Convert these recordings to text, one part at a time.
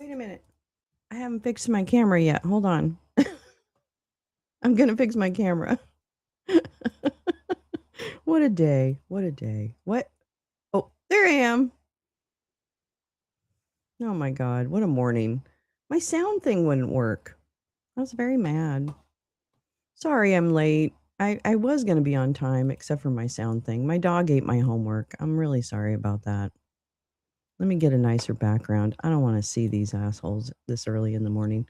Wait a minute. I haven't fixed my camera yet. Hold on. I'm going to fix my camera. What a day. What a day. What? Oh, there I am. Oh my God. What a morning. My sound thing wouldn't work. I was very mad. Sorry I'm late. I was going to be on time, except for my sound thing. My dog ate my homework. I'm really sorry about that. Let me get a nicer background. I don't want to see these assholes this early in the morning.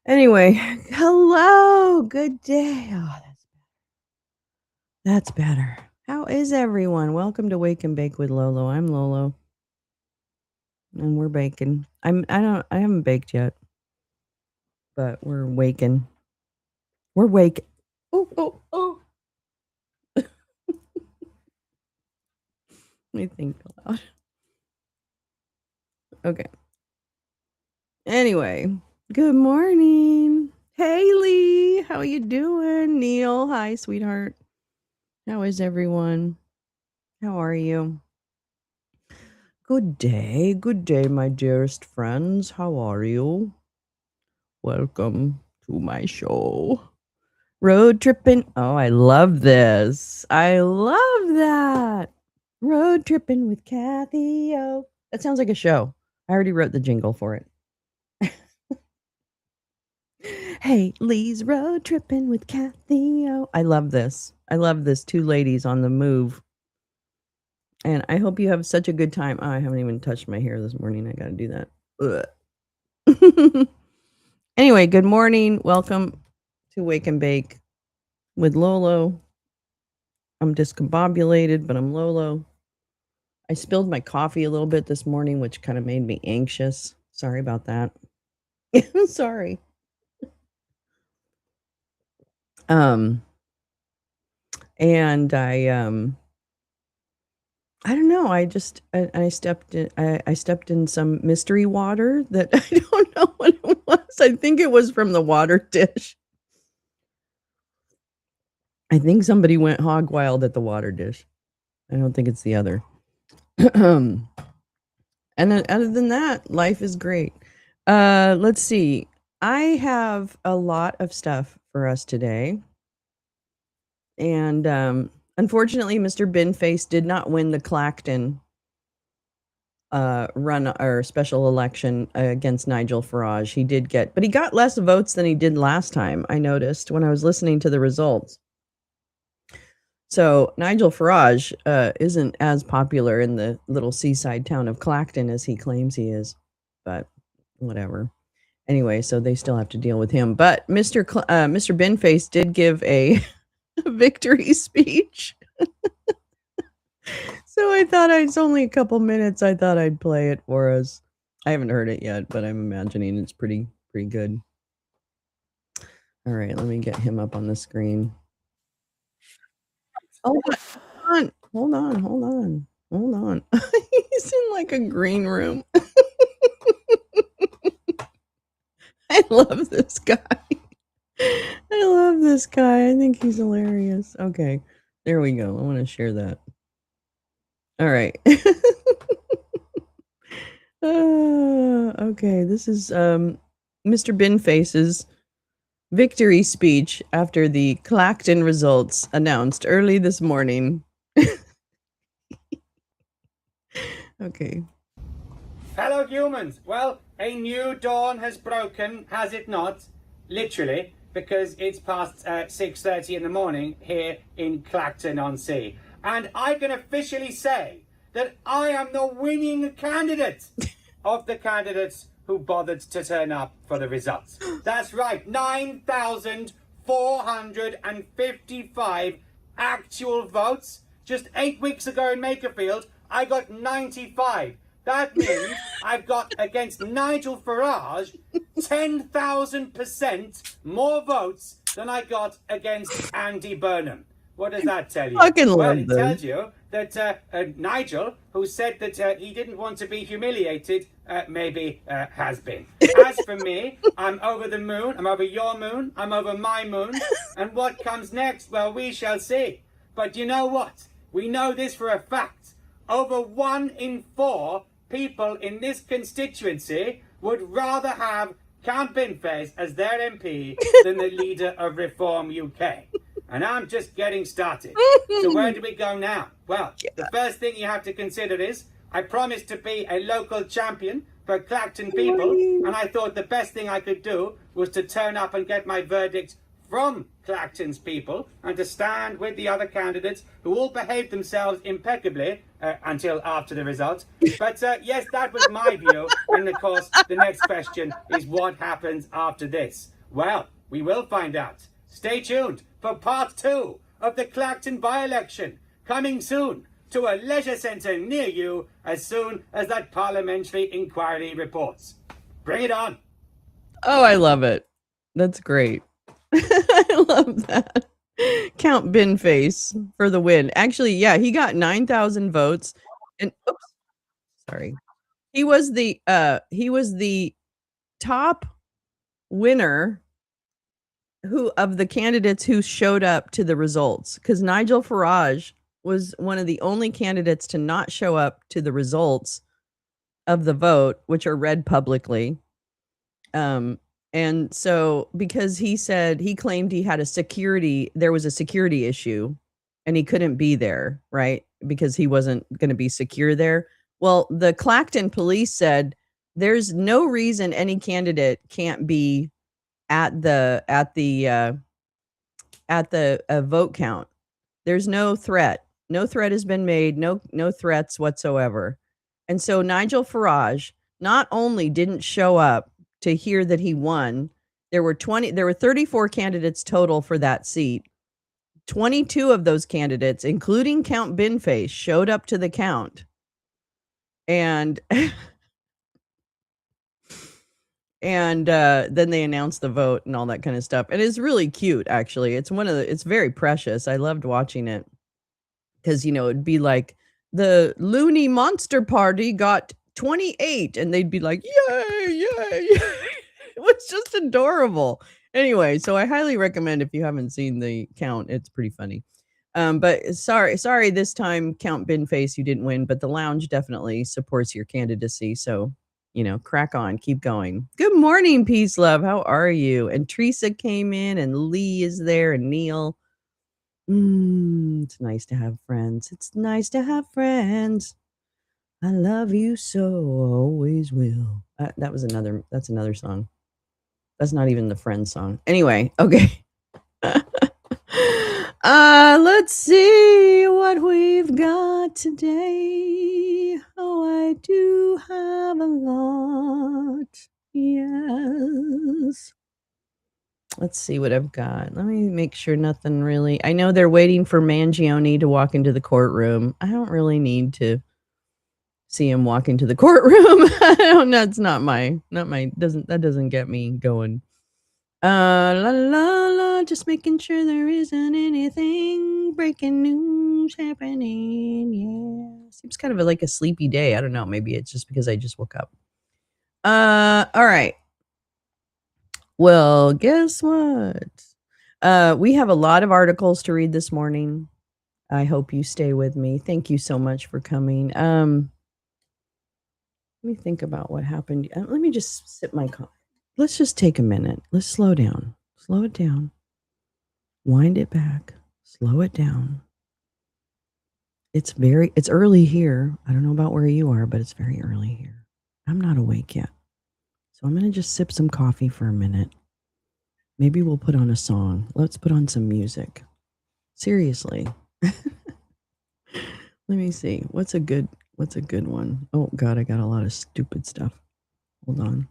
Anyway, hello. Good day. Oh, that's better. How is everyone? Welcome to Wake and Bake with Lolo. I'm Lolo. And we're baking. I haven't baked yet. But we're waking. We're waking. Oh. Let me think aloud. Okay. Anyway, good morning. Haley, how you doing? Neil, hi, sweetheart. How is everyone? How are you? Good day, my dearest friends. How are you? Welcome to my show. Road tripping. Oh, I love this. I love that. Road tripping with Kathy. Oh, that sounds like a show. I already wrote the jingle for it. Hey, Lee's road tripping with Kathy. Oh, I love this. I love this. Two ladies on the move. And I hope you have such a good time. Oh, I haven't even touched my hair this morning. I got to do that. Anyway, good morning. Welcome to Wake and Bake with Lolo. I'm discombobulated, but I'm Lolo. I spilled my coffee a little bit this morning, which kind of made me anxious. Sorry about that. Sorry. And I don't know. I stepped in some mystery water that I don't know what it was. I think it was from the water dish. I think somebody went hog wild at the water dish. I don't think it's the other. And other than that, life is great. Let's see. I have a lot of stuff for us today. And unfortunately, Mr. Binface did not win the Clacton run or special election against Nigel Farage. He did get, but he got less votes than he did last time, I noticed when I was listening to the results. So Nigel Farage isn't as popular in the little seaside town of Clacton as he claims he is, but whatever. Anyway, so they still have to deal with him. But Mr. Binface did give a victory speech. So I thought it's only a couple minutes. I thought I'd play it for us. I haven't heard it yet, but I'm imagining it's pretty good. All right, let me get him up on the screen. Hold on. He's in like a green room. I love this guy. I think he's hilarious. Okay, there we go. I want to share that. All right. Okay, this is Mr. Binface's victory speech after the Clacton results announced early this morning. Okay. Fellow humans, well, a new dawn has broken, has it not? Literally, because it's past 6:30 in the morning here in Clacton-on-Sea. And I can officially say that I am the winning candidate of the candidates who bothered to turn up for the results. That's right, 9,455 actual votes. Just 8 weeks ago in Makerfield, I got 95. That means I've got against Nigel Farage 10,000% more votes than I got against Andy Burnham. What does that tell you? Well, it tells you that Nigel, who said that he didn't want to be humiliated, maybe has been. As for me, I'm over the moon, I'm over your moon, I'm over my moon, and what comes next, well, we shall see. But you know what? We know this for a fact. Over 1 in 4 people in this constituency would rather have Count Binface as their MP than the leader of Reform UK. And I'm just getting started. So where do we go now? Well, the first thing you have to consider is I promised to be a local champion for Clacton people, and I thought the best thing I could do was to turn up and get my verdict from Clacton's people and to stand with the other candidates who all behaved themselves impeccably until after the results. But yes, that was my view. And of course, the next question is what happens after this? Well, we will find out. Stay tuned for part 2 of the Clacton by-election, coming soon to a leisure centre near you as soon as that parliamentary inquiry reports. Bring it on. Oh, I love it. That's great. I love that. Count Binface for the win. Actually, yeah, he got 9,000 votes. And oops, sorry. He was the top winner of the candidates who showed up to the results, because Nigel Farage was one of the only candidates to not show up to the results of the vote, which are read publicly. And so because he claimed he had there was a security issue and he couldn't be there, right? Because he wasn't going to be secure there. Well, the Clacton police said there's no reason any candidate can't be at the vote count. There's no threat. No threat has been made. No threats whatsoever. And so Nigel Farage not only didn't show up to hear that he won, there were 34 candidates total for that seat. 22 of those candidates, including Count Binface, showed up to the count. And and then they announced the vote and all that kind of stuff. And it's really cute, actually. It's very precious. I loved watching it. Because, it'd be like the Looney Monster Party got 28 and they'd be like, yay, yay. It was just adorable. Anyway, so I highly recommend, if you haven't seen the count, it's pretty funny. But sorry this time, Count Binface, you didn't win, but the lounge definitely supports your candidacy. So, crack on, keep going. Good morning, Peace Love. How are you? And Teresa came in and Lee is there and Neil. It's nice to have friends. It's nice to have friends. I love you so, always will. That's another song. That's not even the Friends song. Anyway, okay. Let's see what we've got today. Oh, I do have a lot. Yes. Let's see what I've got. Let me make sure nothing really. I know they're waiting for Mangione to walk into the courtroom. I don't really need to see him walk into the courtroom. That's that doesn't get me going. La la la, just making sure there isn't anything breaking news happening. Yeah. Seems kind of like a sleepy day. I don't know. Maybe it's just because I just woke up. All right. Well, guess what? We have a lot of articles to read this morning. I hope you stay with me. Thank you so much for coming. Let me think about what happened. Let me just sip my coffee. Let's just take a minute. Let's slow down. Slow it down. Wind it back. Slow it down. It's early here. I don't know about where you are, but it's very early here. I'm not awake yet. So I'm going to just sip some coffee for a minute. Maybe we'll put on a song. Let's put on some music. Seriously. Let me see. What's a good one? Oh God, I got a lot of stupid stuff. Hold on.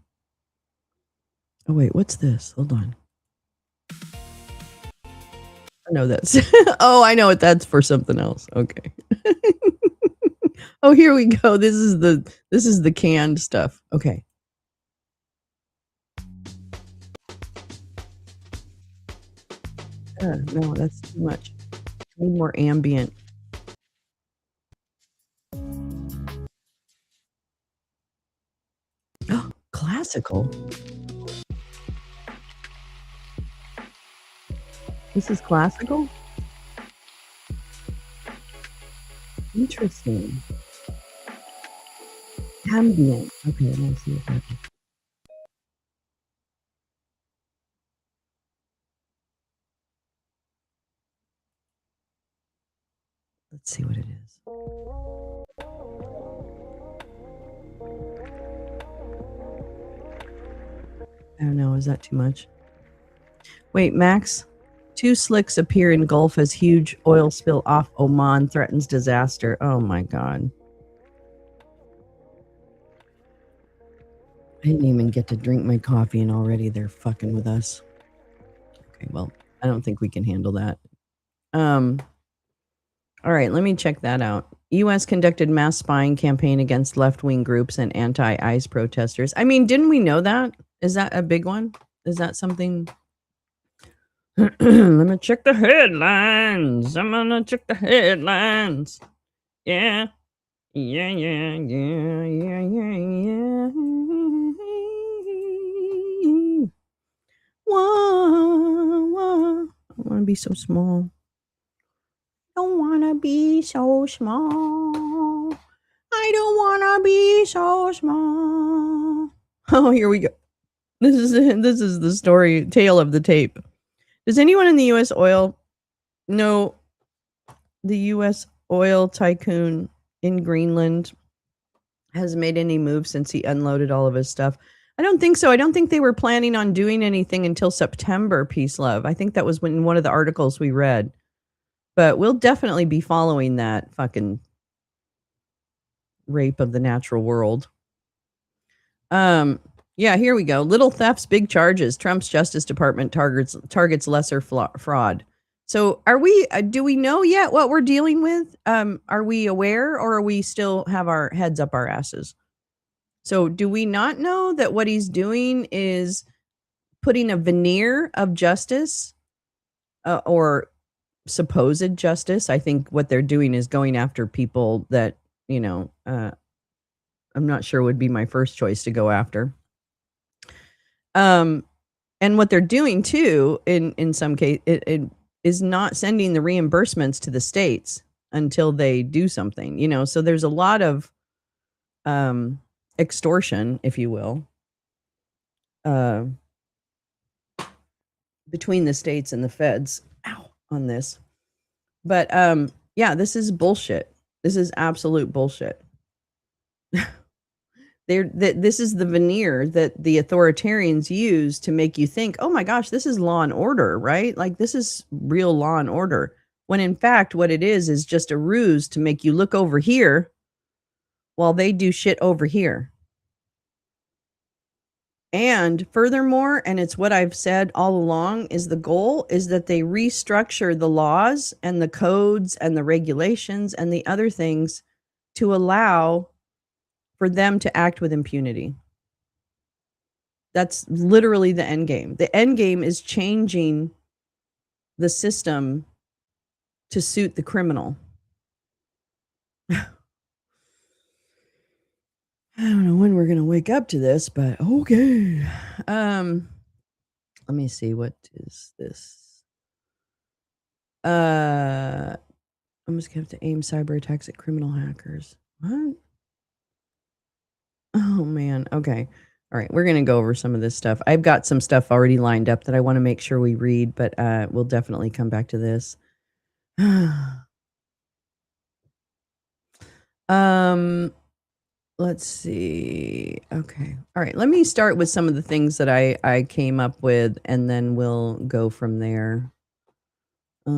Oh wait, what's this? Hold on. I know that's oh, I know what that's for, something else. Okay. Oh, here we go. This is the canned stuff. Okay. No, that's too much. I need more ambient. Oh, classical. This is classical? Interesting. Ambient. Okay, let me see if I can. Let's see what it is. I don't know. Is that too much? Wait, Max. 2 slicks appear in Gulf as huge oil spill off Oman threatens disaster. Oh my God. I didn't even get to drink my coffee and already they're fucking with us. Okay, well, I don't think we can handle that. All right, let me check that out. U.S. conducted mass spying campaign against left-wing groups and anti-ICE protesters. I mean, didn't we know that? Is that a big one? Is that something? Let me check the headlines. I'm gonna check the headlines. Yeah. Yeah, yeah, yeah, yeah, yeah, yeah. Whoa, whoa. I want to be so small. Don't want to be so small. I don't want to be so small. Oh, here we go. This is the story, tale of the tape. Does anyone in the U.S. oil know the U.S. oil tycoon in Greenland has made any moves since he unloaded all of his stuff? I don't think so. I don't think they were planning on doing anything until September, Peace Love. I think that was when one of the articles we read. But we'll definitely be following that fucking rape of the natural world. Yeah, here we go. Little thefts, big charges. Trump's Justice Department targets lesser fraud. So, are we? Do we know yet what we're dealing with? Are we aware, or are we still have our heads up our asses? So, do we not know that what he's doing is putting a veneer of justice, or supposed justice? I think what they're doing is going after people that I'm not sure would be my first choice to go after. And what they're doing too, in some case, it is not sending the reimbursements to the states until they do something, so there's a lot of extortion, if you will, between the states and the feds on this. But yeah, this is bullshit. This is absolute bullshit. This is the veneer that the authoritarians use to make you think, oh my gosh, this is law and order, right? Like, this is real law and order. When in fact, what it is just a ruse to make you look over here while they do shit over here. And furthermore, and it's what I've said all along, is the goal is that they restructure the laws and the codes and the regulations and the other things to allow for them to act with impunity. That's literally the end game. The end game is changing the system to suit the criminal. I don't know when we're going to wake up to this, but okay. Let me see. What is this? I'm just going to have to aim cyber attacks at criminal hackers. What? Oh, man. Okay. All right. We're going to go over some of this stuff. I've got some stuff already lined up that I want to make sure we read, but we'll definitely come back to this. Let's see. Okay. All right. Let me start with some of the things that I came up with, and then we'll go from there. Because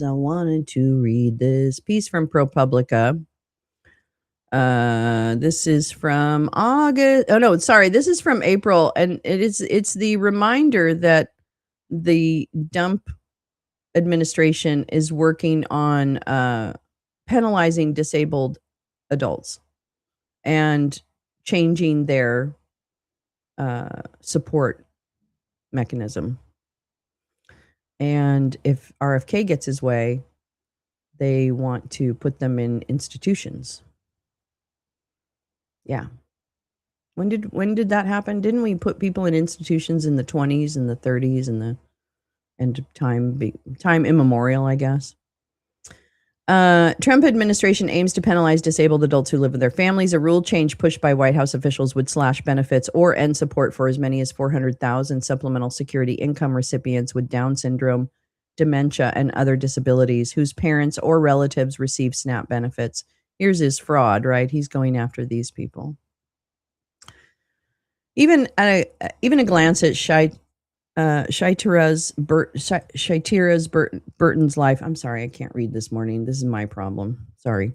I wanted to read this piece from ProPublica. This is from August. Oh no, sorry. This is from April, and it's the reminder that the Dump administration is working on penalizing disabled adults and changing their support mechanism. And if RFK gets his way, they want to put them in institutions. Yeah. When did that happen? Didn't we put people in institutions in the 20s and the 30s and the end of time immemorial, I guess? Trump administration aims to penalize disabled adults who live with their families. A rule change pushed by White House officials would slash benefits or end support for as many as 400,000 supplemental security income recipients with Down syndrome, dementia, and other disabilities whose parents or relatives receive SNAP benefits. Here's his fraud, right? He's going after these people. Even a glance at Burton's life. I'm sorry, I can't read this morning. This is my problem. Sorry.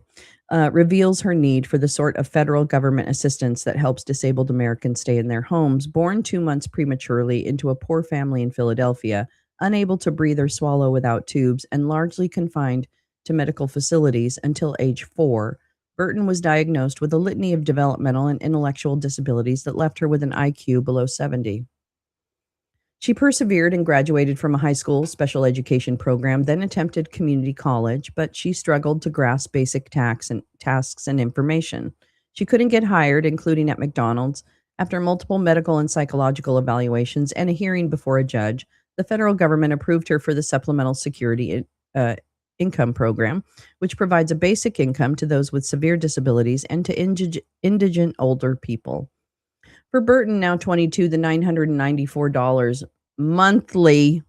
Reveals her need for the sort of federal government assistance that helps disabled Americans stay in their homes. Born 2 months prematurely into a poor family in Philadelphia, unable to breathe or swallow without tubes, and largely confined to medical facilities until age 4, Burton was diagnosed with a litany of developmental and intellectual disabilities that left her with an IQ below 70. She persevered and graduated from a high school special education program, then attempted community college, but she struggled to grasp basic tasks and information. She couldn't get hired, including at McDonald's. After multiple medical and psychological evaluations and a hearing before a judge, the federal government approved her for the Supplemental Security Income Program, which provides a basic income to those with severe disabilities and to indigent older people. For Burton, now 22, the $994 monthly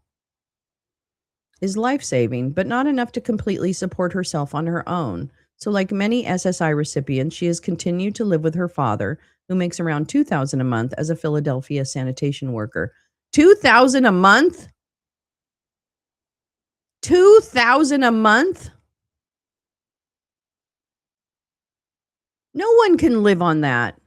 is life-saving, but not enough to completely support herself on her own. So like many SSI recipients, she has continued to live with her father, who makes around $2,000 a month as a Philadelphia sanitation worker. $2,000 a month? $2,000 a month? No one can live on that.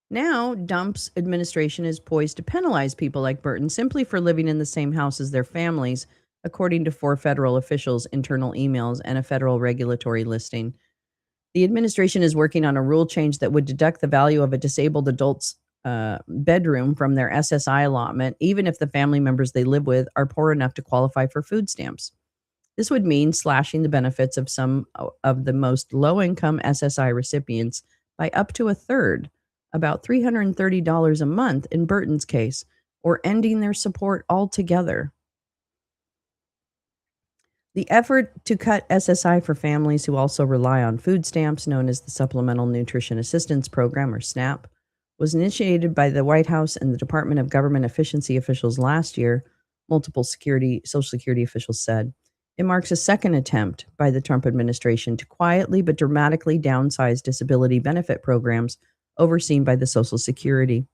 Now, Dump's administration is poised to penalize people like Burton simply for living in the same house as their families, according to 4 federal officials' internal emails and a federal regulatory listing. The administration is working on a rule change that would deduct the value of a disabled adult's bedroom from their SSI allotment, even if the family members they live with are poor enough to qualify for food stamps. This would mean slashing the benefits of some of the most low-income SSI recipients by up to a third, about $330 a month in Burton's case, or ending their support altogether. The effort to cut SSI for families who also rely on food stamps, known as the Supplemental Nutrition Assistance Program, or SNAP, was initiated by the White House and the Department of Government Efficiency officials last year, multiple Social Security officials said. It marks a second attempt by the Trump administration to quietly but dramatically downsize disability benefit programs overseen by the Social Security.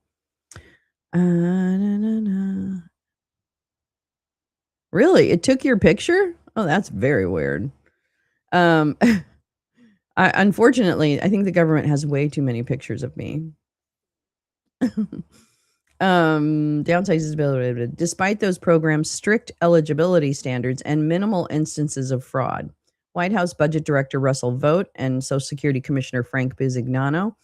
Really? It took your picture? Oh, that's very weird. Unfortunately, I think the government has way too many pictures of me. Downside disability. Despite those programs' strict eligibility standards and minimal instances of fraud, White House Budget Director Russell Vought and Social Security Commissioner Frank Bisignano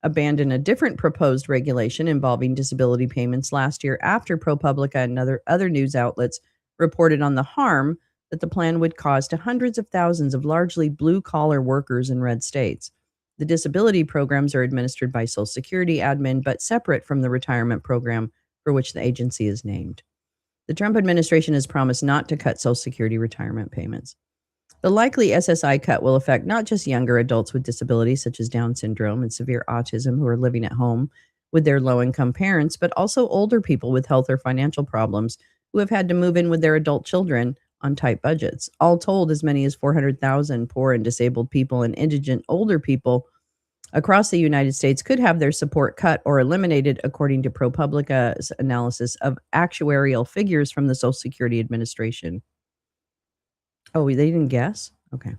abandoned a different proposed regulation involving disability payments last year after ProPublica and other news outlets reported on the harm that the plan would cause to hundreds of thousands of largely blue-collar workers in red states. The disability programs are administered by Social Security admin, but separate from the retirement program for which the agency is named. The Trump administration has promised not to cut Social Security retirement payments. The likely SSI cut will affect not just younger adults with disabilities such as Down syndrome and severe autism who are living at home with their low-income parents, but also older people with health or financial problems who have had to move in with their adult children on tight budgets. All told, as many as 400,000 poor and disabled people and indigent older people across the United States could have their support cut or eliminated, according to ProPublica's analysis of actuarial figures from the Social Security Administration. Oh, they didn't guess? Okay.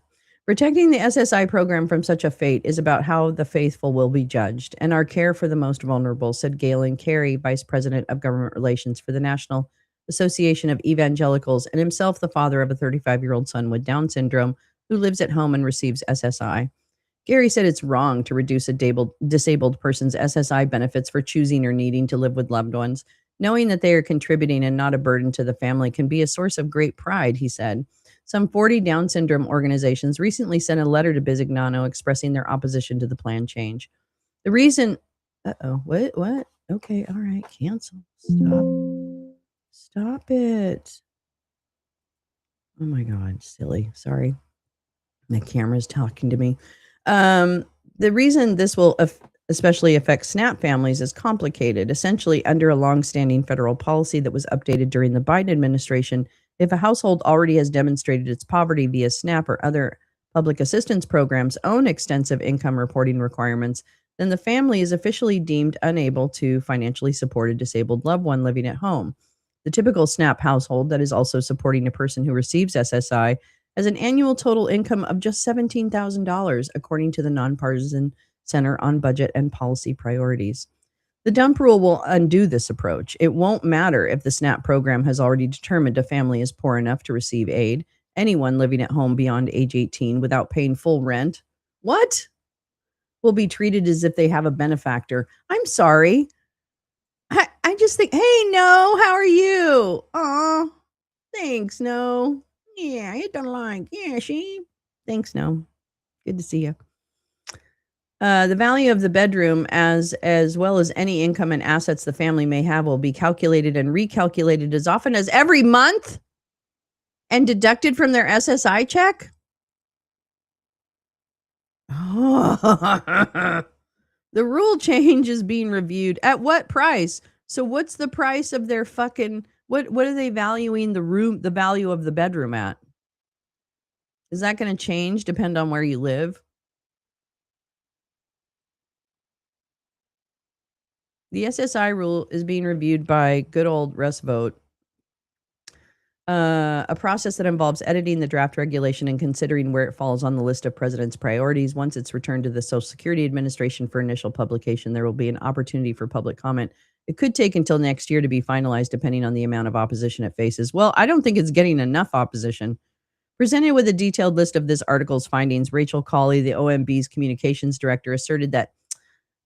Protecting the SSI program from such a fate is about how the faithful will be judged and our care for the most vulnerable, said Galen Carey, Vice President of Government Relations for the National Association of Evangelicals, and himself the father of a 35-year-old son with Down syndrome who lives at home and receives SSI. Gary said it's wrong to reduce a disabled person's SSI benefits for choosing or needing to live with loved ones. Knowing that they are contributing and not a burden to the family can be a source of great pride, he said. Some 40 Down syndrome organizations recently sent a letter to Bisignano expressing their opposition to the plan change. The reason, what? Okay, all right, cancel. Stop it. Oh my God, silly. Sorry. My camera's talking to me. The reason this will especially affects SNAP families, is complicated. Essentially, under a longstanding federal policy that was updated during the Biden administration, if a household already has demonstrated its poverty via SNAP or other public assistance programs own extensive income reporting requirements, then the family is officially deemed unable to financially support a disabled loved one living at home. The typical SNAP household that is also supporting a person who receives SSI has an annual total income of just $17,000, according to the Nonpartisan Center on Budget and Policy Priorities. The dump rule will undo this approach. It won't matter if the SNAP program has already determined a family is poor enough to receive aid. Anyone living at home beyond age 18 without paying full rent, what? Will be treated as if they have a benefactor. I'm sorry. I just think, hey, no, how are you? Aw, thanks, no. Yeah, you don't like. Yeah, she. Thanks, no. Good to see you. The value of the bedroom, as well as any income and assets the family may have, will be calculated and recalculated as often as every month and deducted from their SSI check. The rule change is being reviewed. At what price? So what's the price of their fucking what are they valuing the value of the bedroom at? Is that going to change depend on where you live? The SSI rule is being reviewed by good old Russ Vote, a process that involves editing the draft regulation and considering where it falls on the list of president's priorities. Once it's returned to the Social Security Administration for initial publication, there will be an opportunity for public comment. It could take until next year to be finalized, depending on the amount of opposition it faces. Well, I don't think it's getting enough opposition. Presented with a detailed list of this article's findings, Rachel Colley, the OMB's communications director, asserted that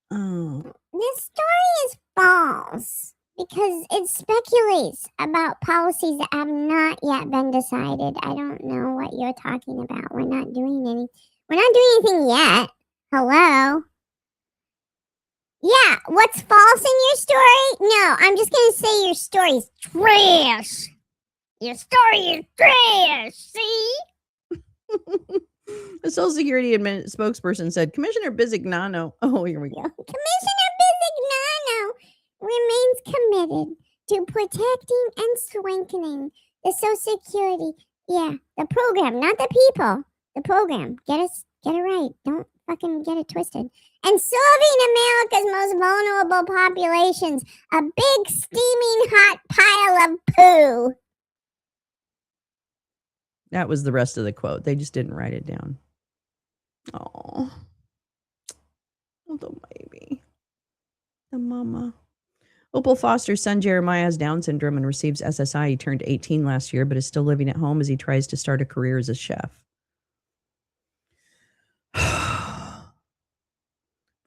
this story is false because it speculates about policies that have not yet been decided. I don't know what you're talking about. We're not doing anything yet. Hello? Yeah, what's false in your story? No, I'm just going to say your story's trash. Your story is trash, see? The Social Security spokesperson said, Commissioner Bisignano. Oh, here we go. Commissioner Bisignano remains committed to protecting and strengthening the Social Security. Yeah, the program, not the people. The program. Get it right. Don't fucking get it twisted. And serving America's most vulnerable populations. A big steaming hot pile of poo. That was the rest of the quote. They just didn't write it down. Oh, the baby. The mama. Opal Foster's son Jeremiah has Down syndrome and receives SSI. He turned 18 last year, but is still living at home as he tries to start a career as a chef.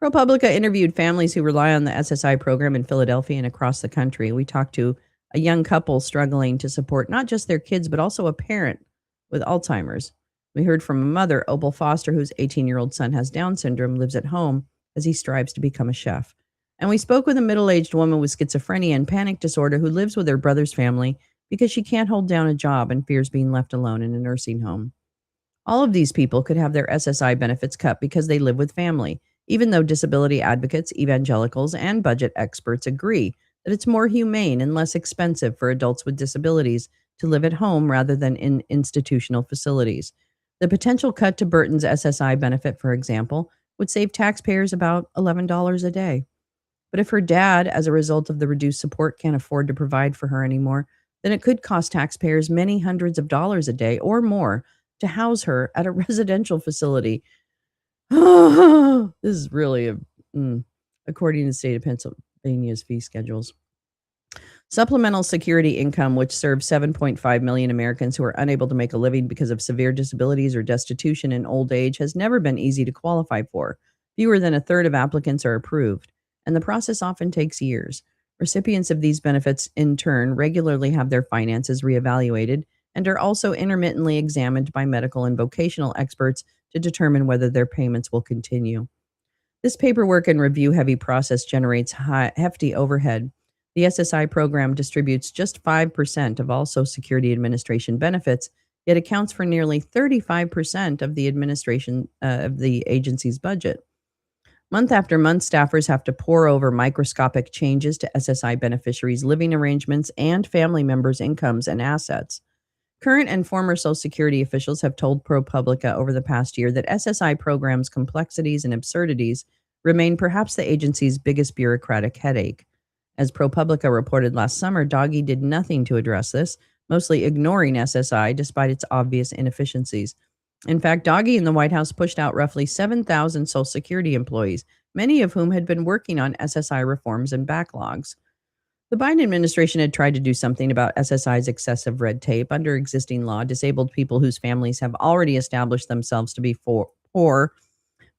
ProPublica interviewed families who rely on the SSI program in Philadelphia and across the country. We talked to a young couple struggling to support not just their kids, but also a parent with Alzheimer's. We heard from a mother, Opal Foster, whose 18-year-old son has Down syndrome, lives at home as he strives to become a chef. And we spoke with a middle-aged woman with schizophrenia and panic disorder who lives with her brother's family because she can't hold down a job and fears being left alone in a nursing home. All of these people could have their SSI benefits cut because they live with family, even though disability advocates, evangelicals, and budget experts agree that it's more humane and less expensive for adults with disabilities to live at home rather than in institutional facilities. The potential cut to Burton's SSI benefit, for example, would save taxpayers about $11 a day. But if her dad, as a result of the reduced support, can't afford to provide for her anymore, then it could cost taxpayers many hundreds of dollars a day or more to house her at a residential facility. This is really according to the state of Pennsylvania's fee schedules. Supplemental security income, which serves 7.5 million Americans who are unable to make a living because of severe disabilities or destitution in old age, has never been easy to qualify for. Fewer than a third of applicants are approved, and the process often takes years. Recipients of these benefits, in turn, regularly have their finances reevaluated and are also intermittently examined by medical and vocational experts to determine whether their payments will continue. This paperwork and review-heavy process generates hefty overhead. The SSI program distributes just 5% of all Social Security Administration benefits, yet accounts for nearly 35% of the administration of the agency's budget. Month after month, staffers have to pore over microscopic changes to SSI beneficiaries' living arrangements and family members' incomes and assets. Current and former Social Security officials have told ProPublica over the past year that SSI programs' complexities and absurdities remain perhaps the agency's biggest bureaucratic headache. As ProPublica reported last summer, Doggy did nothing to address this, mostly ignoring SSI despite its obvious inefficiencies. In fact, Doggy and the White House pushed out roughly 7,000 Social Security employees, many of whom had been working on SSI reforms and backlogs. The Biden administration had tried to do something about SSI's excessive red tape. Under existing law, disabled people whose families have already established themselves to be poor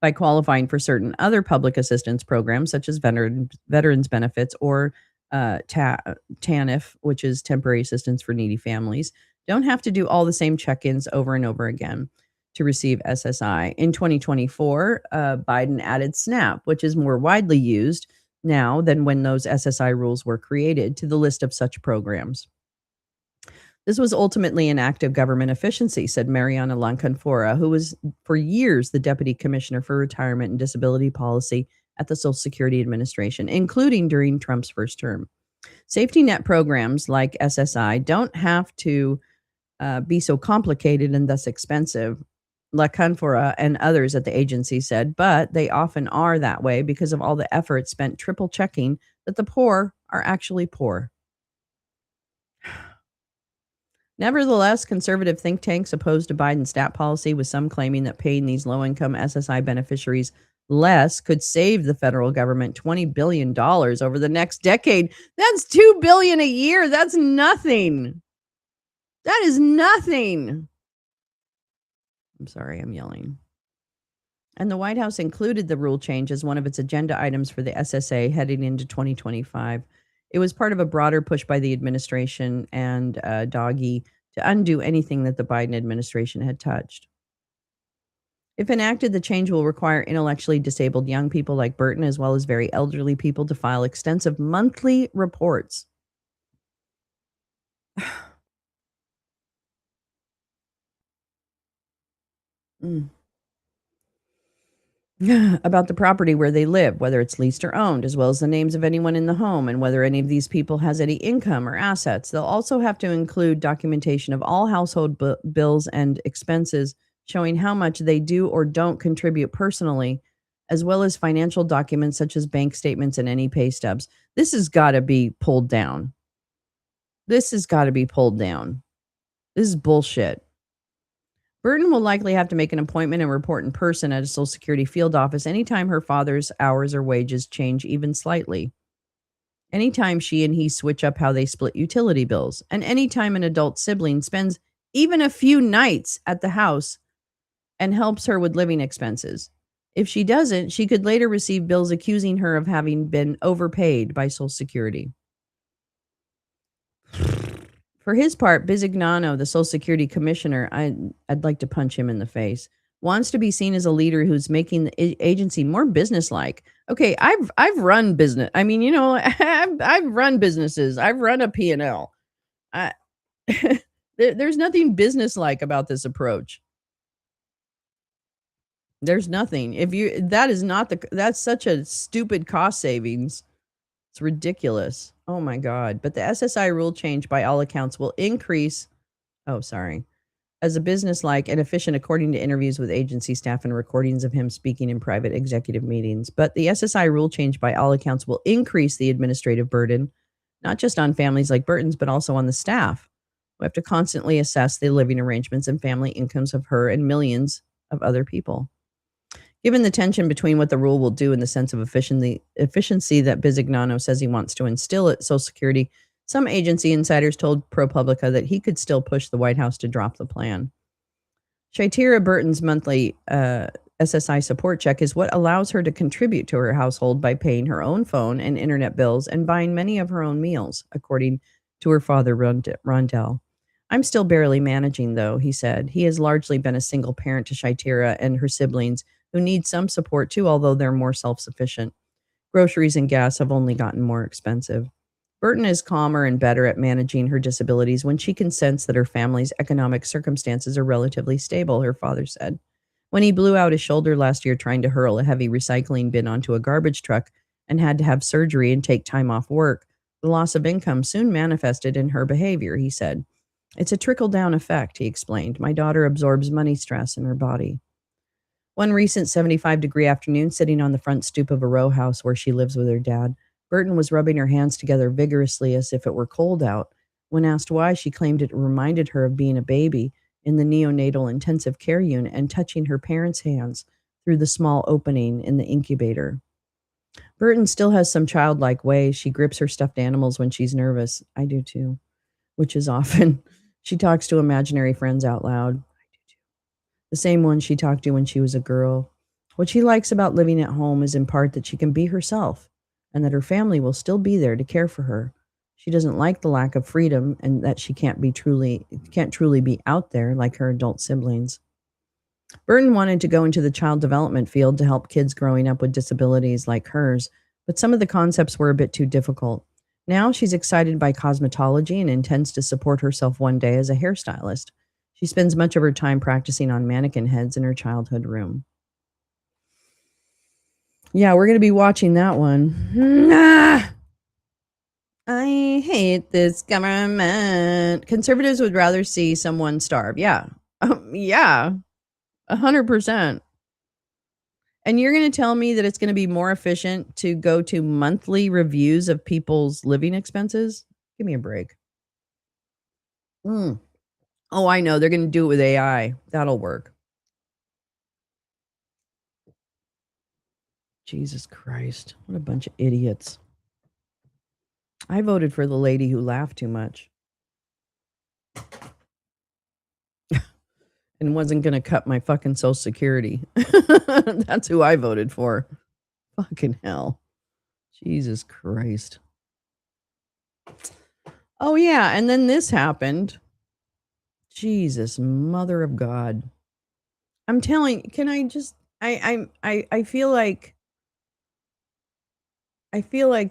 by qualifying for certain other public assistance programs, such as veterans benefits or TANF, which is temporary assistance for needy families, don't have to do all the same check-ins over and over again to receive SSI. In 2024, Biden added SNAP, which is more widely used now than when those SSI rules were created, to the list of such programs. This was ultimately an act of government efficiency, said Mariana Lancanfora, who was for years the Deputy Commissioner for Retirement and Disability Policy at the Social Security Administration, including during Trump's first term. Safety net programs like SSI don't have to be so complicated and thus expensive, Lacanfora and others at the agency said, but they often are that way because of all the effort spent triple checking that the poor are actually poor. Nevertheless, conservative think tanks opposed to Biden's SNAP policy, with some claiming that paying these low-income SSI beneficiaries less could save the federal government $20 billion over the next decade. That's $2 billion a year. That's nothing. That is nothing. I'm sorry, I'm yelling. And the White House included the rule change as one of its agenda items for the SSA heading into 2025. It was part of a broader push by the administration and Doggy to undo anything that the Biden administration had touched. If enacted, the change will require intellectually disabled young people like Burton, as well as very elderly people, to file extensive monthly reports. About the property where they live, whether it's leased or owned, as well as the names of anyone in the home and whether any of these people has any income or assets. They'll also have to include documentation of all household bills and expenses showing how much they do or don't contribute personally, as well as financial documents such as bank statements and any pay stubs. This has got to be pulled down. This has got to be pulled down. This is bullshit. Burton will likely have to make an appointment and report in person at a Social Security field office anytime her father's hours or wages change even slightly. Anytime she and he switch up how they split utility bills. And anytime an adult sibling spends even a few nights at the house and helps her with living expenses. If she doesn't, she could later receive bills accusing her of having been overpaid by Social Security. For his part, Bisignano, the Social Security commissioner, I'd like to punch him in the face, wants to be seen as a leader who's making the agency more businesslike. Okay, I've run business. I mean, I've run businesses. I've run a P&L. There's nothing businesslike about this approach. There's nothing. That's such a stupid cost savings. It's ridiculous. Oh my God. But the SSI rule change, by all accounts, will increase. As a business-like and efficient, according to interviews with agency staff and recordings of him speaking in private executive meetings. But the SSI rule change, by all accounts, will increase the administrative burden, not just on families like Burton's, but also on the staff, who have to constantly assess the living arrangements and family incomes of her and millions of other people. Given the tension between what the rule will do and the sense of efficiency that Bisignano says he wants to instill at Social Security, some agency insiders told ProPublica that he could still push the White House to drop the plan. Shaitira Burton's monthly SSI support check is what allows her to contribute to her household by paying her own phone and internet bills and buying many of her own meals, according to her father, Rondell. I'm still barely managing, though, he said. He has largely been a single parent to Shaitira and her siblings, who need some support too, although they're more self-sufficient. Groceries and gas have only gotten more expensive. Burton is calmer and better at managing her disabilities when she can sense that her family's economic circumstances are relatively stable, her father said. When he blew out his shoulder last year trying to hurl a heavy recycling bin onto a garbage truck and had to have surgery and take time off work, the loss of income soon manifested in her behavior, he said. It's a trickle-down effect, he explained. My daughter absorbs money stress in her body. One recent 75-degree afternoon, sitting on the front stoop of a row house where she lives with her dad, Burton was rubbing her hands together vigorously as if it were cold out. When asked why, she claimed it reminded her of being a baby in the neonatal intensive care unit and touching her parents' hands through the small opening in the incubator. Burton still has some childlike ways. She grips her stuffed animals when she's nervous. I do too, which is often. She talks to imaginary friends out loud. The same one she talked to when she was a girl. What she likes about living at home is in part that she can be herself and that her family will still be there to care for her. She doesn't like the lack of freedom and that she can't truly be out there like her adult siblings. Burton wanted to go into the child development field to help kids growing up with disabilities like hers, but some of the concepts were a bit too difficult. Now she's excited by cosmetology and intends to support herself one day as a hairstylist. She spends much of her time practicing on mannequin heads in her childhood room. Yeah, we're going to be watching that one. I hate this government. Conservatives would rather see someone starve. Yeah. Yeah. 100%. And you're going to tell me that it's going to be more efficient to go to monthly reviews of people's living expenses? Give me a break. Oh, I know. They're going to do it with AI. That'll work. Jesus Christ. What a bunch of idiots. I voted for the lady who laughed too much and wasn't going to cut my fucking Social Security. That's who I voted for. Fucking hell. Jesus Christ. Oh, yeah. And then this happened. Jesus, mother of God. I'm telling, can I just, I feel like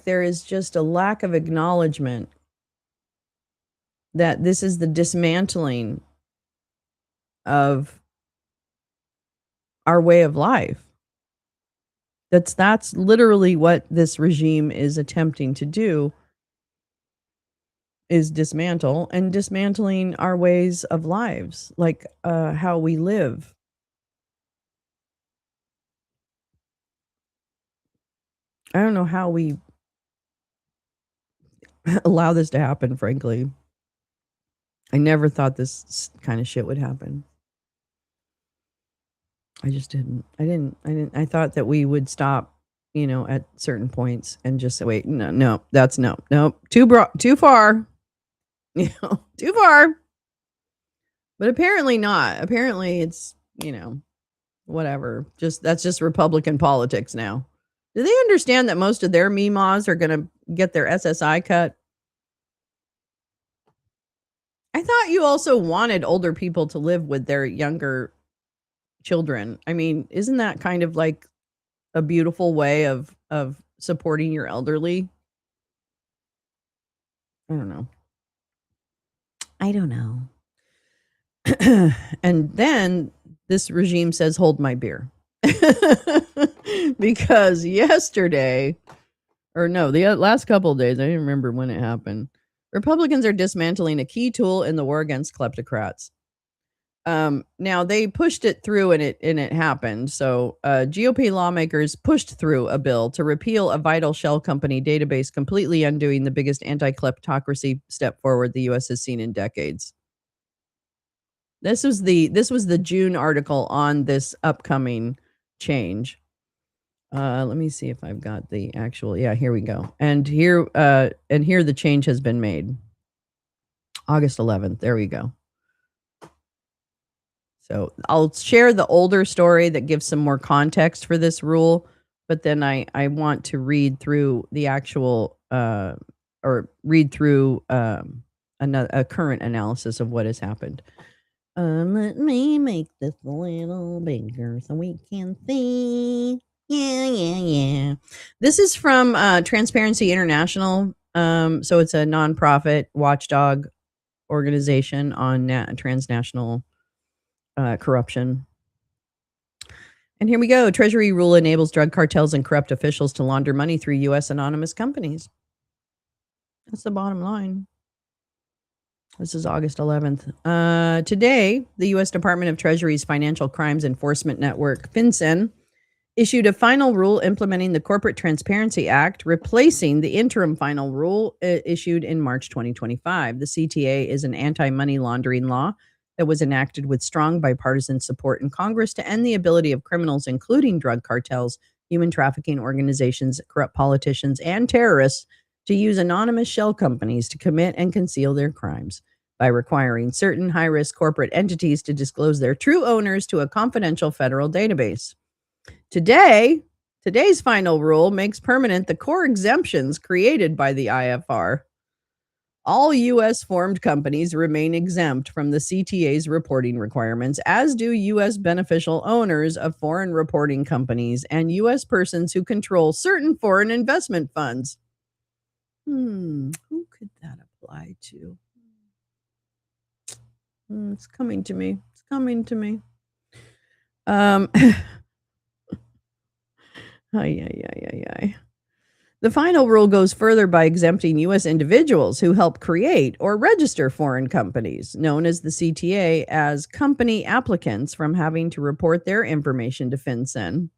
there is just a lack of acknowledgement that this is the dismantling of our way of life. That's literally what this regime is attempting to do, is dismantling our ways of lives, like how we live. I don't know how we allow this to happen, frankly. I never thought this kind of shit would happen. I just didn't. I thought that we would stop, at certain points and just say, wait, no, that's no, too far, too far. But apparently not. Apparently it's, whatever. That's just Republican politics now. Do they understand that most of their meemaws are going to get their SSI cut? I thought you also wanted older people to live with their younger children. I mean, isn't that kind of like a beautiful way of supporting your elderly? I don't know. And then this regime says, hold my beer. Because yesterday, or no, the last couple of days, I don't remember when it happened, Republicans are dismantling a key tool in the war against kleptocrats. Now they pushed it through and it happened. So GOP lawmakers pushed through a bill to repeal a vital shell company database, completely undoing the biggest anti-kleptocracy step forward the U.S. has seen in decades. This was the June article on this upcoming change. Let me see if I've got the actual. Yeah, here we go. And here the change has been made. August 11th. There we go. So I'll share the older story that gives some more context for this rule, but then I want to read through the actual a current analysis of what has happened. Let me make this a little bigger so we can see. Yeah. This is from Transparency International. So it's a nonprofit watchdog organization on transnational corruption. And here we go. Treasury rule enables drug cartels and corrupt officials to launder money through U.S. anonymous companies. That's the bottom line. This is August 11th. Today, the U.S. Department of Treasury's Financial Crimes Enforcement Network, FinCEN, issued a final rule implementing the Corporate Transparency Act, replacing the interim final rule issued in March 2025. The CTA is an anti-money laundering law that was enacted with strong bipartisan support in Congress to end the ability of criminals, including drug cartels, human trafficking organizations, corrupt politicians, and terrorists, to use anonymous shell companies to commit and conceal their crimes by requiring certain high-risk corporate entities to disclose their true owners to a confidential federal database. Today's final rule makes permanent the core exemptions created by the IFR. All U.S. formed companies remain exempt from the CTA's reporting requirements, as do U.S. beneficial owners of foreign reporting companies and U.S. persons who control certain foreign investment funds. Who could that apply to? It's coming to me. The final rule goes further by exempting U.S. individuals who help create or register foreign companies, known as the CTA, as company applicants from having to report their information to FinCEN,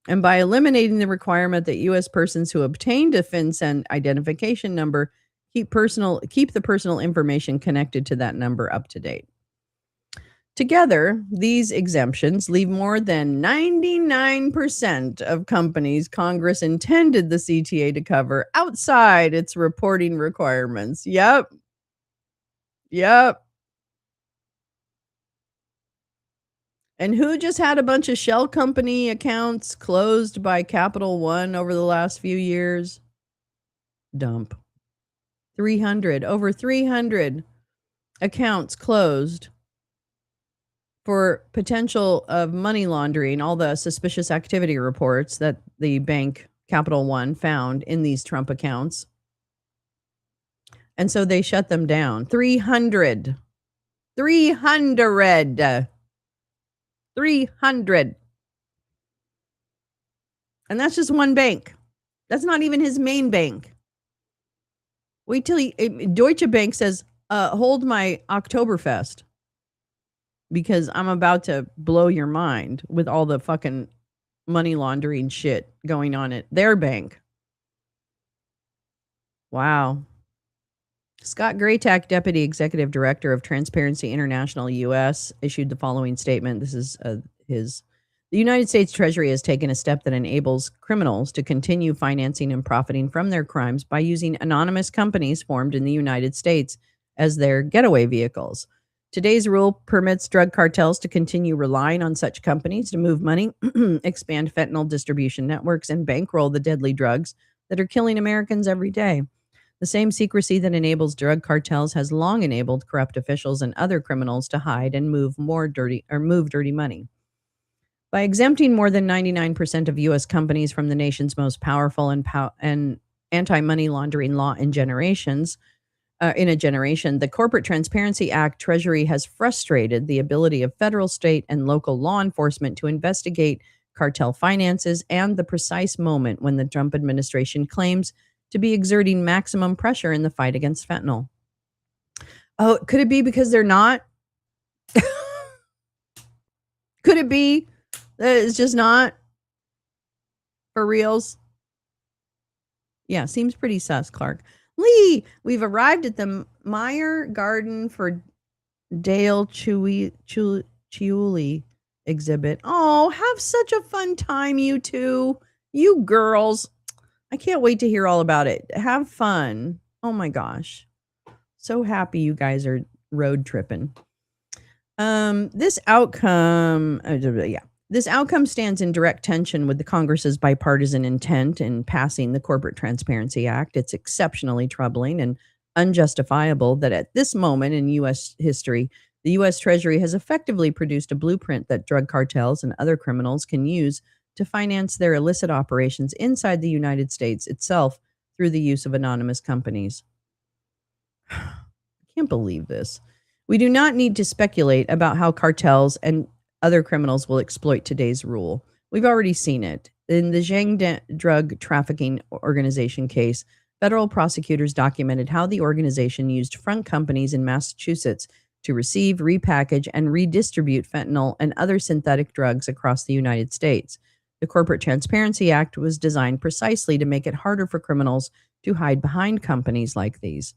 and by eliminating the requirement that U.S. persons who obtained a FinCEN identification number keep the personal information connected to that number up to date. Together, these exemptions leave more than 99% of companies Congress intended the CTA to cover outside its reporting requirements. Yep. And who just had a bunch of shell company accounts closed by Capital One over the last few years? Dump. Over 300 accounts closed for potential of money laundering, all the suspicious activity reports that the bank Capital One found in these Trump accounts. And so they shut them down. 300. And that's just one bank. That's not even his main bank. Wait till Deutsche Bank says, hold my Oktoberfest, because I'm about to blow your mind with all the fucking money laundering shit going on at their bank. Wow. Scott Graytack, Deputy Executive Director of Transparency International U.S., issued the following statement. This is his. The United States Treasury has taken a step that enables criminals to continue financing and profiting from their crimes by using anonymous companies formed in the United States as their getaway vehicles. Today's rule permits drug cartels to continue relying on such companies to move money, expand fentanyl distribution networks, and bankroll the deadly drugs that are killing Americans every day. The same secrecy that enables drug cartels has long enabled corrupt officials and other criminals to hide and move dirty money. By exempting more than 99% of U.S. companies from the nation's most powerful and anti-money laundering law in a generation, the Corporate Transparency Act, Treasury has frustrated the ability of federal, state, and local law enforcement to investigate cartel finances and the precise moment when the Trump administration claims to be exerting maximum pressure in the fight against fentanyl. Oh, could it be because they're not? Could it be that it's just not for reals? Yeah, seems pretty sus, Clark. Lee, we've arrived at the Meyer Garden for Dale Chiuli exhibit. Oh, have such a fun time, you two. You girls. I can't wait to hear all about it. Have fun. Oh my gosh. So happy you guys are road tripping. This outcome stands in direct tension with the Congress's bipartisan intent in passing the Corporate Transparency Act. It's exceptionally troubling and unjustifiable that at this moment in U.S. history, the U.S. Treasury has effectively produced a blueprint that drug cartels and other criminals can use to finance their illicit operations inside the United States itself through the use of anonymous companies. I can't believe this. We do not need to speculate about how cartels and other criminals will exploit today's rule. We've already seen it. In the Zhang drug trafficking organization case, federal prosecutors documented how the organization used front companies in Massachusetts to receive, repackage, and redistribute fentanyl and other synthetic drugs across the United States. The Corporate Transparency Act was designed precisely to make it harder for criminals to hide behind companies like these.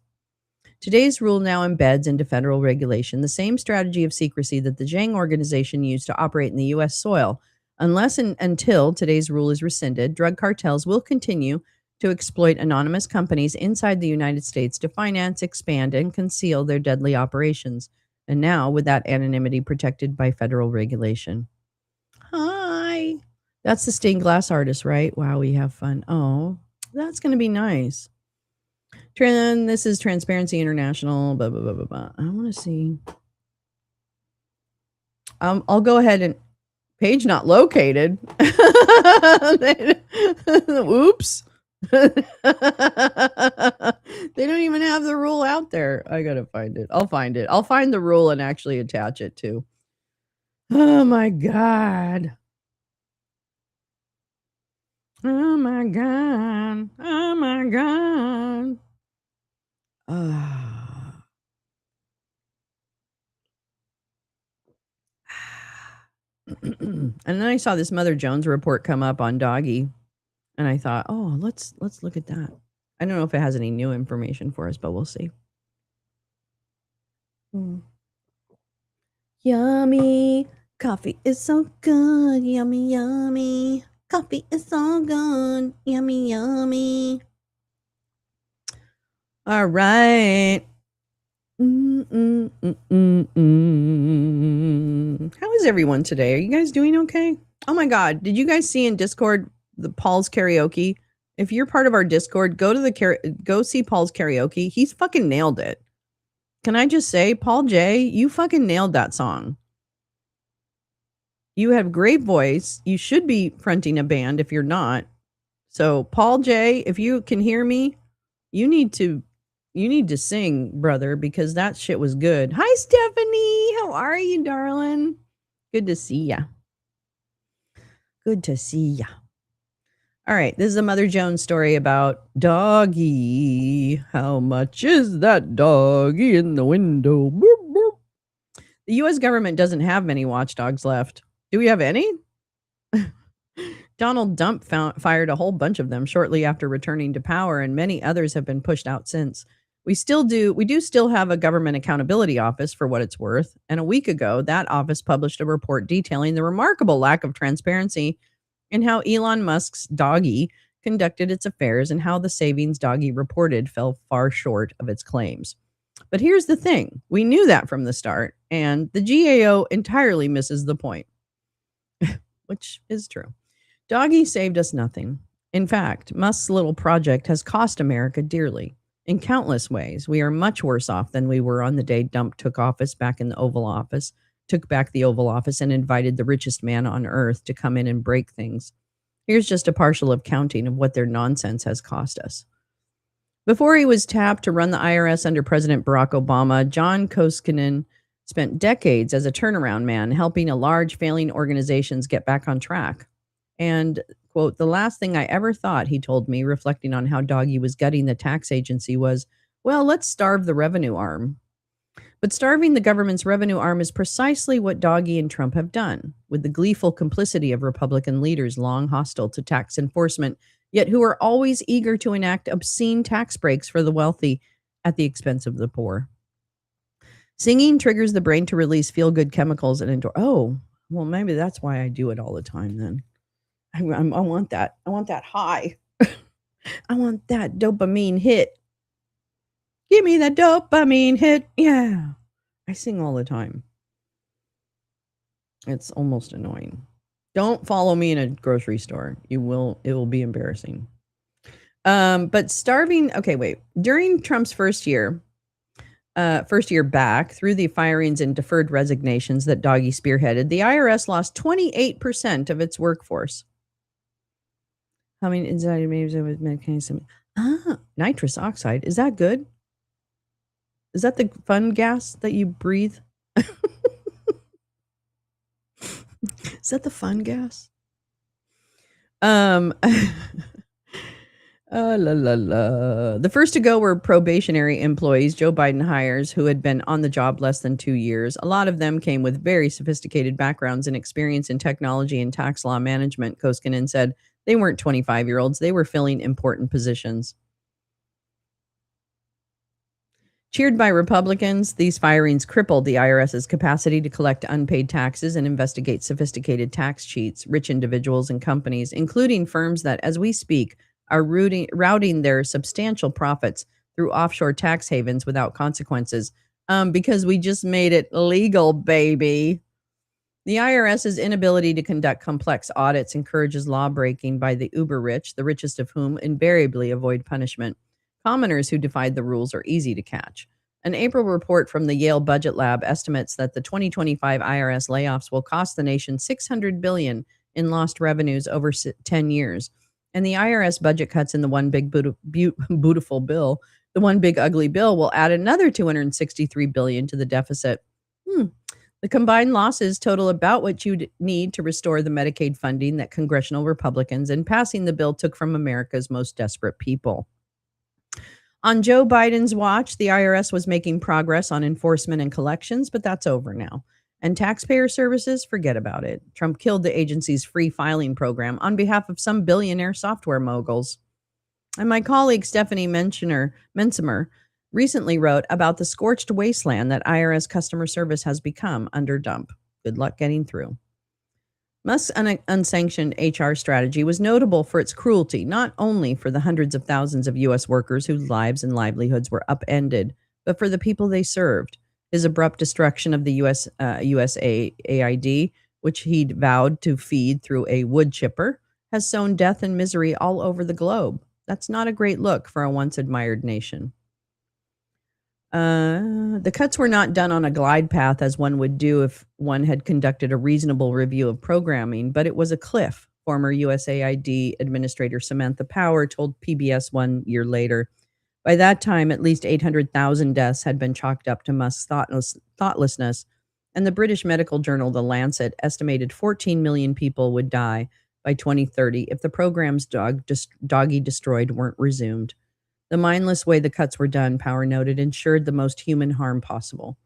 Today's rule now embeds into federal regulation the same strategy of secrecy that the Zhang organization used to operate in the U.S. soil. Unless and until today's rule is rescinded, drug cartels will continue to exploit anonymous companies inside the United States to finance, expand, and conceal their deadly operations. And now, with that anonymity protected by federal regulation. Hi. That's the stained glass artist, right? Wow, we have fun. Oh, that's going to be nice. This is Transparency International. Blah, blah, blah, blah, blah. I want to see. I'll go ahead and page not located. Oops. They don't even have the rule out there. I gotta find it. I'll find it. I'll find the rule and actually attach it to. Oh my God. Oh my God. Oh my God. And then I saw this Mother Jones report come up on Doggy, and I thought, oh, let's look at that. I don't know if it has any new information for us, but we'll see. Yummy. Coffee is so good. Yummy, yummy. Coffee is so good. Yummy, yummy. All right. How is everyone today? Are you guys doing okay? Oh my God. Did you guys see in Discord the Paul's karaoke? If you're part of our Discord, go see Paul's karaoke. He's fucking nailed it. Can I just say, Paul J, you fucking nailed that song. You have great voice. You should be fronting a band if you're not. So Paul J, if you can hear me, you need to sing, brother, because that shit was good. Hi, Stephanie. How are you, darling? Good to see ya. Good to see ya. All right, this is a Mother Jones story about Doggy. How much is that doggy in the window? Boop, boop. The U.S. government doesn't have many watchdogs left. Do we have any? Donald Trump fired a whole bunch of them shortly after returning to power, and many others have been pushed out since. We do still have a government accountability office for what it's worth. And a week ago, that office published a report detailing the remarkable lack of transparency in how Elon Musk's Doggy conducted its affairs and how the savings Doggy reported fell far short of its claims. But here's the thing. We knew that from the start, and the GAO entirely misses the point, which is true. Doggy saved us nothing. In fact, Musk's little project has cost America dearly. In countless ways, we are much worse off than we were on the day Dump took back the Oval Office, and invited the richest man on earth to come in and break things. Here's just a partial accounting of what their nonsense has cost us. Before he was tapped to run the IRS under President Barack Obama, John Koskinen spent decades as a turnaround man, helping a large failing organizations get back on track. And, quote, the last thing I ever thought, he told me, reflecting on how Doggy was gutting the tax agency, was, well, let's starve the revenue arm. But starving the government's revenue arm is precisely what Doggy and Trump have done, with the gleeful complicity of Republican leaders long hostile to tax enforcement, yet who are always eager to enact obscene tax breaks for the wealthy at the expense of the poor. Singing triggers the brain to release feel-good chemicals and oh, well, maybe that's why I do it all the time then. I want that. I want that high. I want that dopamine hit. Give me that dopamine hit. Yeah. I sing all the time. It's almost annoying. Don't follow me in a grocery store. It will be embarrassing. But starving. Okay, wait. During Trump's first year back, through the firings and deferred resignations that Doggy spearheaded, the IRS lost 28% of its workforce. How many anxiety with medication? Nitrous oxide. Is that good? Is that the fun gas that you breathe? Is that the fun gas? Um, la la la. The first to go were probationary employees Joe Biden hires who had been on the job less than 2 years. A lot of them came with very sophisticated backgrounds and experience in technology and tax law management, Koskinen said. They weren't 25-year-olds. They were filling important positions. Cheered by Republicans, these firings crippled the IRS's capacity to collect unpaid taxes and investigate sophisticated tax cheats. Rich individuals and companies, including firms that, as we speak, are routing their substantial profits through offshore tax havens without consequences. Because we just made it legal, baby. The IRS's inability to conduct complex audits encourages law breaking by the uber rich, the richest of whom invariably avoid punishment. Commoners who defied the rules are easy to catch. An April report from the Yale Budget Lab estimates that the 2025 IRS layoffs will cost the nation $600 billion in lost revenues over 10 years. And the IRS budget cuts in the one big beautiful bill, the one big ugly bill, will add another $263 billion to the deficit. The combined losses total about what you'd need to restore the Medicaid funding that congressional Republicans in passing the bill took from America's most desperate people. On Joe Biden's watch, the IRS was making progress on enforcement and collections, but that's over now. And taxpayer services, forget about it. Trump killed the agency's free filing program on behalf of some billionaire software moguls. And my colleague Stephanie Mensimer recently wrote about the scorched wasteland that IRS customer service has become under Dump. Good luck getting through. Musk's unsanctioned HR strategy was notable for its cruelty, not only for the hundreds of thousands of U.S. workers whose lives and livelihoods were upended, but for the people they served. His abrupt destruction of the USAID, which he'd vowed to feed through a wood chipper, has sown death and misery all over the globe. That's not a great look for a once admired nation. The cuts were not done on a glide path as one would do if one had conducted a reasonable review of programming, but it was a cliff, former USAID Administrator Samantha Power told PBS 1 year later. By that time, at least 800,000 deaths had been chalked up to Musk's thoughtlessness, and the British medical journal The Lancet estimated 14 million people would die by 2030 if the program's doggy destroyed weren't resumed. The mindless way the cuts were done, Power noted, ensured the most human harm possible.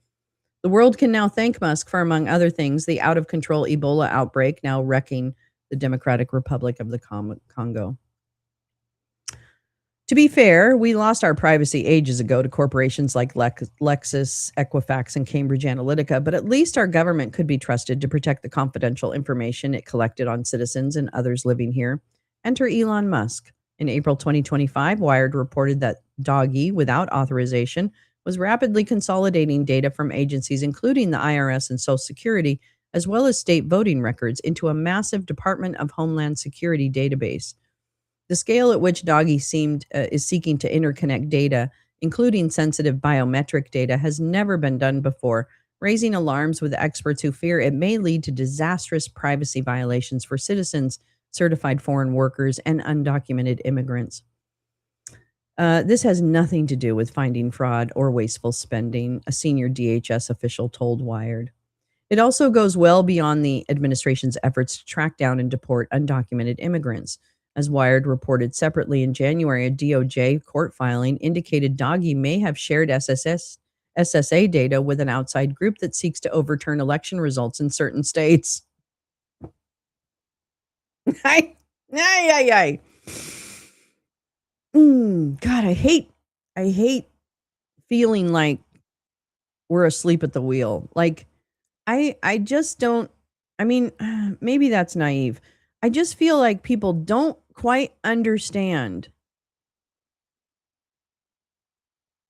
The world can now thank Musk for, among other things, the out-of-control Ebola outbreak now wrecking the Democratic Republic of the Congo. To be fair, we lost our privacy ages ago to corporations like Lexus, Equifax, and Cambridge Analytica, but at least our government could be trusted to protect the confidential information it collected on citizens and others living here. Enter Elon Musk. In April 2025, Wired reported that Doggy, without authorization, was rapidly consolidating data from agencies including the IRS and Social Security, as well as state voting records, into a massive Department of Homeland Security database. The scale at which Doggy is seeking to interconnect data, including sensitive biometric data, has never been done before, raising alarms with experts who fear it may lead to disastrous privacy violations for citizens, certified foreign workers, and undocumented immigrants. This has nothing to do with finding fraud or wasteful spending, a senior DHS official told Wired. It also goes well beyond the administration's efforts to track down and deport undocumented immigrants. As Wired reported separately in January, a DOJ court filing indicated Doggy may have shared SSA data with an outside group that seeks to overturn election results in certain states. God, I hate feeling like we're asleep at the wheel. Like, I just don't, maybe that's naive. I just feel like people don't quite understand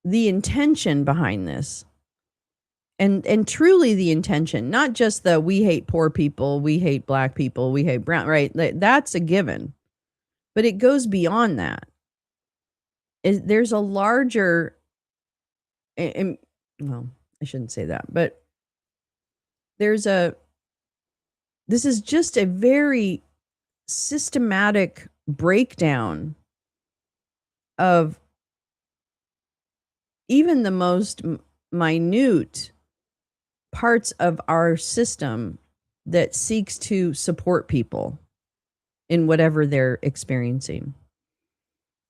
the intention behind this. And truly the intention, not just the we hate poor people, we hate black people, we hate brown, right? That's a given. But it goes beyond that. There's a larger, well, I shouldn't say that, but this is just a very systematic breakdown of even the most minute parts of our system that seeks to support people in whatever they're experiencing.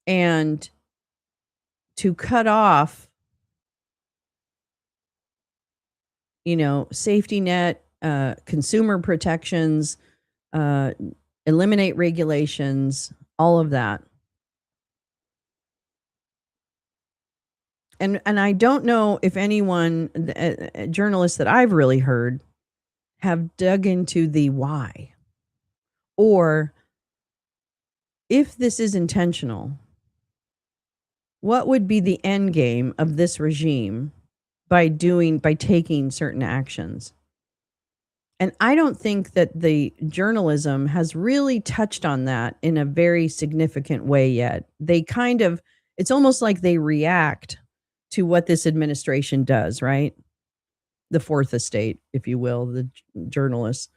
And to cut off, safety net, consumer protections, eliminate regulations, all of that. And I don't know if anyone, journalists that I've really heard, have dug into the why, or if this is intentional, what would be the end game of this regime by taking certain actions? And I don't think that the journalism has really touched on that in a very significant way yet. They kind of, it's almost like they react to what this administration does, right? The fourth estate, if you will, the journalists.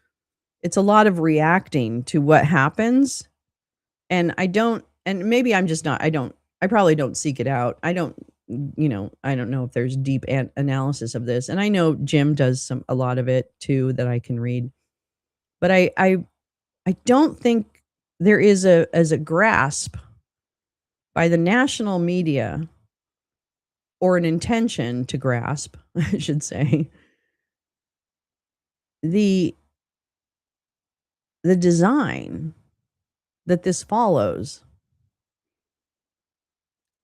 It's a lot of reacting to what happens. And maybe I'm just not, I probably don't seek it out. I don't know if there's deep analysis of this. And I know Jim does a lot of it too that I can read. But I don't think there is a grasp by the national media, or an intention to grasp, I should say, the design that this follows.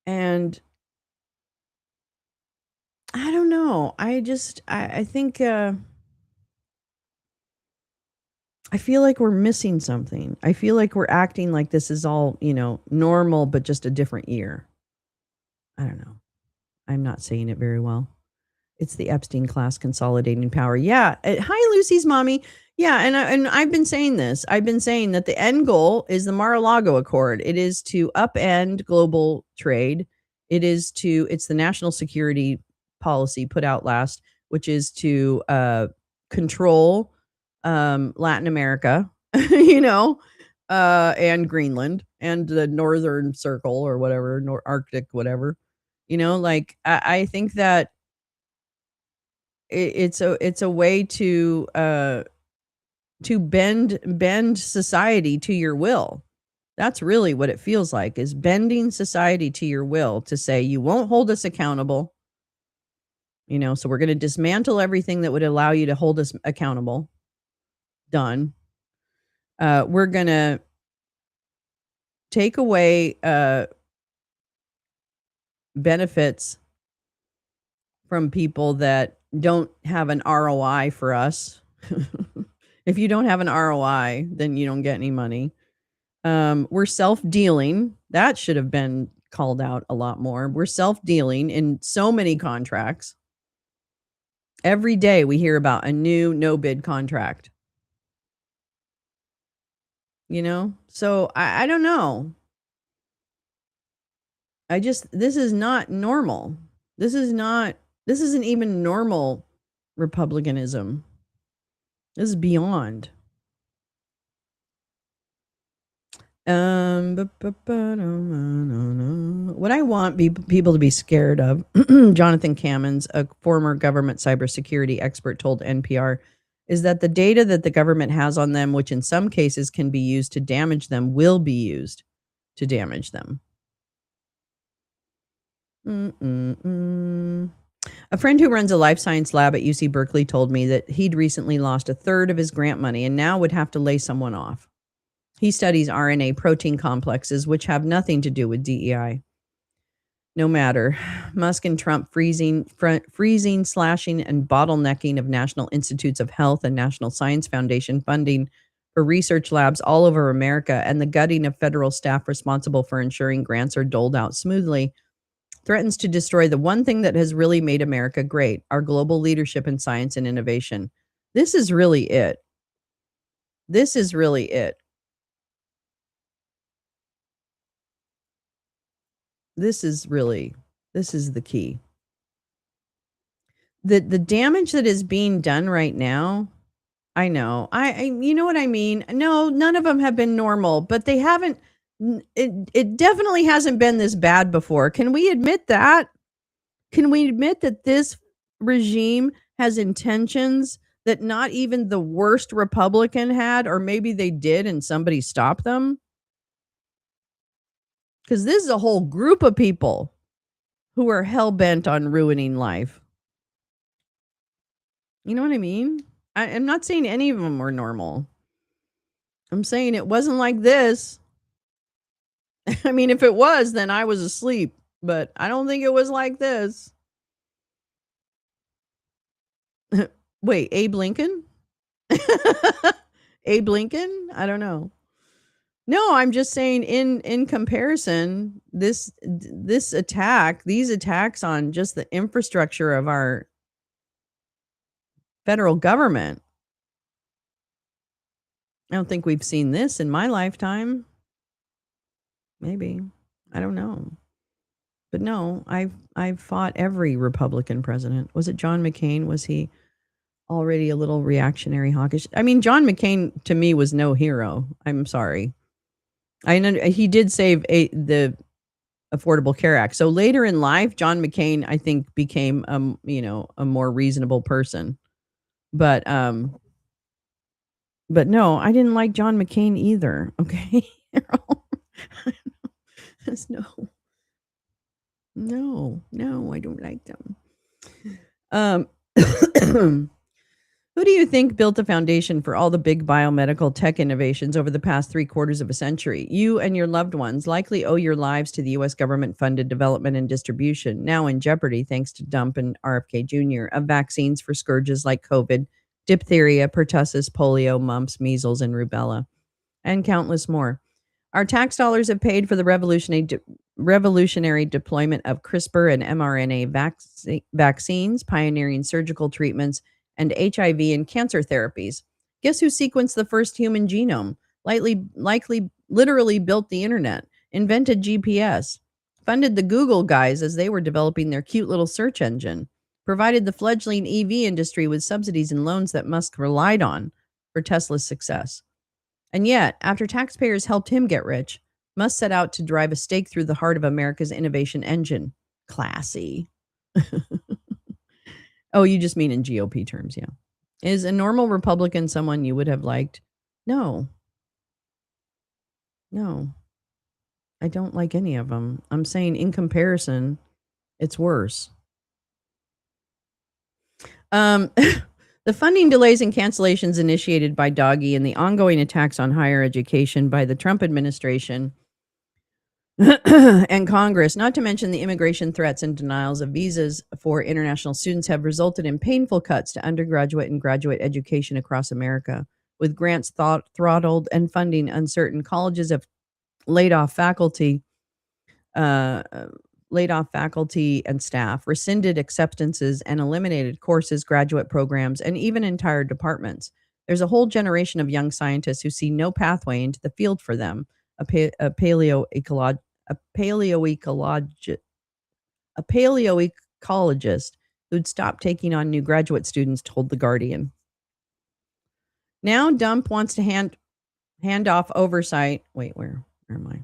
And I don't know. I think I feel like we're missing something. I feel like we're acting like this is all, normal, but just a different year. I don't know. I'm not saying it very well. It's the Epstein class consolidating power. Yeah. Hi, Lucy's mommy. Yeah. And I've been saying this. I've been saying that the end goal is the Mar-a-Lago Accord. It is to upend global trade. It's the national security policy put out last, which is to control Latin America, and Greenland and the Northern Circle or whatever, Arctic, whatever. I think that it's a way to bend society to your will. That's really what it feels like, is bending society to your will, to say you won't hold us accountable. So we're going to dismantle everything that would allow you to hold us accountable. Done. We're going to take away benefits from people that don't have an ROI for us. If you don't have an ROI, then you don't get any money. We're self-dealing. That should have been called out a lot more. We're self-dealing in so many contracts. Every day we hear about a new no-bid contract. So I don't know. This is not normal. This isn't even normal republicanism. This is beyond. What I want people to be scared of, Jonathan Kamens, a former government cybersecurity expert, told NPR, is that the data that the government has on them, which in some cases can be used to damage them, will be used to damage them. A friend who runs a life science lab at UC Berkeley told me that he'd recently lost a third of his grant money and now would have to lay someone off. He studies RNA protein complexes, which have nothing to do with DEI. No matter. Musk and Trump freezing, slashing, and bottlenecking of National Institutes of Health and National Science Foundation funding for research labs all over America, and the gutting of federal staff responsible for ensuring grants are doled out smoothly, threatens to destroy the one thing that has really made America great, our global leadership in science and innovation. This is really it. This is really it. This is the key. The damage that is being done right now, I know. I you know what I mean? No, none of them have been normal, but they haven't, it definitely hasn't been this bad before. Can we admit that? Can we admit that this regime has intentions that not even the worst Republican had, or maybe they did and somebody stopped them? Because this is a whole group of people who are hell-bent on ruining life. You know what I mean? I'm not saying any of them were normal. I'm saying it wasn't like this. I mean, if it was, then I was asleep, but I don't think it was like this. Wait, Abe Lincoln? Abe Lincoln? I don't know. No, I'm just saying in comparison, this attack, these attacks on just the infrastructure of our federal government. I don't think we've seen this in my lifetime. Maybe. I don't know. But no, I've fought every Republican president. Was it John McCain? Was he already a little reactionary hawkish? I mean, John McCain to me was no hero. I'm sorry. I know he did save the Affordable Care Act. So later in life, John McCain, I think, became a more reasonable person. But no, I didn't like John McCain either. Okay. No, I don't like them. Who do you think built the foundation for all the big biomedical tech innovations over the past 3/4 of a century? You and your loved ones likely owe your lives to the U.S. government-funded development and distribution, now in jeopardy thanks to Dump and RFK Jr., of vaccines for scourges like COVID, diphtheria, pertussis, polio, mumps, measles, and rubella, and countless more. Our tax dollars have paid for the revolutionary deployment of CRISPR and mRNA vaccines, pioneering surgical treatments, and HIV and cancer therapies. Guess who sequenced the first human genome? Literally built the internet, invented GPS, funded the Google guys as they were developing their cute little search engine, provided the fledgling EV industry with subsidies and loans that Musk relied on for Tesla's success. And yet, after taxpayers helped him get rich, Musk set out to drive a stake through the heart of America's innovation engine. Classy. Oh, you just mean in GOP terms, yeah. Is a normal Republican someone you would have liked? No. I don't like any of them. I'm saying in comparison, it's worse. The funding delays and cancellations initiated by Doggy and the ongoing attacks on higher education by the Trump administration and Congress, not to mention the immigration threats and denials of visas for international students, have resulted in painful cuts to undergraduate and graduate education across America. With grants throttled and funding uncertain, colleges have laid off faculty and staff, rescinded acceptances, and eliminated courses, graduate programs, and even entire departments. There's a whole generation of young scientists who see no pathway into the field for them. A paleoecologist who'd stopped taking on new graduate students told The Guardian. Now Dump wants to hand off oversight. Wait, where am I?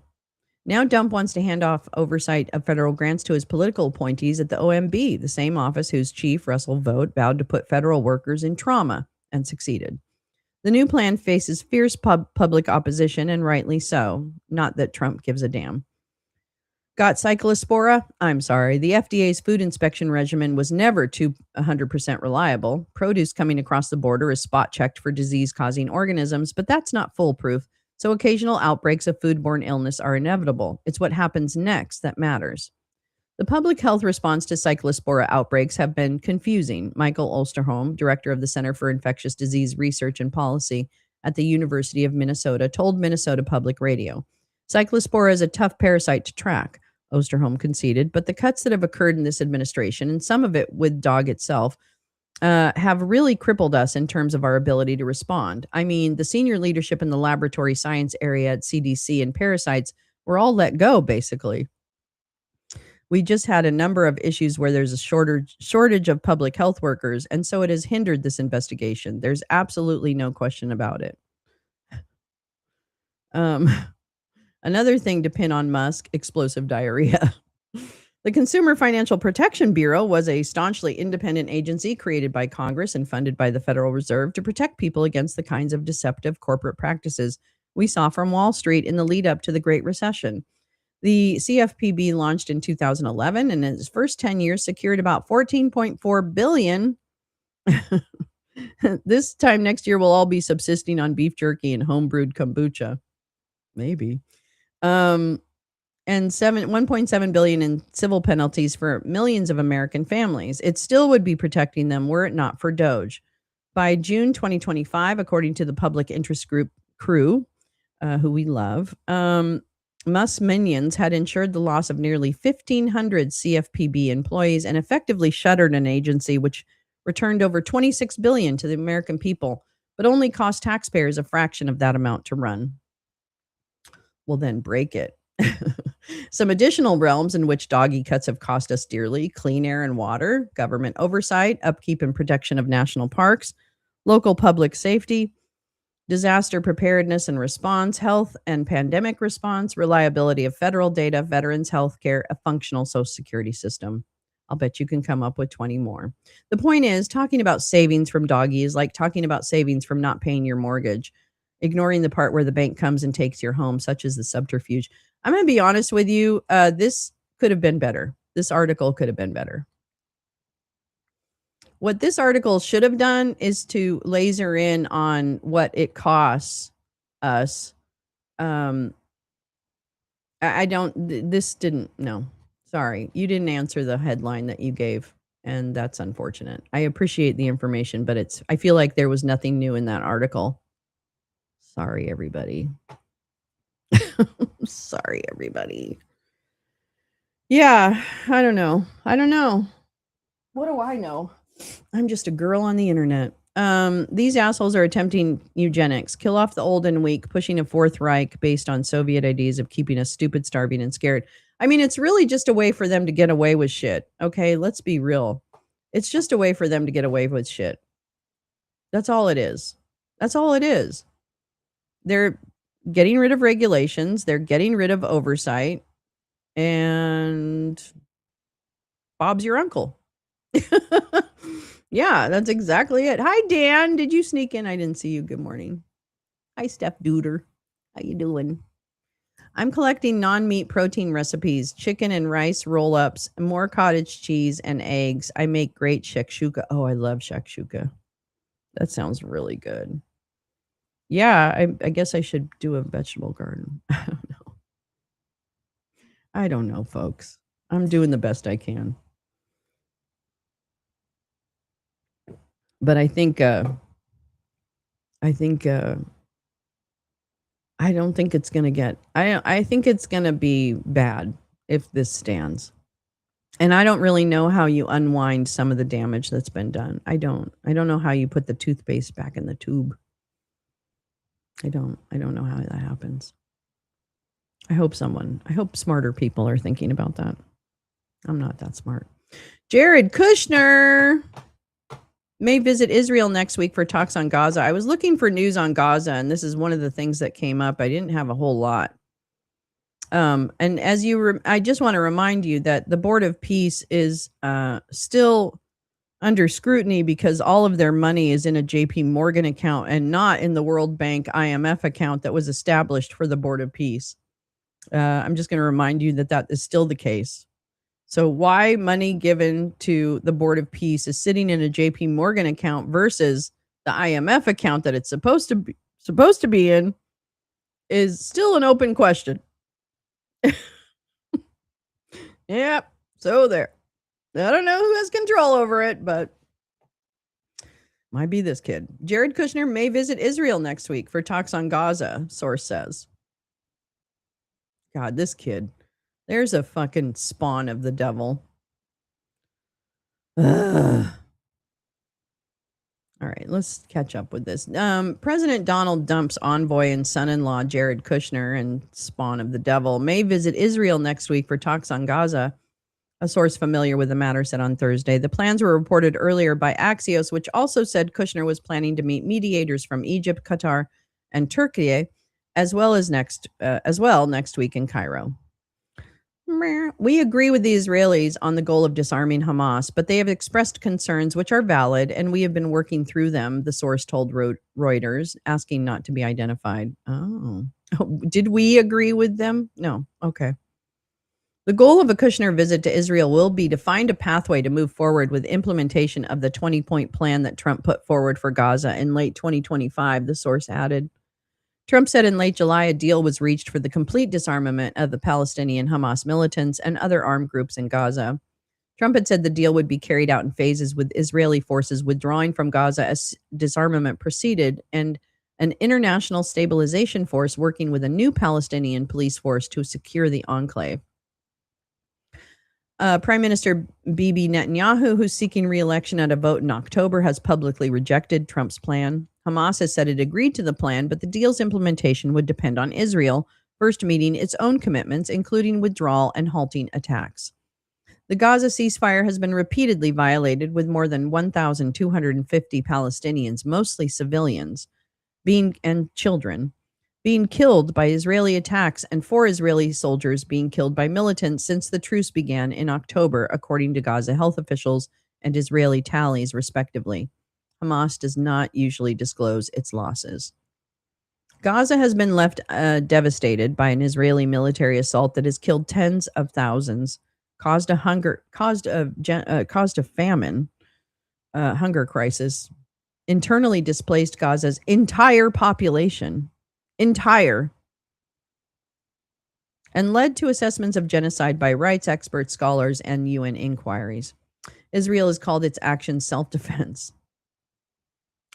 Now Dump wants to hand off oversight of federal grants to his political appointees at the OMB, the same office whose chief, Russell Vought, vowed to put federal workers in trauma and succeeded. The new plan faces fierce public opposition, and rightly so. Not that Trump gives a damn. Got cyclospora? I'm sorry. The FDA's food inspection regimen was never 100% reliable. Produce coming across the border is spot checked for disease-causing organisms, but that's not foolproof. So occasional outbreaks of foodborne illness are inevitable. It's what happens next that matters. The public health response to cyclospora outbreaks have been confusing. Michael Osterholm, director of the Center for Infectious Disease Research and Policy at the University of Minnesota, told Minnesota Public Radio. Cyclospora is a tough parasite to track, Osterholm conceded, but the cuts that have occurred in this administration, and some of it with DOG itself, have really crippled us in terms of our ability to respond. I mean, the senior leadership in the laboratory science area at CDC and parasites were all let go, basically. We just had a number of issues where there's a shortage of public health workers, and so it has hindered this investigation. There's absolutely no question about it. Another thing to pin on Musk, explosive diarrhea. The Consumer Financial Protection Bureau was a staunchly independent agency created by Congress and funded by the Federal Reserve to protect people against the kinds of deceptive corporate practices we saw from Wall Street in the lead up to the Great Recession. The CFPB launched in 2011 and in its first 10 years secured about 14.4 billion. This time next year we'll all be subsisting on beef jerky and homebrewed kombucha. Maybe. And 1.7 billion in civil penalties for millions of American families. It still would be protecting them were it not for Doge. By June 2025, according to the public interest group Crew, who we love, Musk's minions had ensured the loss of nearly 1,500 CFPB employees and effectively shuttered an agency which returned over $26 billion to the American people, but only cost taxpayers a fraction of that amount to run. Well, then break it. Some additional realms in which doggy cuts have cost us dearly: clean air and water, government oversight, upkeep and protection of national parks, local public safety, disaster preparedness and response, health and pandemic response, reliability of federal data, veterans health care, a functional social security system. I'll bet you can come up with 20 more. The point is, talking about savings from doggy is like talking about savings from not paying your mortgage, ignoring the part where the bank comes and takes your home, such as the subterfuge. I'm going to be honest with you. This could have been better. This article could have been better. What this article should have done is to laser in on what it costs us. This didn't, no, sorry. You didn't answer the headline that you gave, and that's unfortunate. I appreciate the information, but I feel like there was nothing new in that article. Sorry, everybody. Sorry, everybody. Yeah, I don't know. What do I know? I'm just a girl on the internet. These assholes are attempting eugenics, kill off the old and weak, pushing a Fourth Reich based on Soviet ideas of keeping us stupid, starving, and scared. I mean, it's really just a way for them to get away with shit. Okay, let's be real. It's just a way for them to get away with shit. That's all it is. That's all it is. They're getting rid of regulations. They're getting rid of oversight. And Bob's your uncle. Yeah, that's exactly it. Hi, Dan. Did you sneak in? I didn't see you. Good morning. Hi, Steph Duder. How you doing? I'm collecting non-meat protein recipes, chicken and rice roll-ups, more cottage cheese and eggs. I make great shakshuka. Oh, I love shakshuka. That sounds really good. Yeah, I guess I should do a vegetable garden. I don't know, folks. I'm doing the best I can. But I don't think it's going to get, I think it's going to be bad if this stands. And I don't really know how you unwind some of the damage that's been done. I don't know how you put the toothpaste back in the tube. I don't know how that happens. I hope smarter people are thinking about that. I'm not that smart. Jared Kushner may visit Israel next week for talks on Gaza. I was looking for news on Gaza, and this is one of the things that came up. I didn't have a whole lot. And as I just want to remind you that the Board of Peace is still under scrutiny because all of their money is in a JP Morgan account and not in the World Bank IMF account that was established for the Board of Peace. I'm just going to remind you that is still the case. So why money given to the Board of Peace is sitting in a JP Morgan account versus the IMF account that it's supposed to be in is still an open question. Yep. So there. I don't know who has control over it, but might be this kid. Jared Kushner may visit Israel next week for talks on Gaza, source says. God, this kid. There's a fucking spawn of the devil. Ugh. All right, let's catch up with this. President Donald Trump's envoy and son-in-law, Jared Kushner, and spawn of the devil, may visit Israel next week for talks on Gaza, a source familiar with the matter said on Thursday. The plans were reported earlier by Axios, which also said Kushner was planning to meet mediators from Egypt, Qatar, and Turkey, as well next week in Cairo. We agree with the Israelis on the goal of disarming Hamas, but they have expressed concerns which are valid, and we have been working through them, the source told Reuters, asking not to be identified. Oh. Did we agree with them? No. Okay. The goal of a Kushner visit to Israel will be to find a pathway to move forward with implementation of the 20-point plan that Trump put forward for Gaza in late 2025, the source added. Trump said in late July a deal was reached for the complete disarmament of the Palestinian Hamas militants and other armed groups in Gaza. Trump had said the deal would be carried out in phases, with Israeli forces withdrawing from Gaza as disarmament proceeded, and an international stabilization force working with a new Palestinian police force to secure the enclave. Prime Minister Bibi Netanyahu, who's seeking re-election at a vote in October, has publicly rejected Trump's plan. Hamas has said it agreed to the plan, but the deal's implementation would depend on Israel first meeting its own commitments, including withdrawal and halting attacks. The Gaza ceasefire has been repeatedly violated, with more than 1,250 Palestinians, mostly civilians, and children, being killed by Israeli attacks, and 4 Israeli soldiers being killed by militants since the truce began in October, according to Gaza health officials and Israeli tallies, respectively. Hamas does not usually disclose its losses. Gaza has been left devastated by an Israeli military assault that has killed tens of thousands, caused a famine, hunger crisis, internally displaced Gaza's entire population, and led to assessments of genocide by rights experts, scholars, and UN inquiries. Israel has called its actions self-defense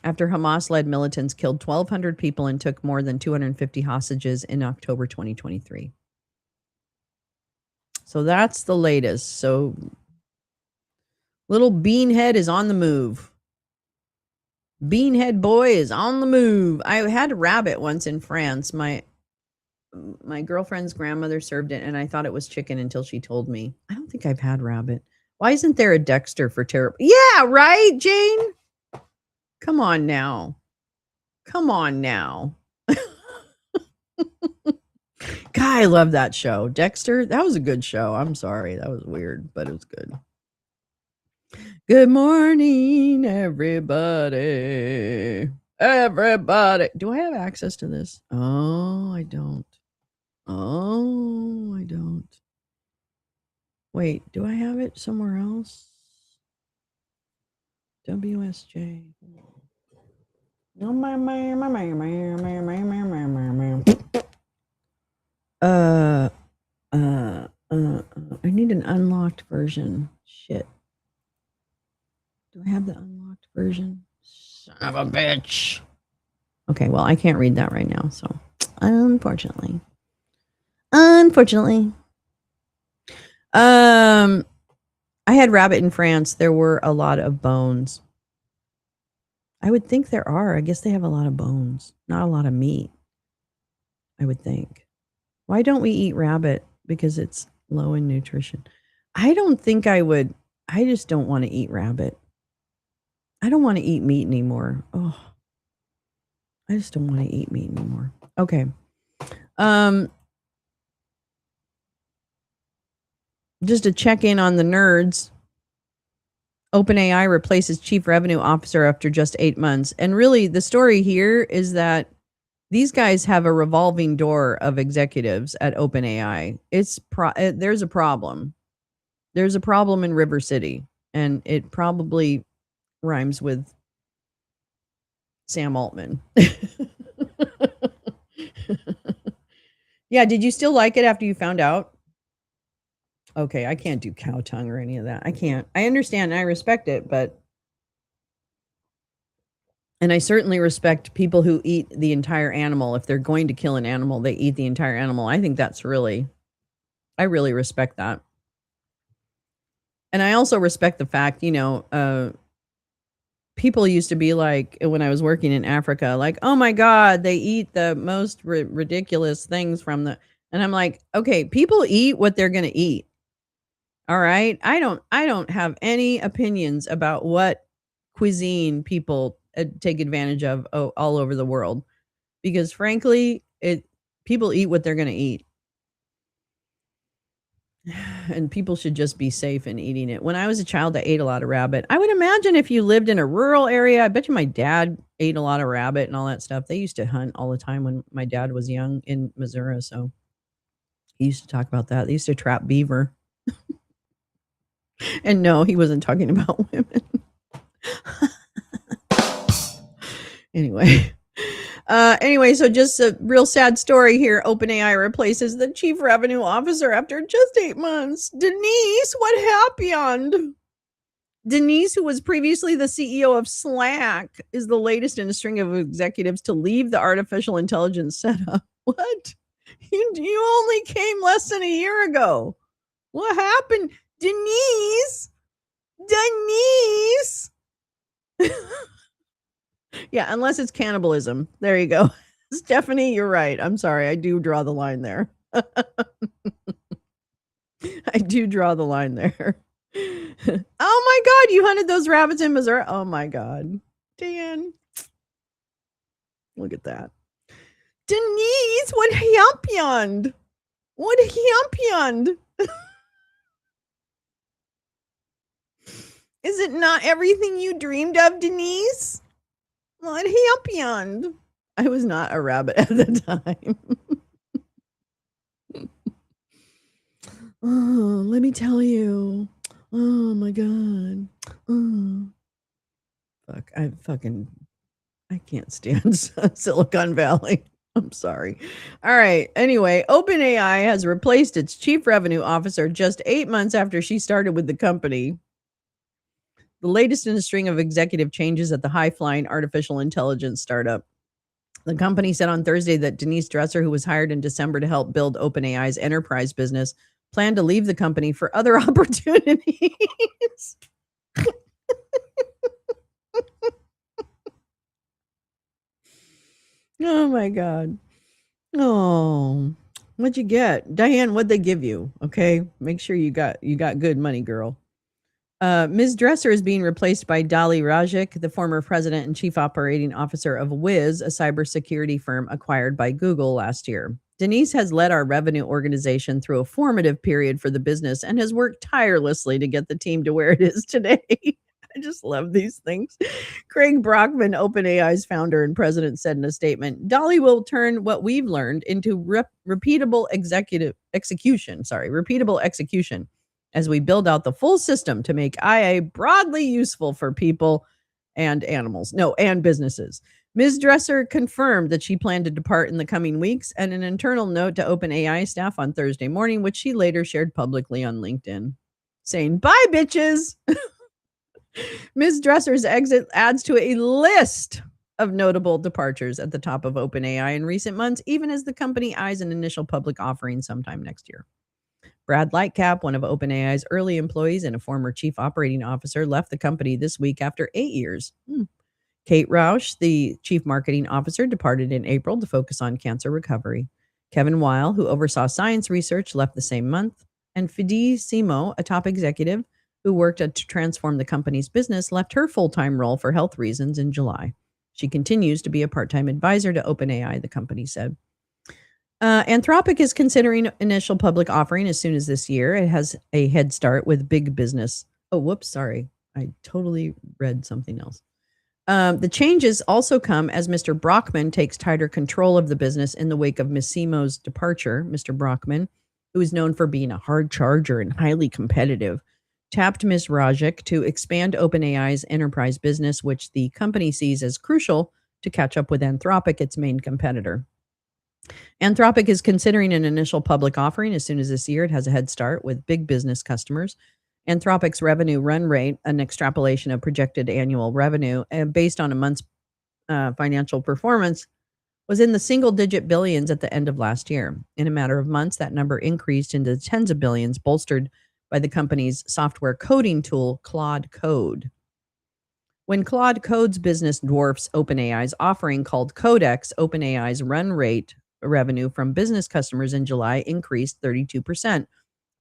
after Hamas-led militants killed 1,200 people and took more than 250 hostages in October 2023. So that's the latest. So little Beanhead is on the move. Beanhead boy is on the move. I had a rabbit once in France. My girlfriend's grandmother served it, and I thought it was chicken until she told me. I don't think I've had rabbit. Why isn't there a Dexter for terrible? Yeah, right, Jane? Come on now. God, I love that show. Dexter, that was a good show. I'm sorry. That was weird, but it was good. Good morning, everybody. Everybody. Do I have access to this? Oh, I don't. Wait, do I have it somewhere else? WSJ. I need an unlocked version. Shit. Do I have the unlocked version? Son of a bitch. Okay, well, I can't read that right now, so unfortunately. I had rabbit in France. There were a lot of bones. I would think there are. I guess they have a lot of bones, not a lot of meat, I would think. Why don't we eat rabbit? Because it's low in nutrition. I don't think I would. I just don't want to eat rabbit. I don't want to eat meat anymore. Oh, I just don't want to eat meat anymore. Okay. Just to check in on the nerds. OpenAI replaces chief revenue officer after just 8 months. And really, the story here is that these guys have a revolving door of executives at OpenAI. There's a problem. There's a problem in River City, and it probably rhymes with Sam Altman. Yeah, did you still like it after you found out? Okay, I can't do cow tongue or any of that. I can't. I understand and I respect it, and I certainly respect people who eat the entire animal. If they're going to kill an animal, they eat the entire animal. I think I really respect that. And I also respect the fact, people used to be like, when I was working in Africa, like, oh my God, they eat the most ridiculous things and I'm like, okay, people eat what they're going to eat. All right. I don't have any opinions about what cuisine people take advantage of all over the world, because frankly, people eat what they're going to eat. And people should just be safe in eating it. When I was a child, I ate a lot of rabbit. I would imagine if you lived in a rural area, I bet you my dad ate a lot of rabbit and all that stuff. They used to hunt all the time when my dad was young in Missouri, so he used to talk about that. They used to trap beaver. And no, he wasn't talking about women. Anyway. So just a real sad story here. OpenAI replaces the chief revenue officer after just 8 months. Denise, what happened? Denise, who was previously the CEO of Slack, is the latest in a string of executives to leave the artificial intelligence setup. What? You only came less than a year ago. What happened? Denise? Denise? Yeah, unless it's cannibalism. There you go. Stephanie, you're right. I'm sorry. I do draw the line there. I do draw the line there. Oh my God, you hunted those rabbits in Missouri? Oh my God. Dan. Look at that. Denise, what happened? What happened? Is it not everything you dreamed of, Denise? What happened? I was not a rabbit at the time. Oh, let me tell you. Oh my God. Oh. Fuck. I can't stand Silicon Valley. I'm sorry. All right. Anyway, OpenAI has replaced its chief revenue officer just 8 months after she started with the company. The latest in a string of executive changes at the high-flying artificial intelligence startup. The company said on Thursday that Denise Dresser, who was hired in December to help build OpenAI's enterprise business, planned to leave the company for other opportunities. Oh my God. Oh, what'd you get? Diane, what'd they give you? Okay. Make sure you got good money, girl. Ms. Dresser is being replaced by Dali Rajic, the former president and chief operating officer of Wiz, a cybersecurity firm acquired by Google last year. Denise has led our revenue organization through a formative period for the business and has worked tirelessly to get the team to where it is today. I just love these things. Craig Brockman, OpenAI's founder and president, said in a statement, Dolly will turn what we've learned into repeatable execution as we build out the full system to make IA broadly useful for people and animals. No, and businesses. Ms. Dresser confirmed that she planned to depart in the coming weeks and an internal note to OpenAI staff on Thursday morning, which she later shared publicly on LinkedIn, saying, bye, bitches. Ms. Dresser's exit adds to a list of notable departures at the top of OpenAI in recent months, even as the company eyes an initial public offering sometime next year. Brad Lightcap, one of OpenAI's early employees and a former chief operating officer, left the company this week after 8 years. Kate Rausch, the chief marketing officer, departed in April to focus on cancer recovery. Kevin Weil, who oversaw science research, left the same month. And Fidee Simo, a top executive who worked to transform the company's business, left her full-time role for health reasons in July. She continues to be a part-time advisor to OpenAI, the company said. Anthropic is considering initial public offering as soon as this year. It has a head start with big business. Oh, whoops, sorry. I totally read something else. The changes also come as Mr. Brockman takes tighter control of the business in the wake of Ms. Simo's departure. Mr. Brockman, who is known for being a hard charger and highly competitive, tapped Ms. Rajic to expand OpenAI's enterprise business, which the company sees as crucial to catch up with Anthropic, its main competitor. Anthropic is considering an initial public offering as soon as this year. It has a head start with big business customers. Anthropic's revenue run rate, an extrapolation of projected annual revenue based on a month's financial performance, was in the single-digit billions at the end of last year. In a matter of months, that number increased into tens of billions, bolstered by the company's software coding tool, Claude Code. When Claude Code's business dwarfs OpenAI's offering called Codex, OpenAI's run rate revenue from business customers in July increased 32%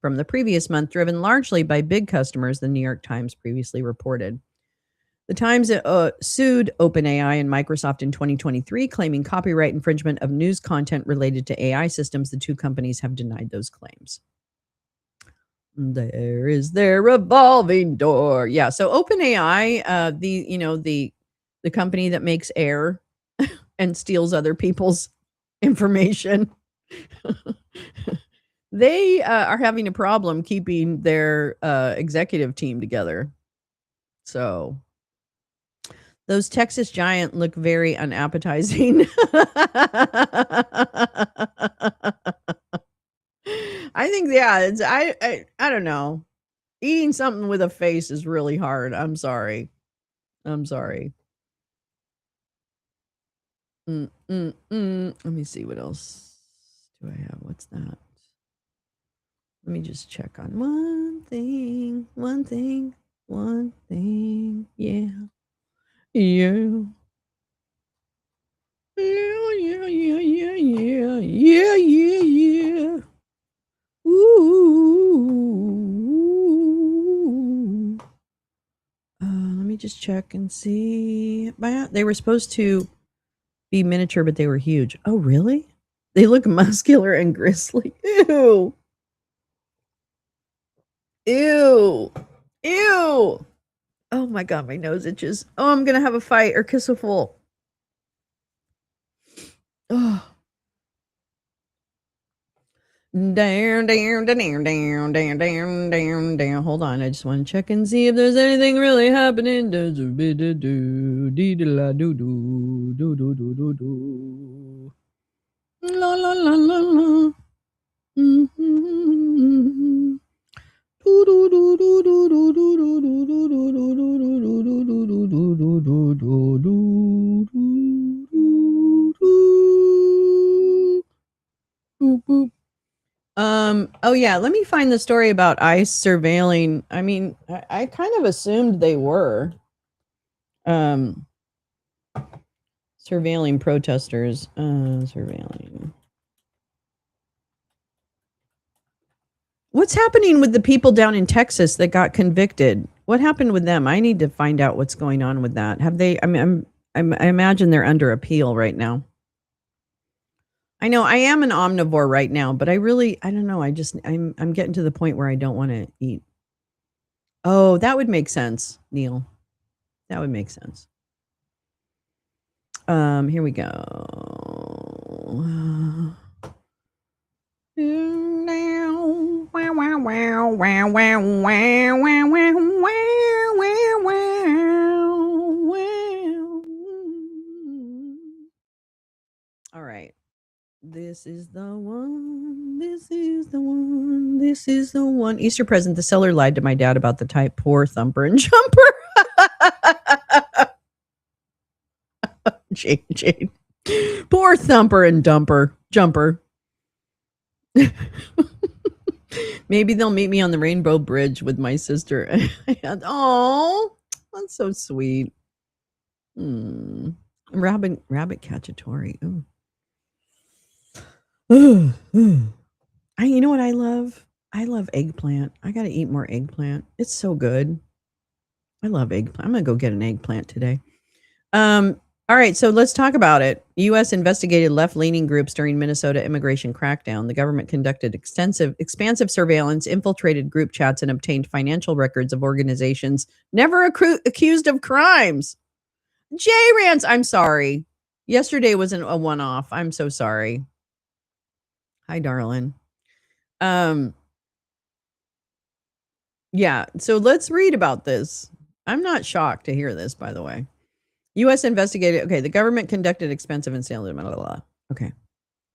from the previous month, driven largely by big customers, the New York Times previously reported. The Times sued OpenAI and Microsoft in 2023, claiming copyright infringement of news content related to AI systems. The two companies have denied those claims. There is their revolving door. Yeah. So OpenAI, the company that makes air and steals other people's information, they are having a problem keeping their executive team together. So those Texas giant look very unappetizing. I think, yeah, it's I don't know. Eating something with a face is really hard. I'm sorry. I'm sorry. Let me see what else do I have. What's that? Let me just check on one thing. Yeah. Yeah. Yeah. Ooh. Let me just check and see. They were supposed to be miniature, but they were huge. Oh, really? They look muscular and gristly. Ew. Ew. Ew. Oh my god, my nose itches. Oh, I'm gonna have a fight or kiss a fool. Oh. Down. Hold on, I just want to check and see if there's anything really happening. La la la la la. Oh yeah, let me find the story about ICE surveilling. I mean, I kind of assumed they were surveilling protesters. Surveilling. What's happening with the people down in Texas that got convicted? What happened with them? I need to find out what's going on with that. Have they? I mean, I imagine they're under appeal right now. I know I am an omnivore right now, but I don't know. I'm getting to the point where I don't want to eat. Oh, that would make sense, Neil. That would make sense. Here we go. All right. This is the one. This is the one. This is the one. Easter present. The seller lied to my dad about the type. Poor thumper and jumper. Jade. Poor thumper and jumper. Maybe they'll meet me on the Rainbow Bridge with my sister. Oh, that's so sweet. Rabbit cacciatore. You know what I love? I love eggplant. I got to eat more eggplant. It's so good. I love eggplant. I'm going to go get an eggplant today. All right, so let's talk about it. U.S. investigated left-leaning groups during Minnesota immigration crackdown. The government conducted expansive surveillance, infiltrated group chats, and obtained financial records of organizations never accused of crimes. Jay Rance, I'm sorry. Yesterday wasn't a one-off. I'm so sorry. Hi, darling. Yeah, so let's read about this. I'm not shocked to hear this, by the way. U.S. investigated. Okay, the government conducted expensive and sale. Okay.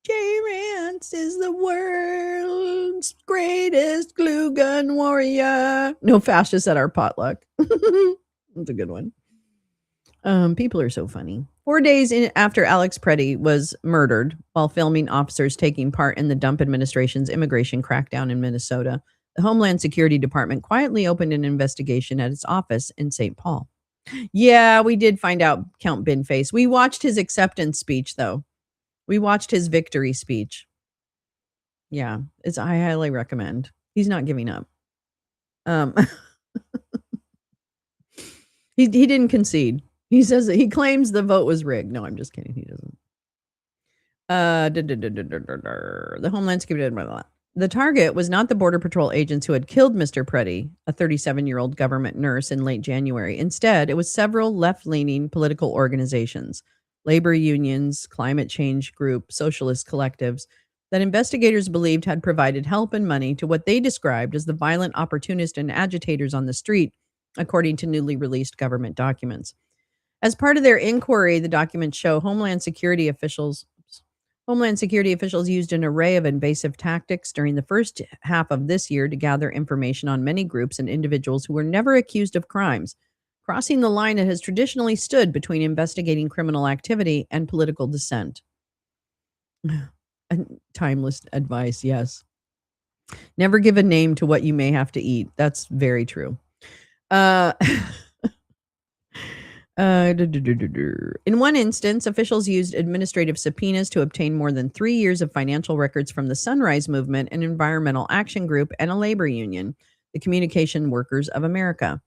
Jay Rance is the world's greatest glue gun warrior. No fascists at our potluck. That's a good one. People are so funny. 4 days after Alex Preddy was murdered while filming officers taking part in the Dump administration's immigration crackdown in Minnesota, the Homeland Security Department quietly opened an investigation at its office in St. Paul. Yeah, we did find out Count Binface. We watched his acceptance speech, though. We watched his victory speech. Yeah, I highly recommend. He's not giving up. He didn't concede. He says that he claims the vote was rigged. No, I'm just kidding. He doesn't. The Homeland Security. The target was not the Border Patrol agents who had killed Mr. Preddy, a 37-year-old government nurse, in late January. Instead, it was several left-leaning political organizations, labor unions, climate change group, socialist collectives, that investigators believed had provided help and money to what they described as the violent opportunists and agitators on the street, according to newly released government documents. As part of their inquiry, the documents show Homeland Security officials used an array of invasive tactics during the first half of this year to gather information on many groups and individuals who were never accused of crimes, crossing the line that has traditionally stood between investigating criminal activity and political dissent. And timeless advice, yes. Never give a name to what you may have to eat. That's very true. In one instance, officials used administrative subpoenas to obtain more than 3 years of financial records from the Sunrise Movement, an environmental action group, and a labor union, the Communication Workers of America.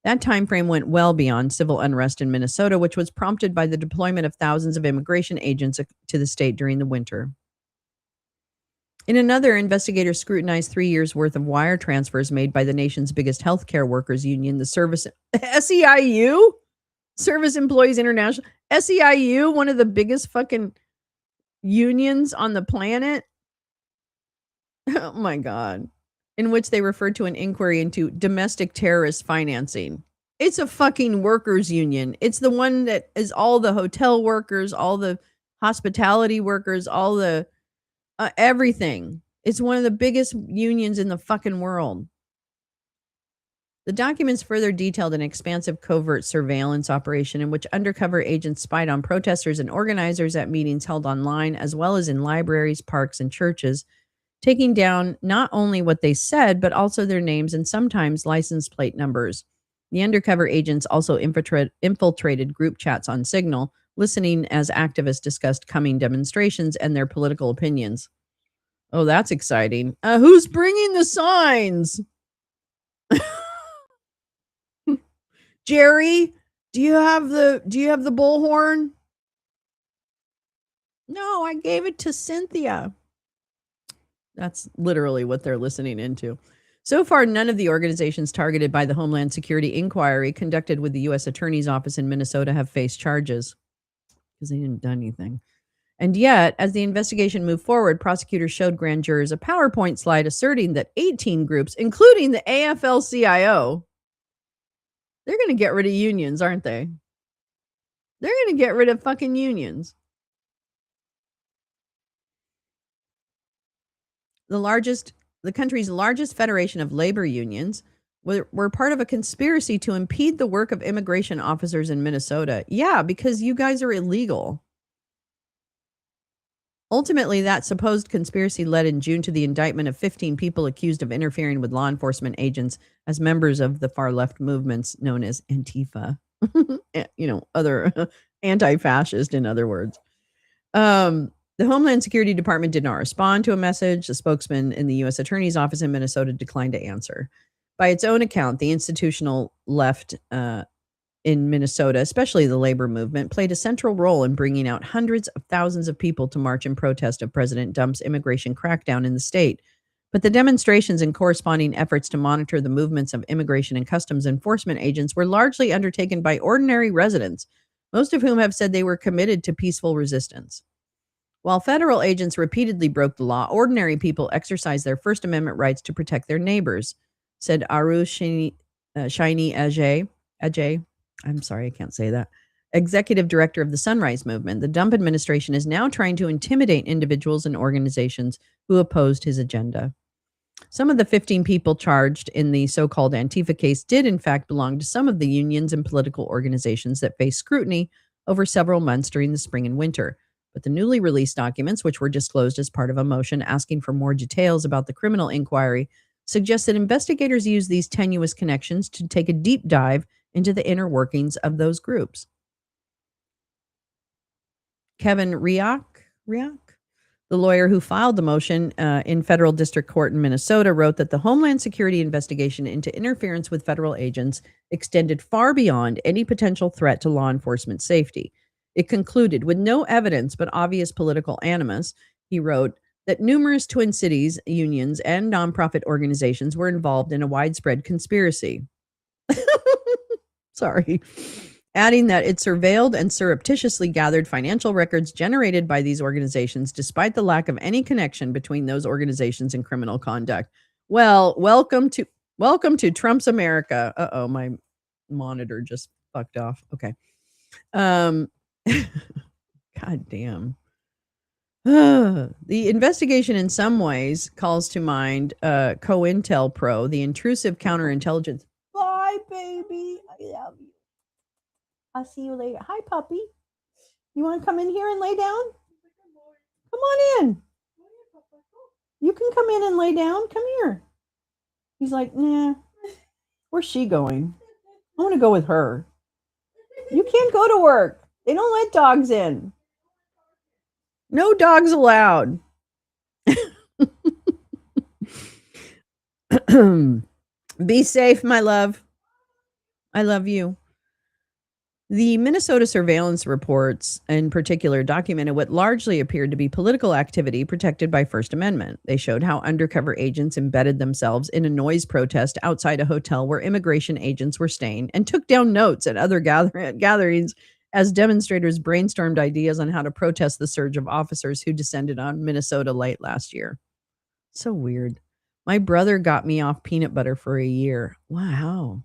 That time frame went well beyond civil unrest in Minnesota, which was prompted by the deployment of thousands of immigration agents to the state during the winter. In another, investigators scrutinized 3 years' worth of wire transfers made by the nation's biggest healthcare workers union, the SEIU? Service Employees International. SEIU, one of the biggest fucking unions on the planet. Oh my God. In which they referred to an inquiry into domestic terrorist financing. It's a fucking workers union. It's the one that is all the hotel workers, all the hospitality workers, all the everything. It's one of the biggest unions in the fucking world. The documents further detailed an expansive covert surveillance operation in which undercover agents spied on protesters and organizers at meetings held online, as well as in libraries, parks, and churches, taking down not only what they said, but also their names and sometimes license plate numbers. The undercover agents also infiltrated group chats on Signal, listening as activists discussed coming demonstrations and their political opinions. Oh, that's exciting. Who's bringing the signs? Jerry, do you have the bullhorn? No, I gave it to Cynthia. That's literally what they're listening into. So far, none of the organizations targeted by the Homeland Security inquiry conducted with the U.S. Attorney's Office in Minnesota have faced charges because they didn't do anything. And yet, as the investigation moved forward, prosecutors showed grand jurors a PowerPoint slide asserting that 18 groups, including the AFL-CIO, they're going to get rid of unions, aren't they? They're going to get rid of fucking unions. The country's largest federation of labor unions were part of a conspiracy to impede the work of immigration officers in Minnesota. Yeah, because you guys are illegal. Ultimately, that supposed conspiracy led in June to the indictment of 15 people accused of interfering with law enforcement agents as members of the far left movements known as Antifa. Other anti-fascist, in other words. The Homeland Security Department did not respond to a message. The spokesman in the U.S. Attorney's Office in Minnesota declined to answer. By its own account, the institutional left in Minnesota, especially the labor movement, played a central role in bringing out hundreds of thousands of people to march in protest of President Trump's immigration crackdown in the state. But the demonstrations and corresponding efforts to monitor the movements of immigration and customs enforcement agents were largely undertaken by ordinary residents, most of whom have said they were committed to peaceful resistance. While federal agents repeatedly broke the law, ordinary people exercised their First Amendment rights to protect their neighbors, said Shiny Ajay. I'm sorry, I can't say that. Executive director of the Sunrise Movement. The Trump administration is now trying to intimidate individuals and organizations who opposed his agenda. Some of the 15 people charged in the so-called Antifa case did in fact belong to some of the unions and political organizations that faced scrutiny over several months during the spring and winter. But the newly released documents, which were disclosed as part of a motion asking for more details about the criminal inquiry, suggest that investigators use these tenuous connections to take a deep dive into the inner workings of those groups. Kevin Riak, the lawyer who filed the motion in federal district court in Minnesota, wrote that the Homeland Security investigation into interference with federal agents extended far beyond any potential threat to law enforcement safety. It concluded, with no evidence but obvious political animus, he wrote, that numerous Twin Cities unions and nonprofit organizations were involved in a widespread conspiracy. Sorry. Adding that it surveilled and surreptitiously gathered financial records generated by these organizations despite the lack of any connection between those organizations and criminal conduct. Well, welcome to Trump's America. Uh-oh, my monitor just fucked off. Okay. God damn. The investigation in some ways calls to mind COINTELPRO, the intrusive counterintelligence. Bye, baby. I love you. I'll see you later. Hi, puppy. You want to come in here and lay down? Come on in. You can come in and lay down. Come here. He's like, nah. Where's she going? I want to go with her. You can't go to work. They don't let dogs in. No dogs allowed. Be safe, my love. I love you. The Minnesota surveillance reports, in particular, documented what largely appeared to be political activity protected by First Amendment. They showed how undercover agents embedded themselves in a noise protest outside a hotel where immigration agents were staying and took down notes at other gatherings as demonstrators brainstormed ideas on how to protest the surge of officers who descended on Minnesota late last year. So weird. My brother got me off peanut butter for a year. Wow.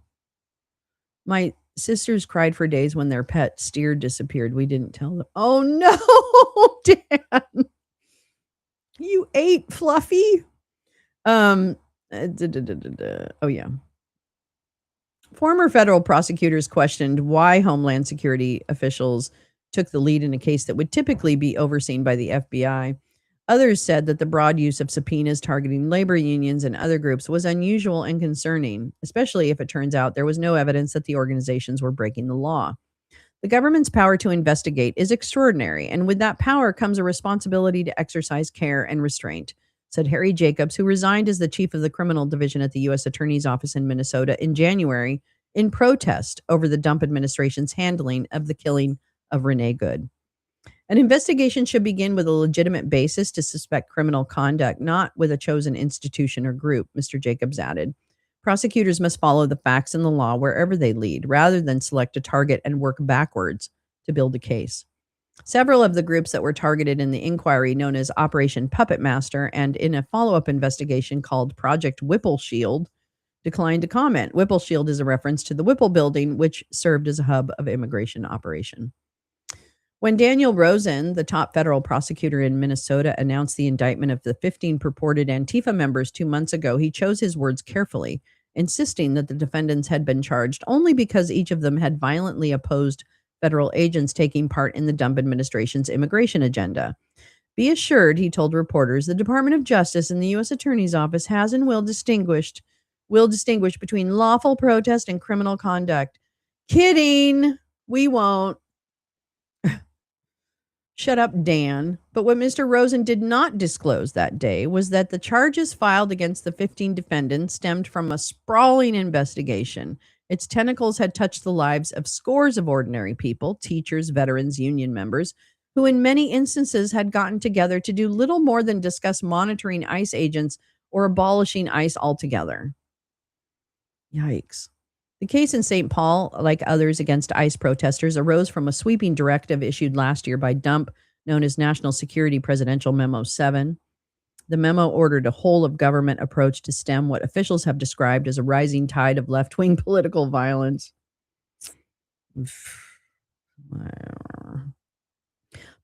My sisters cried for days when their pet steer disappeared. We didn't tell them. Oh no, Dan. You ate Fluffy? Oh yeah. Former federal prosecutors questioned why Homeland Security officials took the lead in a case that would typically be overseen by the FBI. Others said that the broad use of subpoenas targeting labor unions and other groups was unusual and concerning, especially if it turns out there was no evidence that the organizations were breaking the law. The government's power to investigate is extraordinary, and with that power comes a responsibility to exercise care and restraint, said Harry Jacobs, who resigned as the chief of the criminal division at the U.S. Attorney's Office in Minnesota in January in protest over the Dump administration's handling of the killing of Renee Good. An investigation should begin with a legitimate basis to suspect criminal conduct, not with a chosen institution or group, Mr. Jacobs added. Prosecutors must follow the facts and the law wherever they lead, rather than select a target and work backwards to build a case. Several of the groups that were targeted in the inquiry, known as Operation Puppet Master, and in a follow-up investigation called Project Whipple Shield, declined to comment. Whipple Shield is a reference to the Whipple building, which served as a hub of immigration operation. When Daniel Rosen, the top federal prosecutor in Minnesota, announced the indictment of the 15 purported Antifa members 2 months ago, he chose his words carefully, insisting that the defendants had been charged only because each of them had violently opposed federal agents taking part in the Dump administration's immigration agenda. Be assured, he told reporters, the Department of Justice and the U.S. Attorney's Office has and will distinguish between lawful protest and criminal conduct. Kidding. We won't. Shut up, Dan. But what Mr. Rosen did not disclose that day was that the charges filed against the 15 defendants stemmed from a sprawling investigation. Its tentacles had touched the lives of scores of ordinary people, teachers, veterans, union members, who in many instances had gotten together to do little more than discuss monitoring ICE agents or abolishing ICE altogether. Yikes. The case in St. Paul, like others against ICE protesters, arose from a sweeping directive issued last year by Dump, known as National Security Presidential Memo 7. The memo ordered a whole-of-government approach to stem what officials have described as a rising tide of left-wing political violence.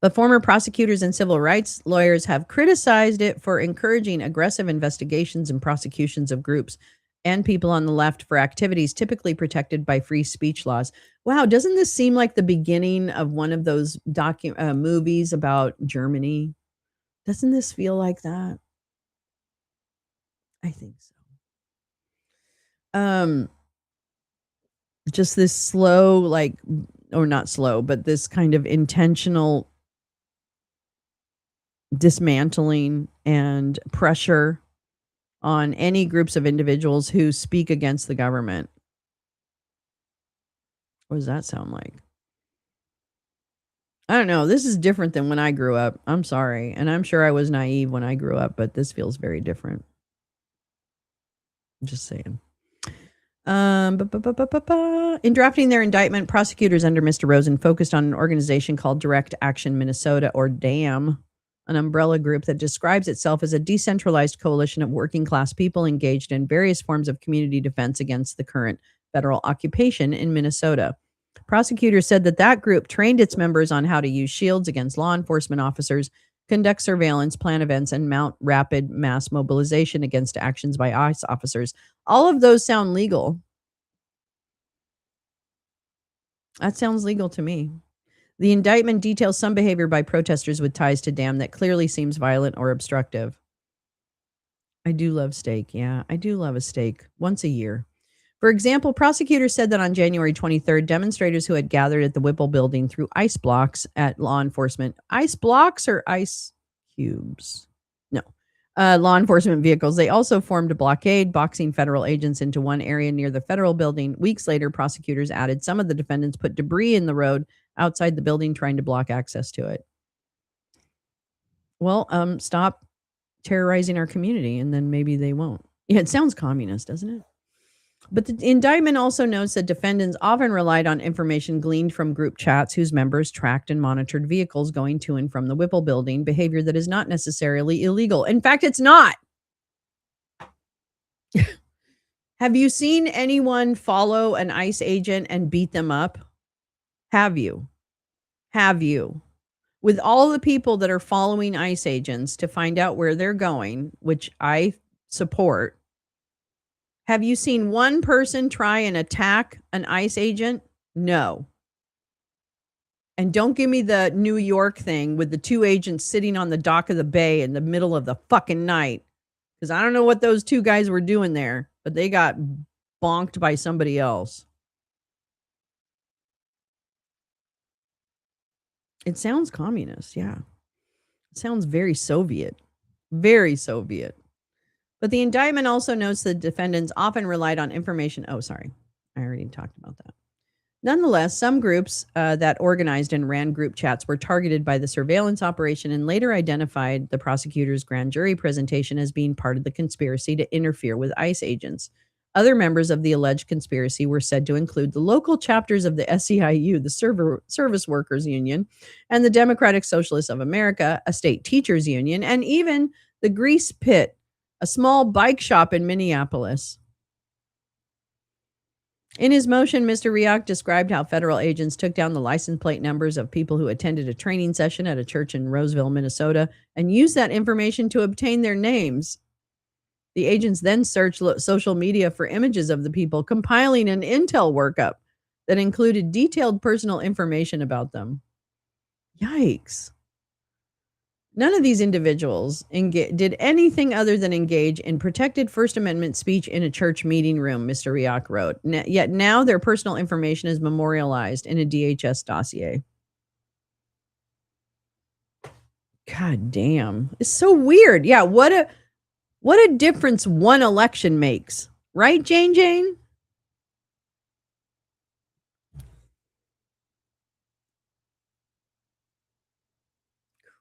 But former prosecutors and civil rights lawyers have criticized it for encouraging aggressive investigations and prosecutions of groups and people on the left for activities typically protected by free speech laws. Wow, doesn't this seem like the beginning of one of those movies about Germany? Doesn't this feel like that? I think so. Just this slow, or not slow, but this kind of intentional dismantling and pressure on any groups of individuals who speak against the government. What does that sound like? I don't know. This is different than when I grew up. I'm sorry. And I'm sure I was naive when I grew up, but this feels very different. I'm just saying. In drafting their indictment, prosecutors under Mr. Rosen focused on an organization called Direct Action Minnesota, or DAM, an umbrella group that describes itself as a decentralized coalition of working class people engaged in various forms of community defense against the current federal occupation in Minnesota. Prosecutors said that group trained its members on how to use shields against law enforcement officers, conduct surveillance, plan events, and mount rapid mass mobilization against actions by ICE officers. All of those sound legal. That sounds legal to me. The indictment details some behavior by protesters with ties to DAM that clearly seems violent or obstructive. I do love steak. Yeah, I do love a steak once a year. For example, prosecutors said that on January 23rd, demonstrators who had gathered at the Whipple building threw ice blocks at law enforcement. Ice blocks or ice cubes? No. Law enforcement vehicles. They also formed a blockade, boxing federal agents into one area near the federal building. Weeks later, prosecutors added some of the defendants put debris in the road outside the building, trying to block access to it. Well, stop terrorizing our community, and then maybe they won't. Yeah, it sounds communist, doesn't it? But the indictment also notes that defendants often relied on information gleaned from group chats whose members tracked and monitored vehicles going to and from the Whipple building, behavior that is not necessarily illegal. In fact, it's not. Have you seen anyone follow an ICE agent and beat them up? Have you? Have you? With all the people that are following ICE agents to find out where they're going, which I support, have you seen one person try and attack an ICE agent? No. And don't give me the New York thing with the two agents sitting on the dock of the bay in the middle of the fucking night. Because I don't know what those two guys were doing there, but they got bonked by somebody else. It sounds communist, yeah. It sounds very Soviet. Very Soviet. But the indictment also notes that defendants often relied on information. Oh, sorry. I already talked about that. Nonetheless, some groups that organized and ran group chats were targeted by the surveillance operation and later identified the prosecutor's grand jury presentation as being part of the conspiracy to interfere with ICE agents. Other members of the alleged conspiracy were said to include the local chapters of the SEIU, the Service Workers Union, and the Democratic Socialists of America, a state teachers union, and even the Grease Pit, a small bike shop in Minneapolis. In his motion, Mr. Riak described how federal agents took down the license plate numbers of people who attended a training session at a church in Roseville, Minnesota, and used that information to obtain their names. The agents then searched social media for images of the people, compiling an intel workup that included detailed personal information about them. Yikes. None of these individuals did anything other than engage in protected First Amendment speech in a church meeting room, Mr. Riak wrote. Yet now their personal information is memorialized in a DHS dossier. God damn. It's so weird. Yeah, what a difference one election makes. Right, Jane?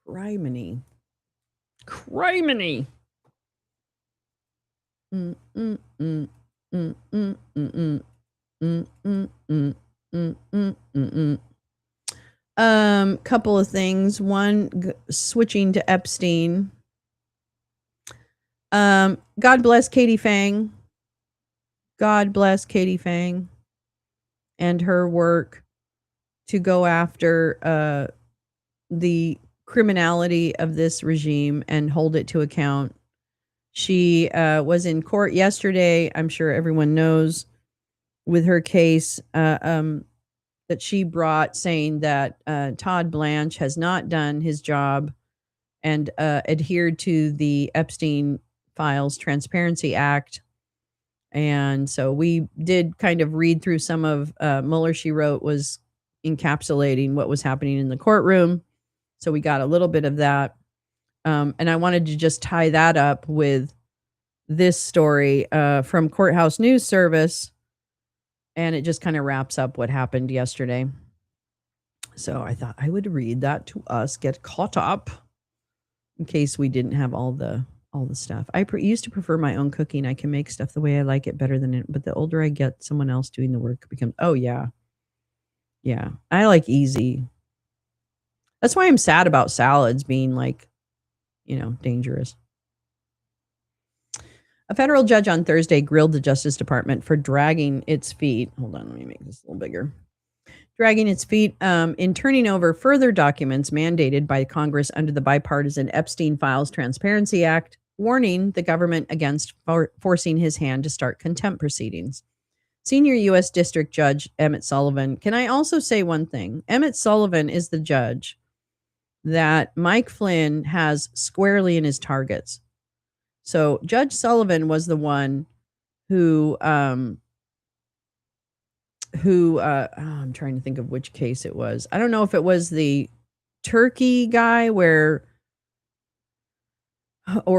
Criminy. Couple of things. One, switching to Epstein. God bless Katie Fang. God bless Katie Fang and her work to go after the criminality of this regime and hold it to account. She was in court yesterday. I'm sure everyone knows with her case that she brought, saying that Todd Blanche has not done his job and adhered to the Epstein Files Transparency Act. And so we did kind of read through some of Mueller, she wrote, was encapsulating what was happening in the courtroom. So we got a little bit of that. And I wanted to just tie that up with this story from Courthouse News Service. And it just kind of wraps up what happened yesterday. So I thought I would read that to us, get caught up in case we didn't have all the stuff. I used to prefer my own cooking. I can make stuff the way I like it better than it. But the older I get, someone else doing the work becomes. Oh yeah, yeah. I like easy. That's why I'm sad about salads being like, dangerous. A federal judge on Thursday grilled the Justice Department for dragging its feet. Hold on, let me make this a little bigger. Dragging its feet in turning over further documents mandated by Congress under the bipartisan Epstein Files Transparency Act, warning the government against forcing his hand to start contempt proceedings. Senior U.S. District Judge Emmett Sullivan. Can I also say one thing? Emmett Sullivan is the judge that Mike Flynn has squarely in his targets. So Judge Sullivan was the one who I'm trying to think of which case it was. I don't know if it was the Turkey guy or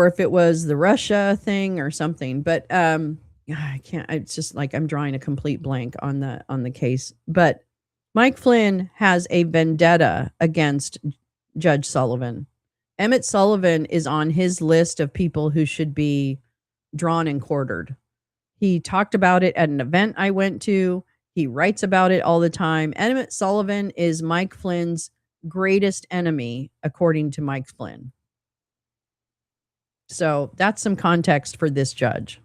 if it was the Russia thing or something, but I can't. It's just like I'm drawing a complete blank on the case. But Mike Flynn has a vendetta against Judge Sullivan. Emmett Sullivan is on his list of people who should be drawn and quartered. He talked about it at an event I went to. He writes about it all the time. Emmett Sullivan is Mike Flynn's greatest enemy, according to Mike Flynn. So that's some context for this judge.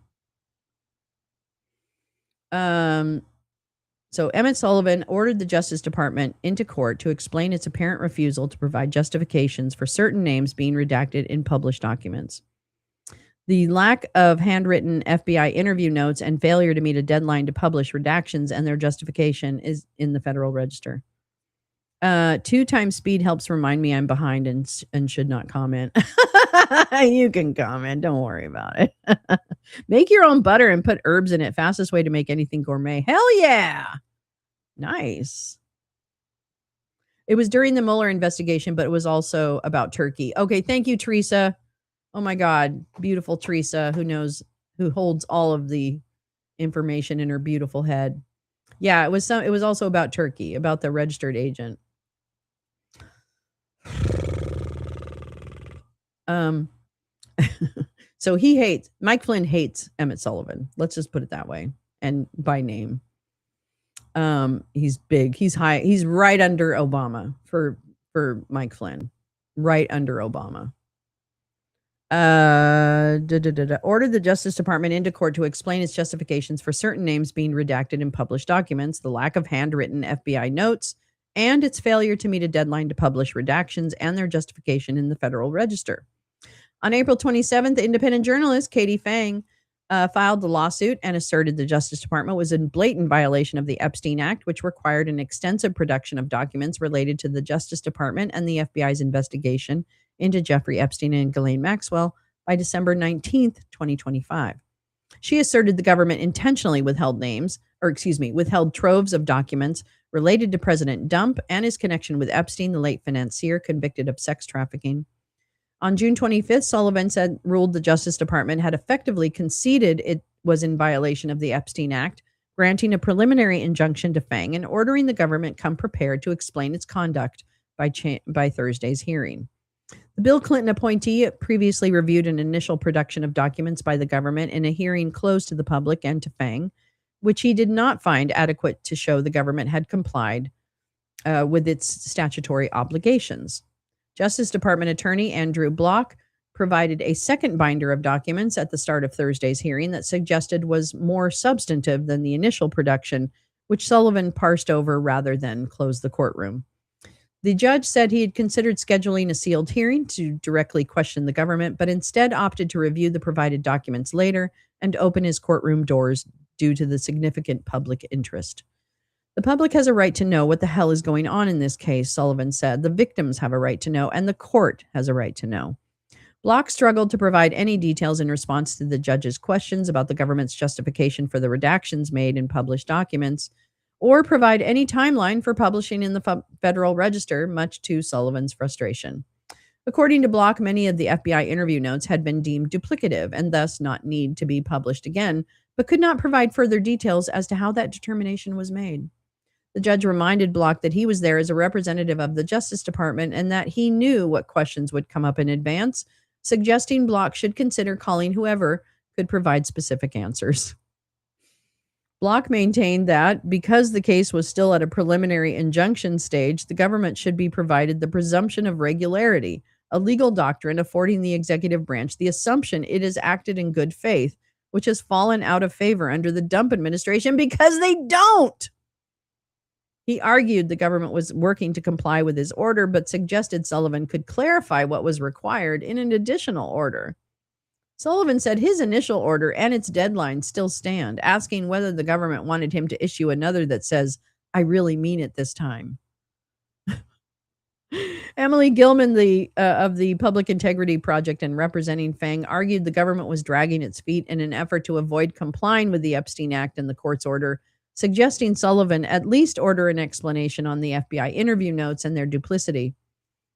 So Emmett Sullivan ordered the Justice Department into court to explain its apparent refusal to provide justifications for certain names being redacted in published documents. The lack of handwritten FBI interview notes and failure to meet a deadline to publish redactions and their justification is in the Federal Register. 2 times speed helps remind me I'm behind and should not comment. You can comment. Don't worry about it. Make your own butter and put herbs in it. Fastest way to make anything gourmet. Hell yeah. Nice. It was during the Mueller investigation, but it was also about Turkey. Okay. Thank you, Teresa. Oh my God. Beautiful Teresa, who holds all of the information in her beautiful head. Yeah, it was also about Turkey, about the registered agent. So Mike Flynn hates Emmett Sullivan. Let's just put it that way. And by name. He's big, he's high, he's right under Obama for Mike Flynn. Right under Obama. Ordered the Justice Department into court to explain its justifications for certain names being redacted in published documents, the lack of handwritten FBI notes, and its failure to meet a deadline to publish redactions and their justification in the Federal Register. On April 27th, independent journalist Katie Fang filed the lawsuit and asserted the Justice Department was in blatant violation of the Epstein Act, which required an extensive production of documents related to the Justice Department and the FBI's investigation into Jeffrey Epstein and Ghislaine Maxwell by December 19th, 2025. She asserted the government intentionally withheld troves of documents related to President Dump and his connection with Epstein, the late financier convicted of sex trafficking. On June 25th, Sullivan ruled the Justice Department had effectively conceded it was in violation of the Epstein Act, granting a preliminary injunction to Fang and ordering the government come prepared to explain its conduct by Thursday's hearing. The Bill Clinton appointee previously reviewed an initial production of documents by the government in a hearing closed to the public and to Fang, which he did not find adequate to show the government had complied with its statutory obligations. Justice Department Attorney Andrew Block provided a second binder of documents at the start of Thursday's hearing that suggested was more substantive than the initial production, which Sullivan parsed over rather than close the courtroom. The judge said he had considered scheduling a sealed hearing to directly question the government, but instead opted to review the provided documents later and open his courtroom doors due to the significant public interest. The public has a right to know what the hell is going on in this case, Sullivan said. The victims have a right to know, and the court has a right to know. Block struggled to provide any details in response to the judge's questions about the government's justification for the redactions made in published documents, or provide any timeline for publishing in the Federal Register, much to Sullivan's frustration. According to Block, many of the FBI interview notes had been deemed duplicative and thus not need to be published again, but could not provide further details as to how that determination was made. The judge reminded Block that he was there as a representative of the Justice Department and that he knew what questions would come up in advance, suggesting Block should consider calling whoever could provide specific answers. Block maintained that because the case was still at a preliminary injunction stage, the government should be provided the presumption of regularity, a legal doctrine affording the executive branch the assumption it has acted in good faith, which has fallen out of favor under the Dump administration because they don't. He argued the government was working to comply with his order, but suggested Sullivan could clarify what was required in an additional order. Sullivan said his initial order and its deadline still stand, asking whether the government wanted him to issue another that says, "I really mean it this time." Emily Gilman, of the Public Integrity Project and representing Fang, argued the government was dragging its feet in an effort to avoid complying with the Epstein Act and the court's order, suggesting Sullivan at least order an explanation on the FBI interview notes and their duplicity.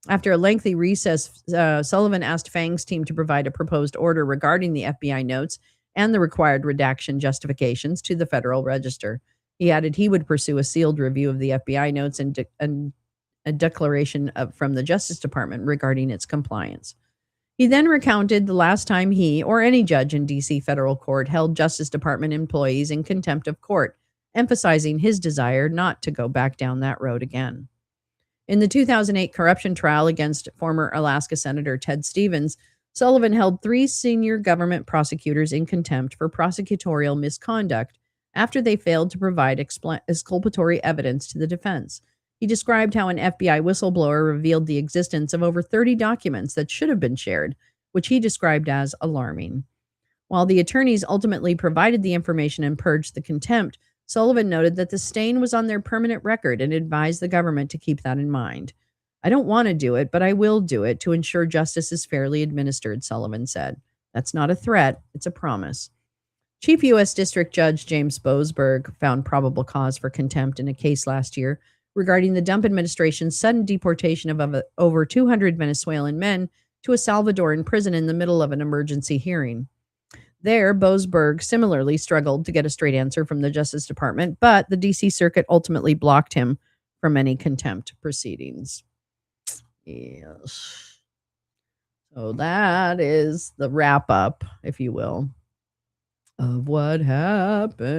After a lengthy recess, Sullivan asked Fang's team to provide a proposed order regarding the FBI notes and the required redaction justifications to the Federal Register. He added he would pursue a sealed review of the FBI notes and a declaration from the Justice Department regarding its compliance. He then recounted the last time he or any judge in D.C. federal court held Justice Department employees in contempt of court, emphasizing his desire not to go back down that road again. In the 2008 corruption trial against former Alaska Senator Ted Stevens, Sullivan held 3 senior government prosecutors in contempt for prosecutorial misconduct after they failed to provide exculpatory evidence to the defense. He described how an FBI whistleblower revealed the existence of over 30 documents that should have been shared, which he described as alarming. While the attorneys ultimately provided the information and purged the contempt, Sullivan noted that the stain was on their permanent record and advised the government to keep that in mind. "I don't want to do it, but I will do it to ensure justice is fairly administered," Sullivan said. "That's not a threat, it's a promise." Chief U.S. District Judge James Boasberg found probable cause for contempt in a case last year regarding the Dump administration's sudden deportation of over 200 Venezuelan men to a Salvadoran prison in the middle of an emergency hearing. There, Boasberg similarly struggled to get a straight answer from the Justice Department, but the D.C. Circuit ultimately blocked him from any contempt proceedings. Yes. So that is the wrap up, if you will, of what happened.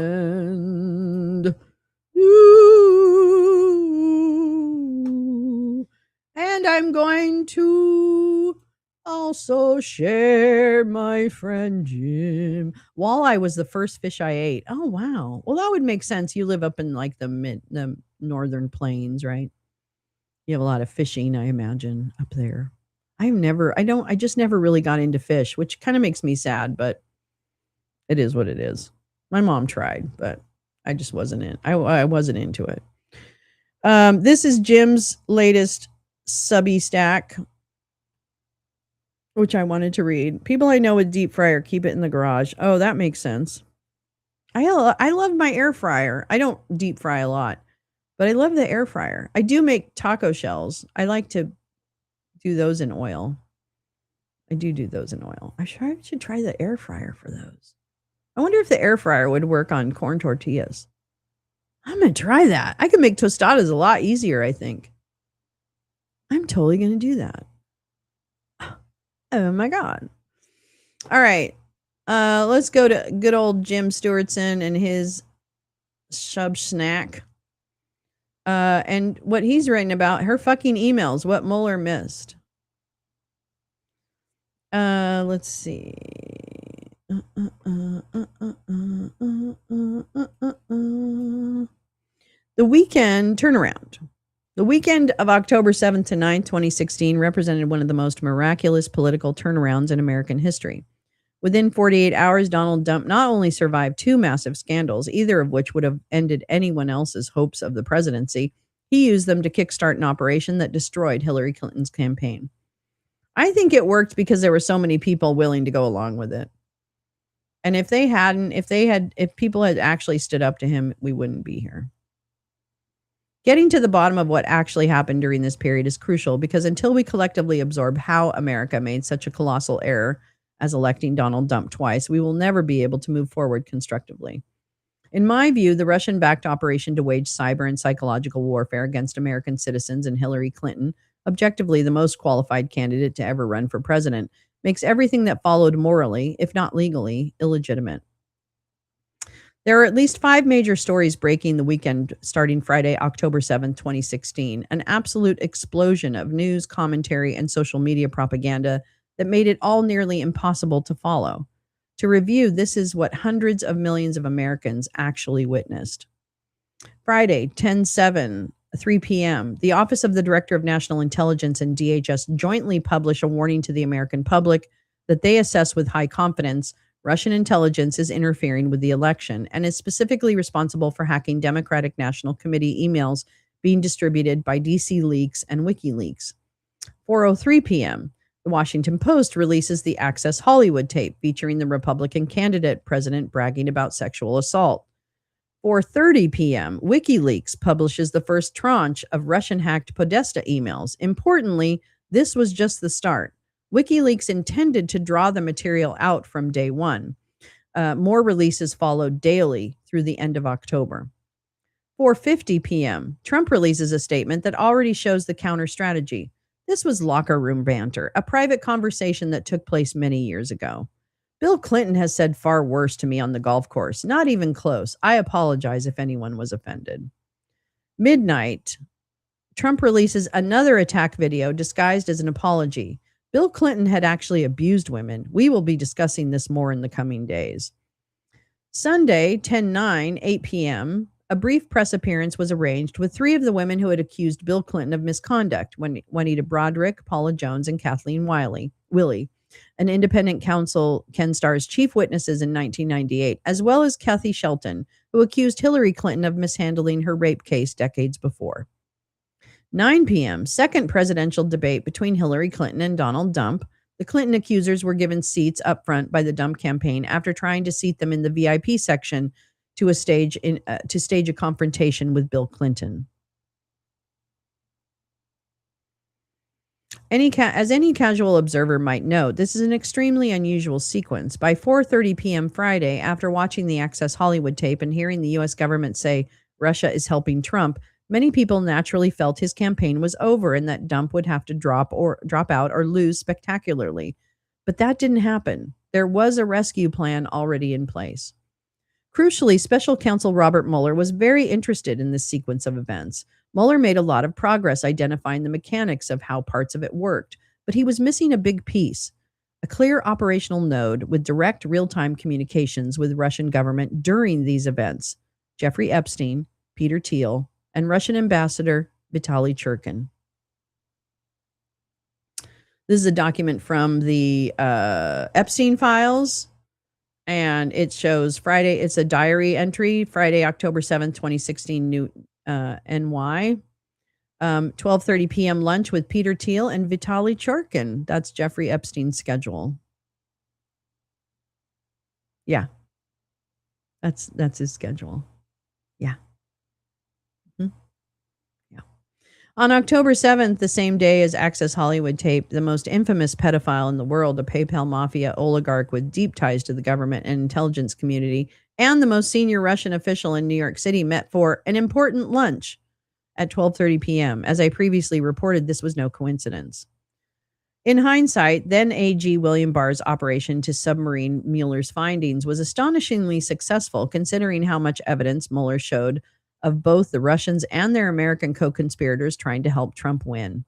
And I'm going to also share my friend Jim. Walleye was the first fish I ate. Oh, wow. Well, that would make sense. You live up in like the northern plains, right? You have a lot of fishing, I imagine, up there. I just never really got into fish, which kind of makes me sad, but it is what it is. My mom tried, but I just wasn't I wasn't into it. This is Jim's latest subby stack, which I wanted to read. People I know with deep fryer keep it in the garage. Oh, that makes sense. I love my air fryer. I don't deep fry a lot, but I love the air fryer. I do make taco shells. I like to do those in oil. I do those in oil. I should try the air fryer for those. I wonder if the air fryer would work on corn tortillas. I'm going to try that. I can make tostadas a lot easier, I think. I'm totally going to do that. Oh my God. All right. Let's go to good old Jim Stewartson and his sub snack. And what he's written about, her fucking emails, what Mueller missed. Let's see. The weekend turnaround. The weekend of October 7th to 9th, 2016 represented one of the most miraculous political turnarounds in American history. Within 48 hours, Donald Trump not only survived 2 massive scandals, either of which would have ended anyone else's hopes of the presidency, he used them to kickstart an operation that destroyed Hillary Clinton's campaign. I think it worked because there were so many people willing to go along with it. And if people had actually stood up to him, we wouldn't be here. Getting to the bottom of what actually happened during this period is crucial because until we collectively absorb how America made such a colossal error as electing Donald Trump twice, we will never be able to move forward constructively. In my view, the Russian backed operation to wage cyber and psychological warfare against American citizens and Hillary Clinton, objectively the most qualified candidate to ever run for president, makes everything that followed morally, if not legally, illegitimate. There are at least 5 major stories breaking the weekend starting Friday, October 7th, 2016, an absolute explosion of news, commentary, and social media propaganda that made it all nearly impossible to follow. To review, this is what hundreds of millions of Americans actually witnessed. Friday, 10/7, 3 p.m., the Office of the Director of National Intelligence and DHS jointly publish a warning to the American public that they assess with high confidence Russian intelligence is interfering with the election and is specifically responsible for hacking Democratic National Committee emails being distributed by DC Leaks and WikiLeaks. 4:03 p.m., the Washington Post releases the Access Hollywood tape featuring the Republican candidate president bragging about sexual assault. 4:30 p.m., WikiLeaks publishes the first tranche of Russian-hacked Podesta emails. Importantly, this was just the start. WikiLeaks intended to draw the material out from day one. More releases followed daily through the end of October. 4:50 p.m., Trump releases a statement that already shows the counter strategy. This was locker room banter, a private conversation that took place many years ago. Bill Clinton has said far worse to me on the golf course. Not even close. I apologize if anyone was offended. Midnight, Trump releases another attack video disguised as an apology. Bill Clinton had actually abused women. We will be discussing this more in the coming days. Sunday, 10/9, 8 p.m., a brief press appearance was arranged with 3 of the women who had accused Bill Clinton of misconduct, Juanita Broderick, Paula Jones, and Kathleen Willey, an independent counsel, Ken Starr's chief witnesses in 1998, as well as Kathy Shelton, who accused Hillary Clinton of mishandling her rape case decades before. 9 p.m., second presidential debate between Hillary Clinton and Donald Trump. The Clinton accusers were given seats up front by the Trump campaign after trying to seat them in the VIP section to stage a confrontation with Bill Clinton. As any casual observer might note, this is an extremely unusual sequence. By 4:30 p.m. Friday, after watching the Access Hollywood tape and hearing the U.S. government say Russia is helping Trump, many people naturally felt his campaign was over and that Trump would have to drop out or lose spectacularly. But that didn't happen. There was a rescue plan already in place. Crucially, special counsel Robert Mueller was very interested in this sequence of events. Mueller made a lot of progress identifying the mechanics of how parts of it worked, but he was missing a big piece, a clear operational node with direct real-time communications with Russian government during these events. Jeffrey Epstein, Peter Thiel, and Russian ambassador Vitaly Churkin. This is a document from the Epstein files, and it shows Friday. It's a diary entry, Friday, October 7th, 2016, New NY. 12:30 p.m. lunch with Peter Thiel and Vitaly Churkin. That's Jeffrey Epstein's schedule. Yeah. That's his schedule. Yeah. Yeah. On October 7th, the same day as Access Hollywood tape, the most infamous pedophile in the world, a PayPal mafia oligarch with deep ties to the government and intelligence community, and the most senior Russian official in New York City met for an important lunch at 12:30 p.m. As I previously reported, this was no coincidence. In hindsight, then AG William Barr's operation to submarine Mueller's findings was astonishingly successful, considering how much evidence Mueller showed of both the Russians and their American co-conspirators trying to help Trump win.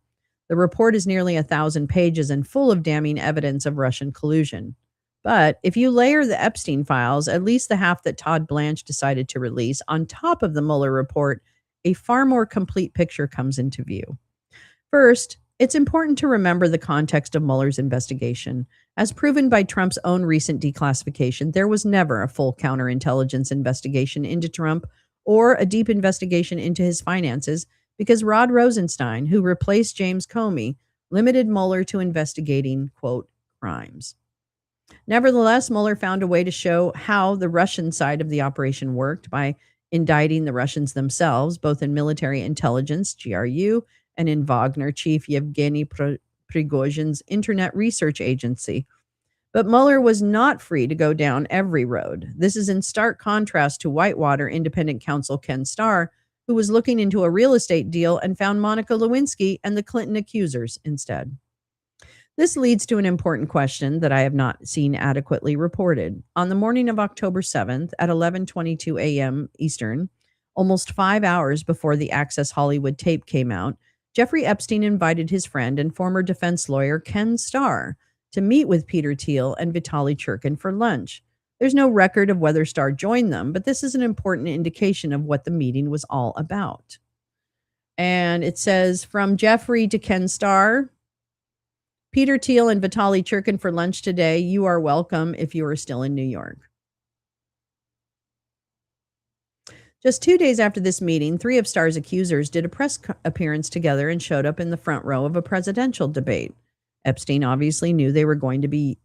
The report is nearly 1,000 pages and full of damning evidence of Russian collusion. But if you layer the Epstein files, at least the half that Todd Blanche decided to release, on top of the Mueller report, a far more complete picture comes into view. First, it's important to remember the context of Mueller's investigation. As proven by Trump's own recent declassification, there was never a full counterintelligence investigation into Trump or a deep investigation into his finances because Rod Rosenstein, who replaced James Comey, limited Mueller to investigating, quote, crimes. Nevertheless, Mueller found a way to show how the Russian side of the operation worked by indicting the Russians themselves, both in military intelligence, GRU, and in Wagner chief Yevgeny Prigozhin's Internet Research Agency. But Mueller was not free to go down every road. This is in stark contrast to Whitewater independent counsel Ken Starr, who was looking into a real estate deal and found Monica Lewinsky and the Clinton accusers instead. This leads to an important question that I have not seen adequately reported. On the morning of October 7th at 11:22 a.m. Eastern, almost 5 hours before the Access Hollywood tape came out, Jeffrey Epstein invited his friend and former defense lawyer Ken Starr to meet with Peter Thiel and Vitaly Churkin for lunch. There's no record of whether Starr joined them, but this is an important indication of what the meeting was all about. And it says, from Jeffrey to Ken Starr, Peter Thiel and Vitaly Churkin for lunch today. You are welcome if you are still in New York. Just 2 days after this meeting, 3 of Starr's accusers did a press appearance together and showed up in the front row of a presidential debate. Epstein obviously knew they were going to be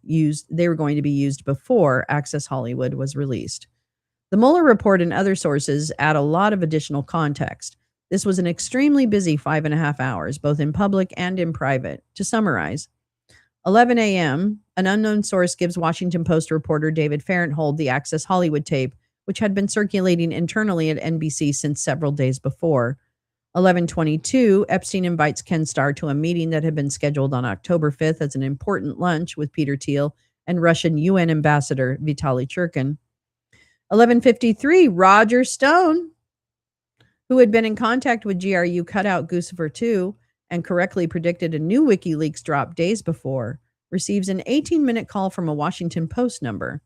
used. They were going to be used before Access Hollywood was released. The Mueller report and other sources add a lot of additional context. This was an extremely busy 5.5 hours, both in public and in private. To summarize, 11 a.m., an unknown source gives Washington Post reporter David Farenthold the Access Hollywood tape, which had been circulating internally at NBC since several days before. 11:22, Epstein invites Ken Starr to a meeting that had been scheduled on October 5th as an important lunch with Peter Thiel and Russian UN Ambassador Vitaly Churkin. 11:53, Roger Stone, who had been in contact with GRU, cut out Guccifer 2 and correctly predicted a new WikiLeaks drop days before, receives an 18-minute call from a Washington Post number.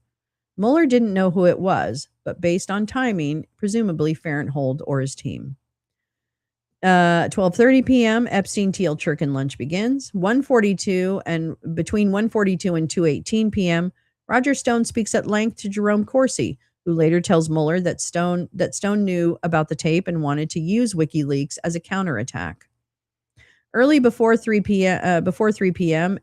Mueller didn't know who it was, but based on timing, presumably Farenthold or his team. 12:30 p.m., Epstein Thiel Churkin lunch begins. 1:42 and between 1:42 and 2:18 p.m., Roger Stone speaks at length to Jerome Corsi, who later tells Mueller that Stone knew about the tape and wanted to use WikiLeaks as a counterattack. Early before 3 p.m.,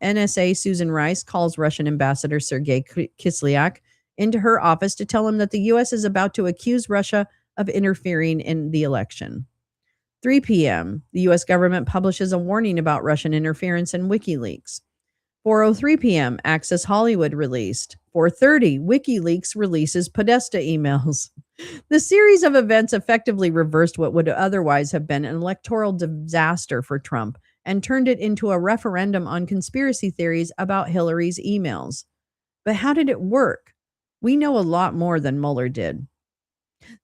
NSA Susan Rice calls Russian Ambassador Sergei Kislyak into her office to tell him that the U.S. is about to accuse Russia of interfering in the election. 3 p.m., the U.S. government publishes a warning about Russian interference in WikiLeaks. 4:03 p.m., Access Hollywood released. 4:30, WikiLeaks releases Podesta emails. The series of events effectively reversed what would otherwise have been an electoral disaster for Trump and turned it into a referendum on conspiracy theories about Hillary's emails. But how did it work? We know a lot more than Mueller did.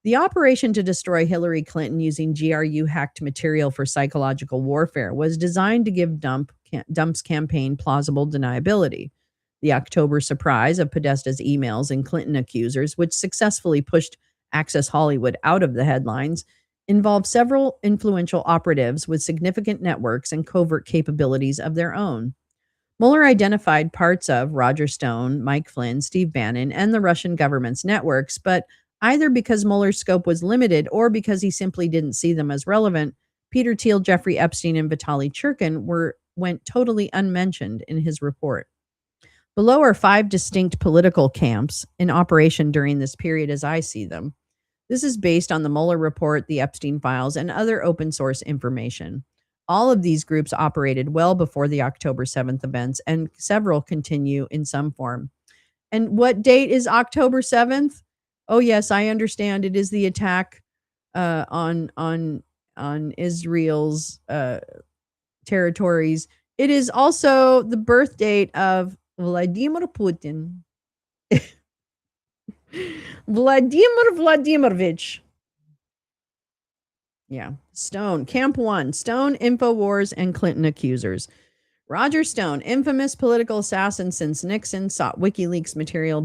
The operation to destroy Hillary Clinton using GRU hacked material for psychological warfare was designed to give Dump's campaign plausible deniability. The October surprise of Podesta's emails and Clinton accusers, which successfully pushed Access Hollywood out of the headlines, involved several influential operatives with significant networks and covert capabilities of their own. Mueller identified parts of Roger Stone, Mike Flynn, Steve Bannon, and the Russian government's networks, but either because Mueller's scope was limited or because he simply didn't see them as relevant, Peter Thiel, Jeffrey Epstein, and Vitaly Churkin went totally unmentioned in his report. Below are 5 distinct political camps in operation during this period as I see them. This is based on the Mueller report, the Epstein files, and other open source information. All of these groups operated well before the October 7th events, and several continue in some form. And what date is October 7th? Oh, yes, I understand. It is the attack on Israel's territories. It is also the birth date of Vladimir Putin. Vladimir Vladimirovich. Yeah. Stone. Camp 1. Stone, InfoWars, and Clinton accusers. Roger Stone, infamous political assassin since Nixon, sought WikiLeaks material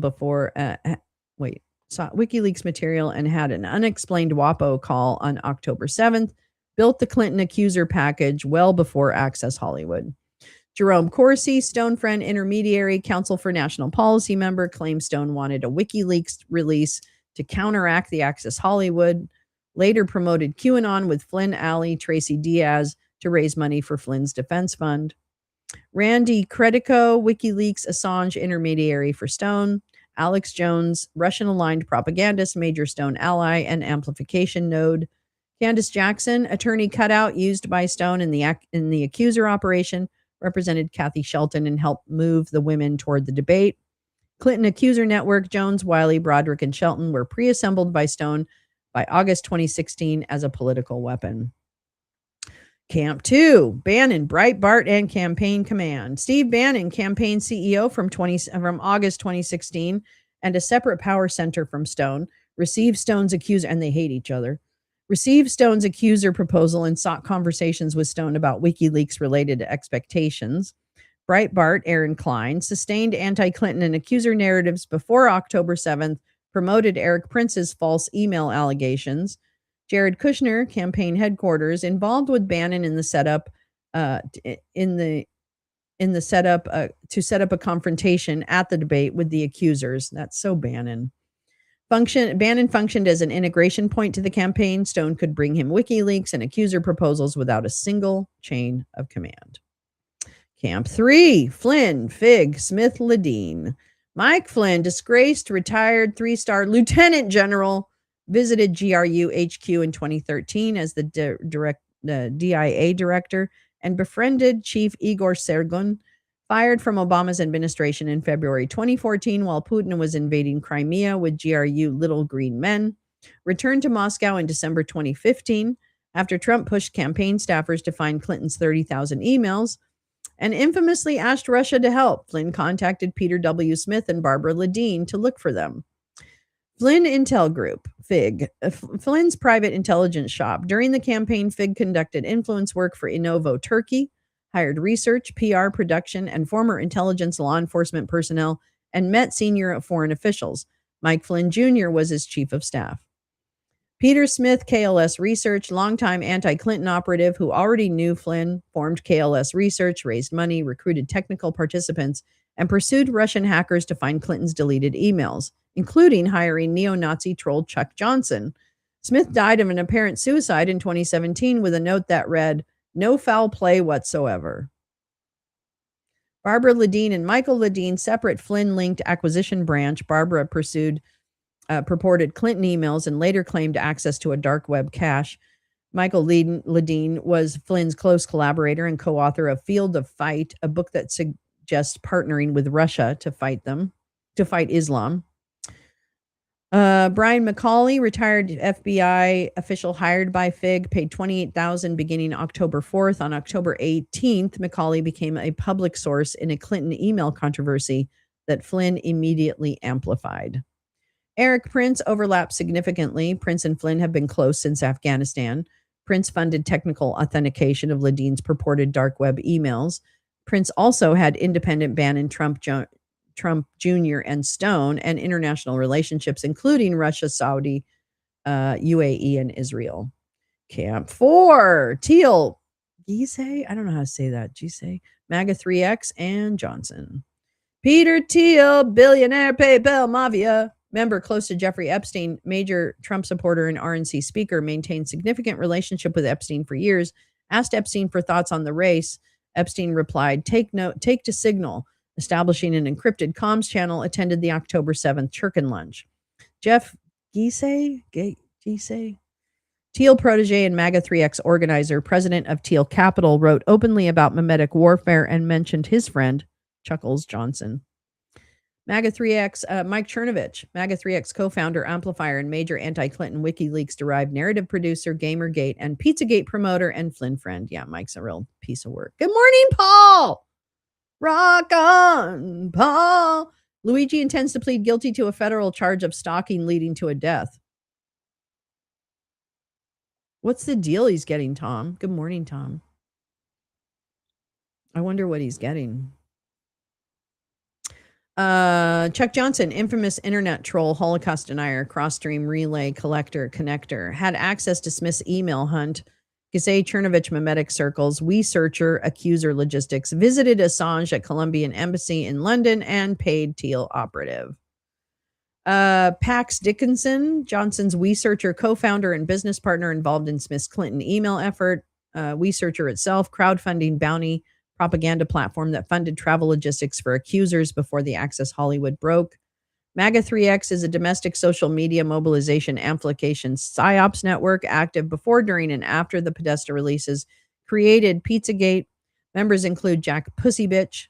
and had an unexplained WAPO call on October 7th, built the Clinton accuser package well before Access Hollywood. Jerome Corsi, Stone friend, intermediary, Council for National Policy member, claimed Stone wanted a WikiLeaks release to counteract the Access Hollywood, later promoted QAnon with Flynn Alley, Tracy Diaz to raise money for Flynn's defense fund. Randy Credico, WikiLeaks Assange intermediary for Stone. Alex Jones, Russian-aligned propagandist, major Stone ally, and amplification node. Candace Jackson, attorney cutout used by Stone in the accuser operation, represented Kathy Shelton and helped move the women toward the debate. Clinton accuser network Jones, Wiley, Broderick, and Shelton were pre-assembled by Stone by August 2016 as a political weapon. Camp 2, Bannon, Breitbart, and Campaign Command. Steve Bannon, campaign CEO from August 2016, and a separate power center from Stone, received Stone's accuser, and they hate each other, received Stone's accuser proposal and sought conversations with Stone about WikiLeaks related expectations. Breitbart, Aaron Klein, sustained anti-Clinton and accuser narratives before October 7th, promoted Eric Prince's false email allegations. Jared Kushner, campaign headquarters, involved with Bannon in the setup to set up a confrontation at the debate with the accusers. That's so Bannon. Bannon functioned as an integration point to the campaign. Stone could bring him WikiLeaks and accuser proposals without a single chain of command. Camp 3, Flynn, Fig, Smith, Ledeen. Mike Flynn, disgraced, retired 3-star lieutenant general, visited GRU HQ in 2013 as the DIA director and befriended Chief Igor Sergun, fired from Obama's administration in February 2014 while Putin was invading Crimea with GRU Little Green Men, returned to Moscow in December 2015 after Trump pushed campaign staffers to find Clinton's 30,000 emails, and infamously asked Russia to help. Flynn contacted Peter W. Smith and Barbara Ledeen to look for them. Flynn Intel Group, FIG, Flynn's private intelligence shop. During the campaign, FIG conducted influence work for Innovo Turkey, hired research, PR, production, and former intelligence law enforcement personnel, and met senior foreign officials. Mike Flynn Jr. was his chief of staff. Peter Smith, KLS Research, longtime anti-Clinton operative who already knew Flynn, formed KLS Research, raised money, recruited technical participants, and pursued Russian hackers to find Clinton's deleted emails, including hiring neo-Nazi troll Chuck Johnson. Smith died of an apparent suicide in 2017 with a note that read, "No foul play whatsoever." Barbara Ledeen and Michael Ledeen, separate Flynn-linked acquisition branch. Barbara purported Clinton emails and later claimed access to a dark web cache. Michael Ledeen was Flynn's close collaborator and co-author of Field of Fight, a book that suggests partnering with Russia to fight Islam. Brian McCauley, retired FBI official hired by FIG, paid $28,000 beginning October 4th. On October 18th, McCauley became a public source in a Clinton email controversy that Flynn immediately amplified. Eric Prince overlapped significantly. Prince and Flynn have been close since Afghanistan. Prince funded technical authentication of Ledeen's purported dark web emails. Prince also had independent Bannon, Trump Jr., and Stone, and international relationships, including Russia, Saudi, UAE, and Israel. Camp 4, Teal, Gise, I don't know how to say that, Gise, MAGA 3X, and Johnson. Peter Thiel, billionaire PayPal mafia, member close to Jeffrey Epstein, major Trump supporter and RNC speaker, maintained significant relationship with Epstein for years. Asked Epstein for thoughts on the race, Epstein replied, take to Signal, establishing an encrypted comms channel, attended the October 7th Churkin lunch. Jeff Gise, Teal protege and MAGA 3X organizer, president of Teal Capital, wrote openly about mimetic warfare and mentioned his friend, Chuckles Johnson. MAGA 3X, Mike Chernovich, MAGA 3X co-founder, amplifier, and major anti-Clinton WikiLeaks-derived narrative producer, Gamergate, and Pizzagate promoter, and Flynn friend. Yeah, Mike's a real piece of work. Good morning, Paul! Rock on, Paul! Luigi intends to plead guilty to a federal charge of stalking leading to a death. What's the deal he's getting, Tom? Good morning, Tom. I wonder what he's getting. Chuck Johnson, infamous internet troll, Holocaust denier, cross-stream relay collector, connector, had access to Smith's email hunt, Gise Chernovich mimetic circles, WeSearcher, accuser logistics, visited Assange at Colombian Embassy in London, and paid Teal operative. Pax Dickinson, Johnson's WeSearcher co-founder and business partner involved in Smith's Clinton email effort. WeSearcher itself, crowdfunding bounty propaganda platform that funded travel logistics for accusers before the Access Hollywood broke. MAGA 3X is a domestic social media mobilization amplification PSYOPs network active before, during, and after the Podesta releases, created Pizzagate, Members include Jack Pussybitch,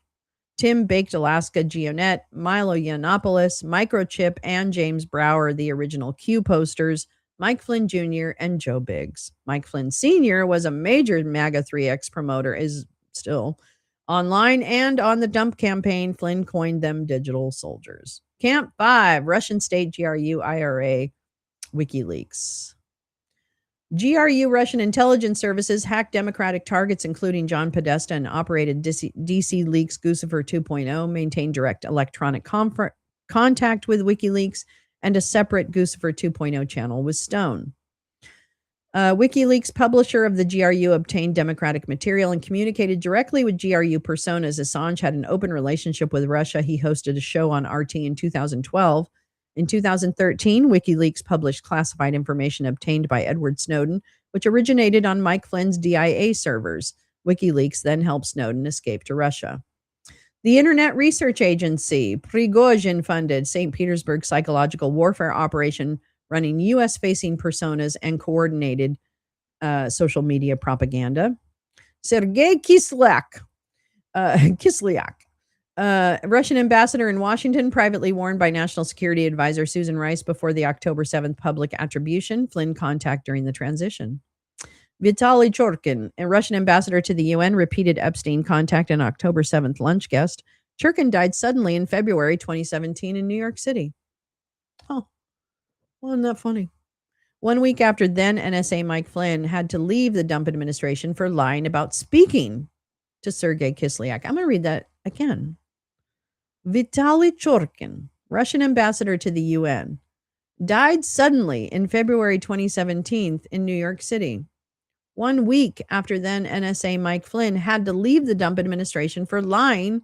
Tim Baked Alaska Gionet, Milo Yiannopoulos, Microchip, and James Brower, the original Q posters, Mike Flynn Jr., and Joe Biggs. Mike Flynn Sr. was a major MAGA 3X promoter, is still online and on the dump campaign. Flynn coined them digital soldiers. Camp 5, Russian state GRU IRA, WikiLeaks. GRU Russian intelligence services hacked Democratic targets, including John Podesta, and operated DC Leaks Guccifer 2.0, maintained direct electronic contact with WikiLeaks, and a separate Guccifer 2.0 channel with Stone. WikiLeaks, publisher of the GRU, obtained Democratic material and communicated directly with GRU personas. Assange had an open relationship with Russia. He hosted a show on RT in 2012. In 2013, WikiLeaks published classified information obtained by Edward Snowden, which originated on Mike Flynn's DIA servers. WikiLeaks then helped Snowden escape to Russia. The Internet Research Agency, Prigozhin-funded St. Petersburg psychological warfare operation running U.S.-facing personas and coordinated social media propaganda. Sergei Kislyak, Russian ambassador in Washington, privately warned by National Security Advisor Susan Rice before the October 7th public attribution. Flynn contact during the transition. Vitaly Churkin, a Russian ambassador to the UN, repeated Epstein contact and October 7th lunch guest. Churkin died suddenly in February 2017 in New York City. Oh, wasn't that funny? 1 week after then NSA Mike Flynn had to leave the dump administration for lying about speaking to Sergei Kislyak. I'm going to read that again. Vitaly Churkin, Russian ambassador to the UN, died suddenly in February 2017 in New York City. 1 week after then NSA Mike Flynn had to leave the dump administration for lying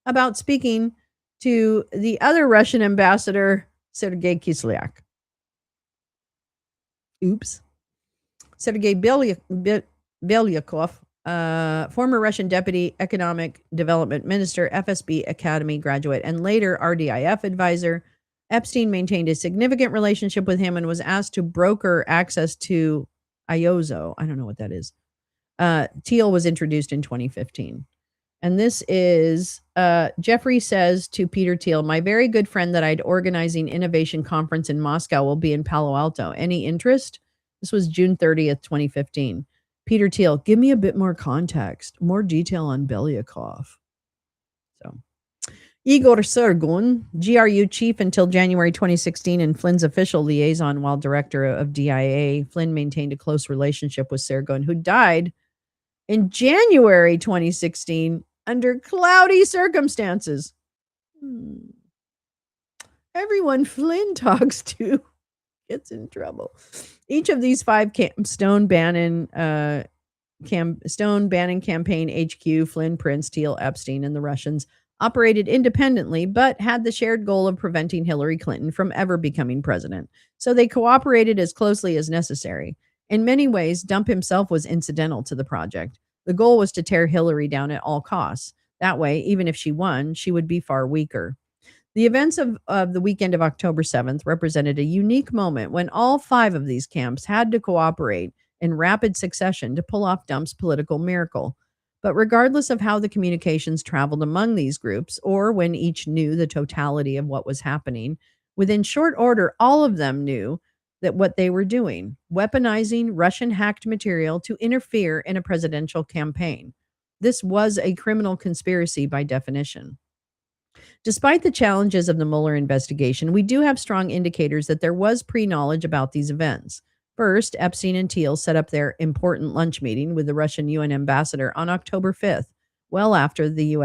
about speaking to the other Russian ambassador, Sergei Kislyak. Oops. Sergei Belyakov, former Russian Deputy Economic Development Minister, FSB Academy graduate, and later RDIF advisor. Epstein maintained a significant relationship with him and was asked to broker access to IOZO. I don't know what that is. Thiel was introduced in 2015. And this is Jeffrey says to Peter Thiel, my very good friend that I'd organizing innovation conference in Moscow will be in Palo Alto. Any interest? This was June 30th, 2015. Peter Thiel, give me a bit more context, more detail on Belyakov. So, Igor Sergun, GRU chief until January 2016 and Flynn's official liaison while director of DIA. Flynn maintained a close relationship with Sergun, who died in January 2016 under cloudy circumstances. Everyone Flynn talks to gets in trouble. Each of these 5 Stone Bannon campaign HQ, Flynn, Prince, Thiel, Epstein, and the Russians operated independently, but had the shared goal of preventing Hillary Clinton from ever becoming president. So they cooperated as closely as necessary. In many ways, Dump himself was incidental to the project. The goal was to tear Hillary down at all costs. That way, even if she won, she would be far weaker. The events of the weekend of October 7th represented a unique moment when all 5 of these camps had to cooperate in rapid succession to pull off Dump's political miracle. But regardless of how the communications traveled among these groups, or when each knew the totality of what was happening, within short order, all of them knew that what they were doing, weaponizing Russian hacked material to interfere in a presidential campaign. This was a criminal conspiracy by definition. Despite the challenges of the Mueller investigation, we do have strong indicators that there was pre-knowledge about these events. First, Epstein and Thiel set up their important lunch meeting with the Russian UN ambassador on October 5th, well after the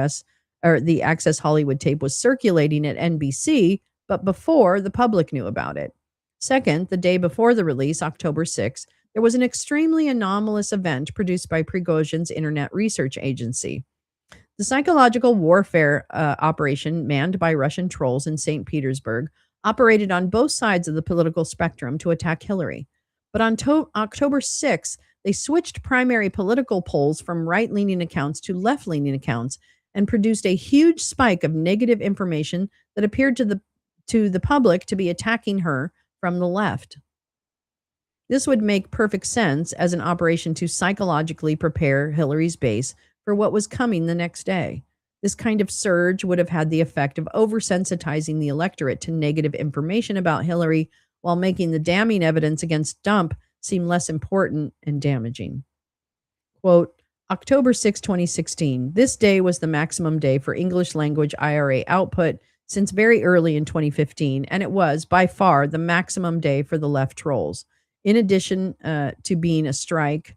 Access Hollywood tape was circulating at NBC, but before the public knew about it. Second, the day before the release, October 6th, there was an extremely anomalous event produced by Prigozhin's Internet Research Agency. The psychological warfare operation manned by Russian trolls in St. Petersburg operated on both sides of the political spectrum to attack Hillary. But on October 6th, they switched primary political polls from right-leaning accounts to left-leaning accounts and produced a huge spike of negative information that appeared to the public to be attacking her from the left. This would make perfect sense as an operation to psychologically prepare Hillary's base for what was coming the next day. This kind of surge would have had the effect of oversensitizing the electorate to negative information about Hillary while making the damning evidence against Trump seem less important and damaging. Quote, October 6, 2016. This day was the maximum day for English language IRA output since very early in 2015, and it was by far the maximum day for the left trolls. In addition to being a spike,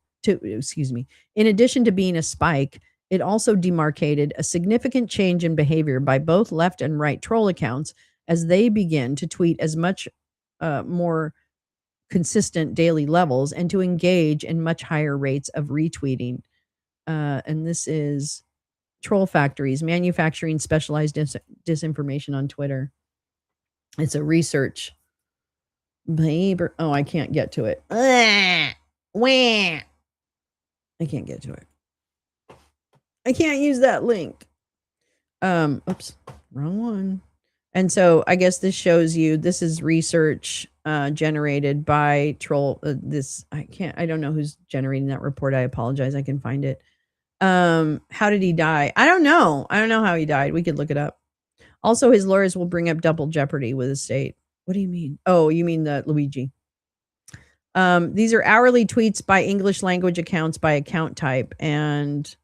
it also demarcated a significant change in behavior by both left and right troll accounts as they begin to tweet as much more consistent daily levels and to engage in much higher rates of retweeting. And this is Troll Factories, manufacturing specialized disinformation on Twitter. It's a research paper. Oh, I can't get to it. I can't get to it. I can't use that link. Oops, wrong one. And so I guess this shows you, this is research generated by troll. I don't know who's generating that report. I apologize. I can find it. How did he die? I don't know. I don't know how he died. We could look it up. Also, his lawyers will bring up double jeopardy with his state. What do you mean? Oh, you mean the Luigi. These are hourly tweets by English language accounts by account type. And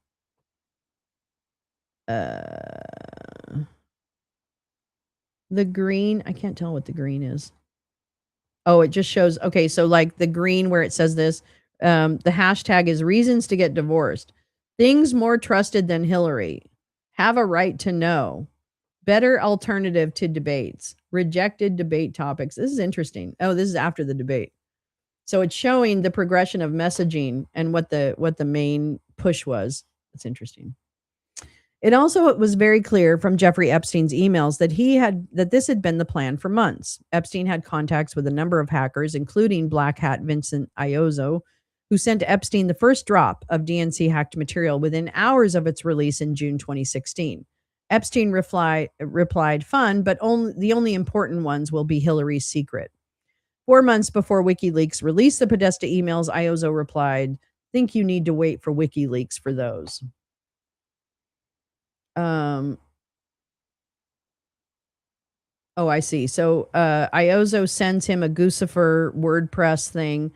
the green, I can't tell what the green is. Oh, it just shows. Okay, so like the green where it says this, the hashtag is reasons to get divorced. Things more trusted than Hillary. Have a right to know. Better alternative to debates. Rejected debate topics. This is interesting. Oh, this is after the debate. So it's showing the progression of messaging and what the main push was. It's interesting. It also was very clear from Jeffrey Epstein's emails that this had been the plan for months. Epstein had contacts with a number of hackers, including Black Hat Vincent Iozzo, who sent Epstein the first drop of DNC hacked material within hours of its release in June 2016. Epstein replied, fun, but the only important ones will be Hillary's secret. 4 months before WikiLeaks released the Podesta emails, Iozzo replied, think you need to wait for WikiLeaks for those. Oh, I see. So Iozzo sends him a Guccifer WordPress thing,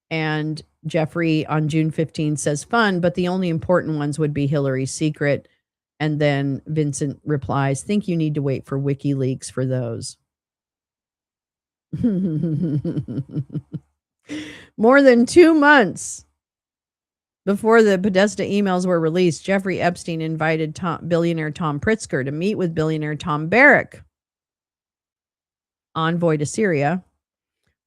and Jeffrey on June 15 says fun, but the only important ones would be Hillary's secret. And then Vincent replies, think you need to wait for WikiLeaks for those. More than 2 months before the Podesta emails were released, Jeffrey Epstein invited billionaire Tom Pritzker to meet with billionaire Tom Barrack, envoy to Syria,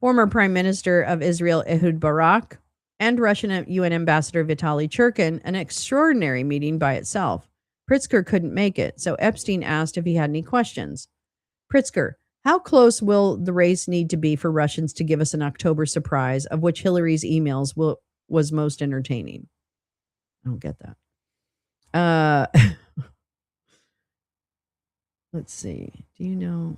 former Prime Minister of Israel Ehud Barak, and Russian UN Ambassador Vitaly Churkin, an extraordinary meeting by itself. Pritzker couldn't make it, so Epstein asked if he had any questions. Pritzker, how close will the race need to be for Russians to give us an October surprise, of which Hillary's emails was most entertaining? I don't get that. Let's see. Do you know?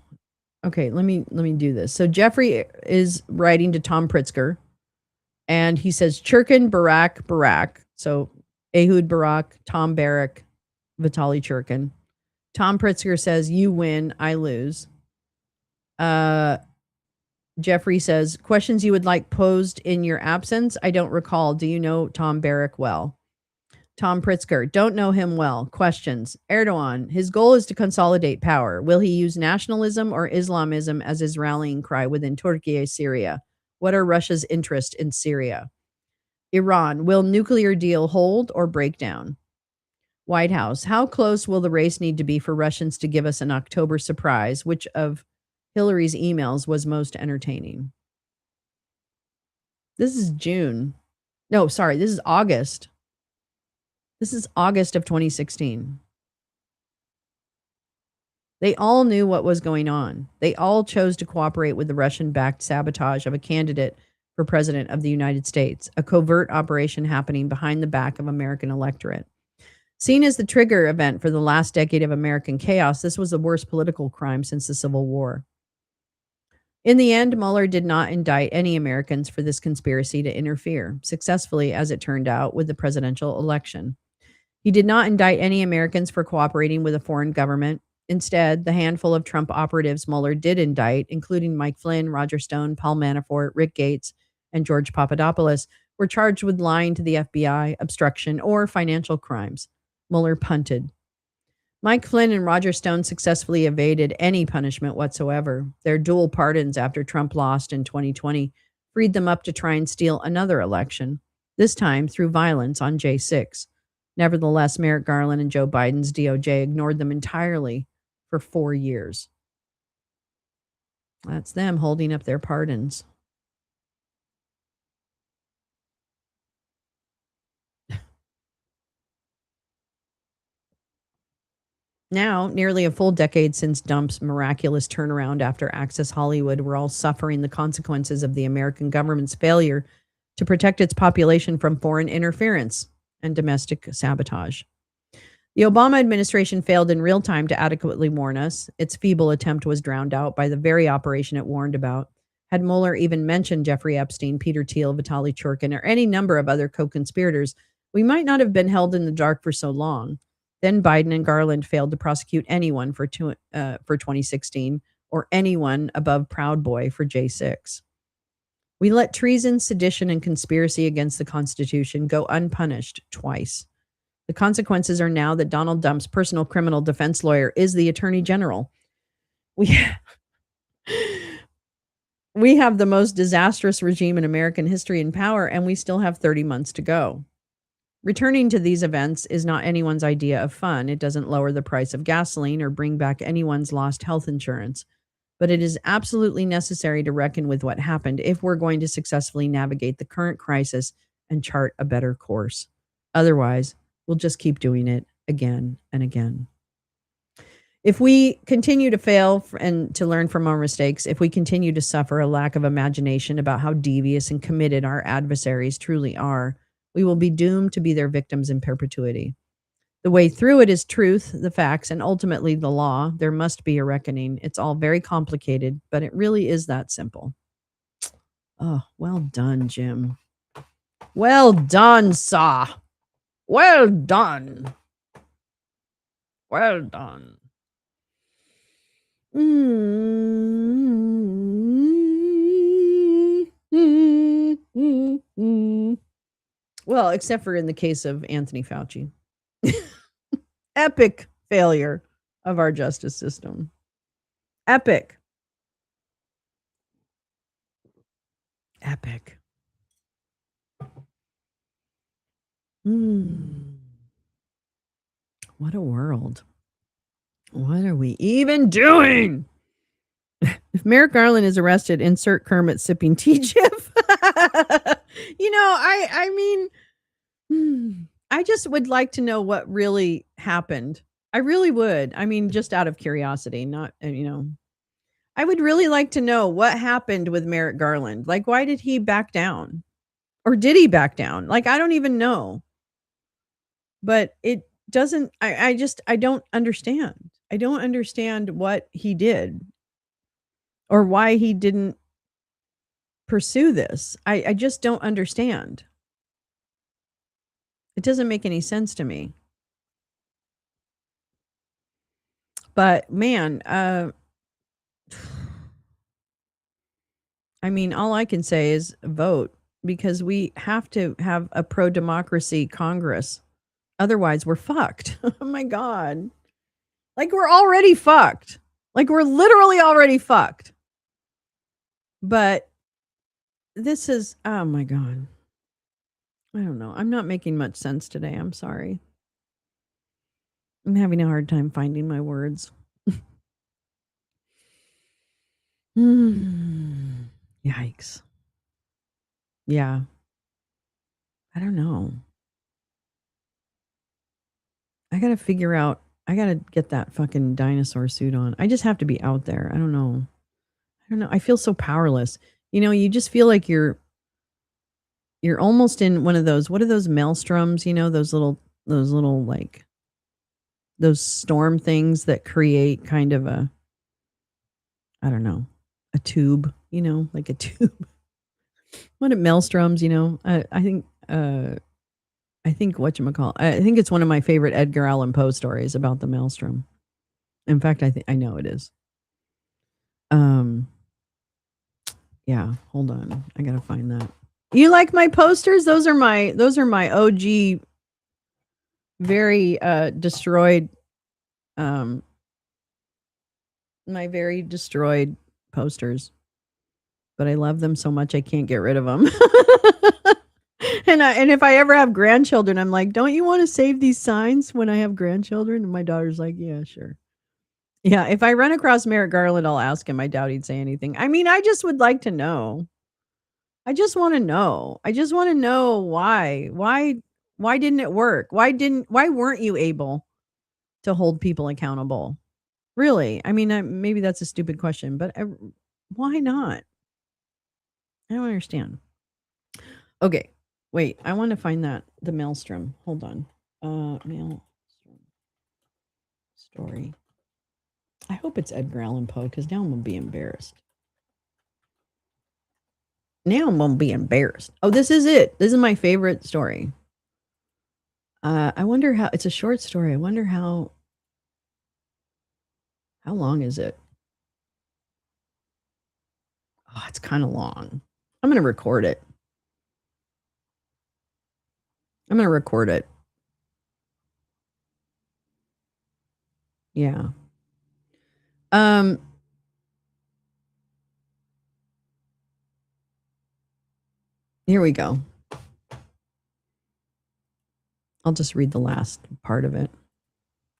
Okay, let me do this. So Jeffrey is writing to Tom Pritzker, and he says Churkin, Barak. So Ehud Barak, Tom Barrack, Vitaly Churkin. Tom Pritzker says, you win, I lose. Jeffrey says, questions you would like posed in your absence? I don't recall. Do you know Tom Barrack well? Tom Pritzker, don't know him well. Questions. Erdogan, his goal is to consolidate power. Will he use nationalism or Islamism as his rallying cry within Turkey, Syria? What are Russia's interests in Syria? Iran, will nuclear deal hold or break down? White House, how close will the race need to be for Russians to give us an October surprise? Which of Hillary's emails was most entertaining? This is June. No, sorry, this is August. This is August of 2016. They all knew what was going on. They all chose to cooperate with the Russian-backed sabotage of a candidate for president of the United States, a covert operation happening behind the back of American electorate. Seen as the trigger event for the last decade of American chaos, this was the worst political crime since the Civil War. In the end, Mueller did not indict any Americans for this conspiracy to interfere, successfully as it turned out, with the presidential election. He did not indict any Americans for cooperating with a foreign government. Instead, the handful of Trump operatives Mueller did indict, including Mike Flynn, Roger Stone, Paul Manafort, Rick Gates, and George Papadopoulos, were charged with lying to the FBI, obstruction, or financial crimes. Mueller punted. Mike Flynn and Roger Stone successfully evaded any punishment whatsoever. Their dual pardons after Trump lost in 2020 freed them up to try and steal another election, this time through violence on J6. Nevertheless, Merrick Garland and Joe Biden's DOJ ignored them entirely for 4 years. That's them holding up their pardons. Now, nearly a full decade since Dump's miraculous turnaround after Access Hollywood, we're all suffering the consequences of the American government's failure to protect its population from foreign interference and domestic sabotage. The Obama administration failed in real time to adequately warn us. Its feeble attempt was drowned out by the very operation it warned about. Had Mueller even mentioned Jeffrey Epstein, Peter Thiel, Vitaly Churkin, or any number of other co-conspirators, we might not have been held in the dark for so long. Then Biden and Garland failed to prosecute anyone for 2016 or anyone above Proud Boy for J6. We let treason, sedition, and conspiracy against the Constitution go unpunished twice. The consequences are now that Donald Dump's personal criminal defense lawyer is the Attorney General. We have the most disastrous regime in American history in power, and we still have 30 months to go. Returning to these events is not anyone's idea of fun. It doesn't lower the price of gasoline or bring back anyone's lost health insurance. But it is absolutely necessary to reckon with what happened if we're going to successfully navigate the current crisis and chart a better course. Otherwise, we'll just keep doing it again and again. If we continue to fail and to learn from our mistakes, if we continue to suffer a lack of imagination about how devious and committed our adversaries truly are, we will be doomed to be their victims in perpetuity. The way through it is truth, the facts, and ultimately the law. There must be a reckoning. It's all very complicated, but it really is that simple. Oh, well done, Jim. Well done, Saw. Well done. Well done. Well, except for in the case of Anthony Fauci. Epic failure of our justice system. Epic. Epic. What a world. What are we even doing? If Merrick Garland is arrested, insert Kermit sipping tea chip. I mean, I just would like to know what really happened. I really would. I mean, just out of curiosity, not, I would really like to know what happened with Merrick Garland. Like, why did he back down? Or did he back down? Like, I don't even know. But it doesn't, I don't understand. I don't understand what he did or why he didn't pursue this. I just don't understand. It doesn't make any sense to me. But man, I mean, all I can say is vote because we have to have a pro-democracy Congress. Otherwise, we're fucked. Oh my God. Like we're already fucked. Like we're literally already fucked. But this is, oh my God. I don't know. I'm not making much sense today. I'm sorry. I'm having a hard time finding my words. Yikes. Yeah. I don't know. I got to figure out, I got to get that fucking dinosaur suit on. I just have to be out there. I don't know. I feel so powerless. You just feel like you're almost in one of those, what are those maelstroms, those little like those storm things that create kind of a, I don't know, a tube, like a tube. What are maelstroms, I think I think whatchamacallit, I think it's one of my favorite Edgar Allan Poe stories about the maelstrom. In fact, I know it is. Um, yeah, hold on. I gotta find that. You like my posters? Those are my OG, very destroyed, um my very destroyed posters. But I love them so much I can't get rid of them. And if I ever have grandchildren, I'm like, "Don't you want to save these signs when I have grandchildren?" And my daughter's like, "Yeah, sure." Yeah, if I run across Merrick Garland, I'll ask him. I doubt he'd say anything. I mean, I just would like to know. I just want to know. I just want to know why. Why didn't it work? Why weren't you able to hold people accountable? Really? I mean, maybe that's a stupid question, but why not? I don't understand. Okay. Wait, I want to find the maelstrom. Hold on. Maelstrom story. I hope it's Edgar Allan Poe because now I'm gonna be embarrassed. Now I'm gonna be embarrassed. Oh, this is it. This is my favorite story. I wonder how. It's a short story. I wonder how long is it? Oh, it's kind of long. I'm gonna record it. I'm gonna record it. Yeah. Um. Here we go. I'll just read the last part of it.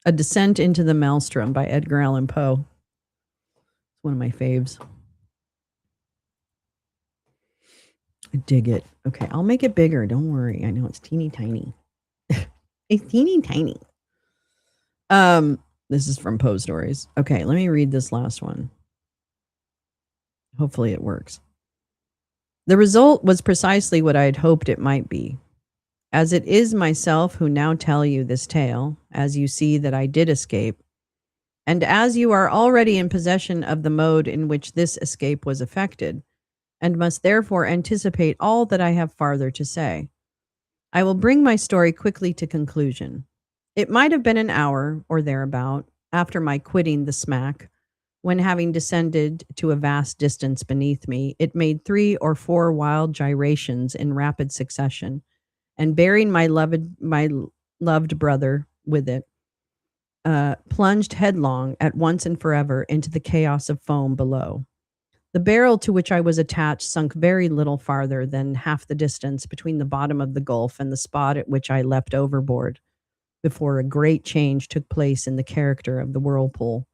A Descent into the Maelstrom by Edgar Allan Poe. It's one of my faves. I dig it. Okay, I'll make it bigger. Don't worry. I know it's teeny tiny. It's teeny tiny. This is from Poe Stories. Okay, let me read this last one. Hopefully it works. The result was precisely what I had hoped it might be. As it is myself who now tell you this tale, as you see that I did escape, and as you are already in possession of the mode in which this escape was effected, and must therefore anticipate all that I have farther to say, I will bring my story quickly to conclusion. It might have been an hour, or thereabout, after my quitting the smack, when having descended to a vast distance beneath me, it made 3 or 4 wild gyrations in rapid succession, and bearing my loved brother with it, plunged headlong at once and forever into the chaos of foam below. The barrel to which I was attached sunk very little farther than half the distance between the bottom of the gulf and the spot at which I leapt overboard, before a great change took place in the character of the whirlpool.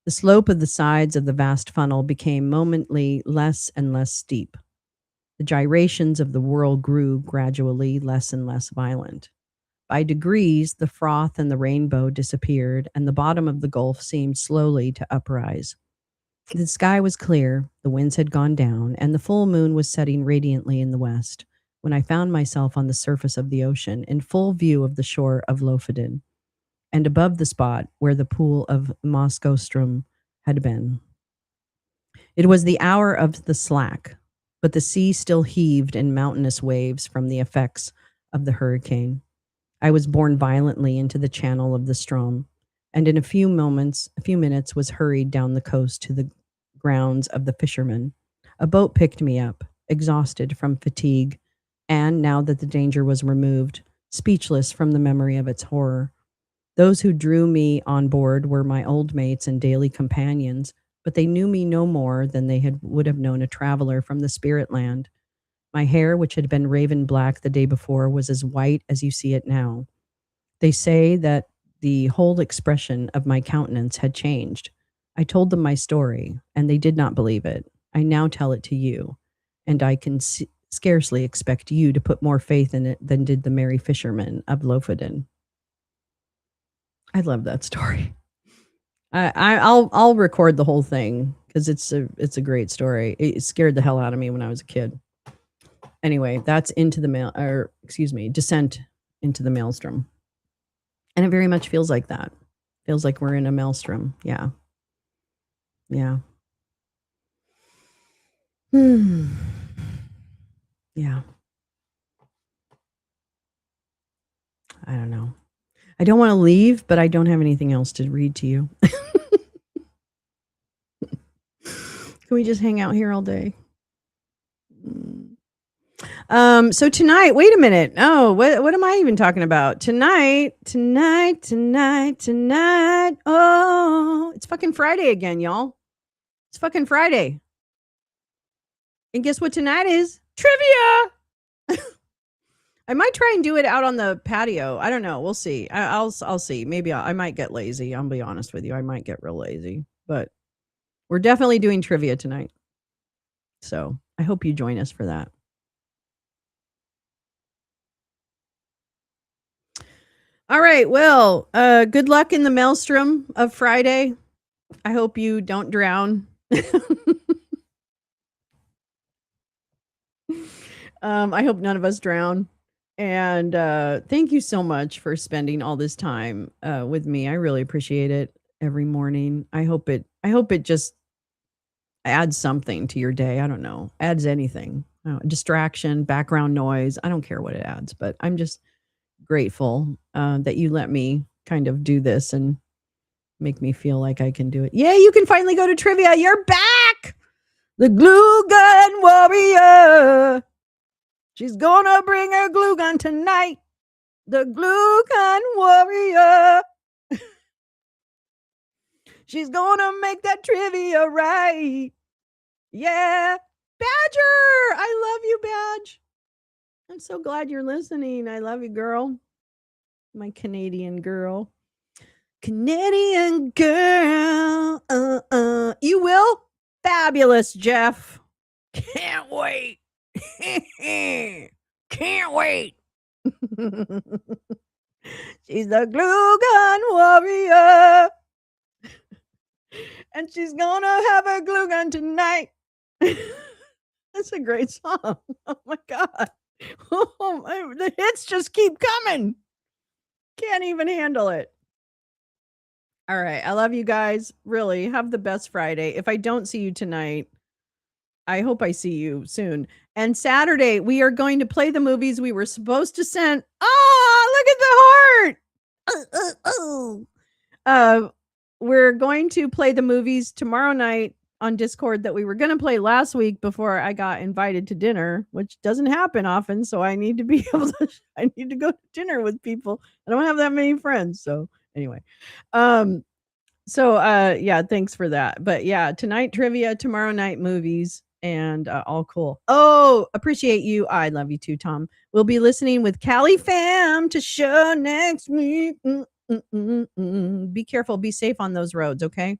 The slope of the sides of the vast funnel became momently less and less steep. The gyrations of the whirl grew gradually less and less violent. By degrees, the froth and the rainbow disappeared, and the bottom of the gulf seemed slowly to uprise. The sky was clear, the winds had gone down, and the full moon was setting radiantly in the west, when I found myself on the surface of the ocean, in full view of the shore of Lofoden, and above the spot where the pool of Moskostrom had been. It was the hour of the slack, but the sea still heaved in mountainous waves from the effects of the hurricane. I was borne violently into the channel of the Strom, and in a few minutes, was hurried down the coast to the grounds of the fishermen. A boat picked me up, exhausted from fatigue, and now that the danger was removed, speechless from the memory of its horror. Those who drew me on board were my old mates and daily companions, but they knew me no more than would have known a traveler from the spirit land. My hair, which had been raven black the day before, was as white as you see it now. They say that the whole expression of my countenance had changed. I told them my story, and they did not believe it. I now tell it to you, and I can scarcely expect you to put more faith in it than did the merry fishermen of Lofoden. I love that story. I'll record the whole thing because it's a great story. It scared the hell out of me when I was a kid. Anyway, that's Descent into the Maelstrom. And it very much feels like that. Feels like we're in a maelstrom. Yeah. Yeah. Hmm. Yeah. I don't want to leave, but I don't have anything else to read to you. Can we just hang out here all day? So tonight, wait a minute. Oh, what am I even talking about? Tonight. Oh, it's fucking Friday again, y'all. It's fucking Friday. And guess what tonight is? Trivia. I might try and do it out on the patio. I don't know. We'll see. I'll see. Maybe I might get lazy. I'll be honest with you. I might get real lazy, but we're definitely doing trivia tonight. So I hope you join us for that. All right. Well, good luck in the maelstrom of Friday. I hope you don't drown. I hope none of us drown. And thank you so much for spending all this time with me. I really appreciate it every morning. I hope it just adds something to your day. I don't know, adds anything, distraction, background noise. I don't care what it adds, but I'm just grateful that you let me kind of do this and make me feel like I can do it. Yeah, you can finally go to trivia. You're back. The glue gun warrior. She's gonna bring her glue gun tonight. The glue gun warrior. She's gonna make that trivia right. Yeah. Badger! I love you, Badge. I'm so glad you're listening. I love you, girl. My Canadian girl. Canadian girl. You will? Fabulous, Jeff. Can't wait. Can't wait. She's the glue gun warrior. And she's gonna have her glue gun tonight. That's a great song. Oh my God. The hits just keep coming. Can't even handle it. All right. I love you guys. Really, have the best Friday. If I don't see you tonight, I hope I see you soon. And Saturday, we are going to play the movies we were supposed to send. Oh, look at the heart. We're going to play the movies tomorrow night on Discord that we were going to play last week before I got invited to dinner, which doesn't happen often. So I need to be able to, I need to go to dinner with people. I don't have that many friends. So anyway, yeah, thanks for that. But yeah, tonight trivia, tomorrow night movies, and all cool. Oh, appreciate you. I love you too, Tom. We'll be listening with Cali Fam to show next week. Be careful, be safe on those roads, okay?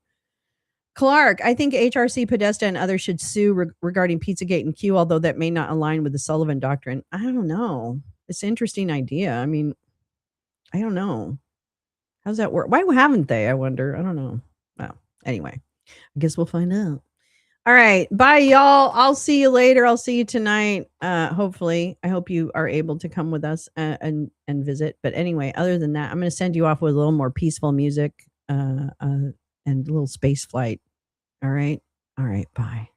Clark, I think HRC, Podesta, and others should sue regarding Pizzagate and Q, although that may not align with the Sullivan Doctrine. I don't know. It's an interesting idea. I mean, I don't know. How's that work? Why haven't they? I wonder. I don't know. Well, anyway, I guess we'll find out. All right. Bye, y'all. I'll see you later. I'll see you tonight. Hopefully. I hope you are able to come with us and visit. But anyway, other than that, I'm going to send you off with a little more peaceful music and a little space flight. All right. All right. Bye.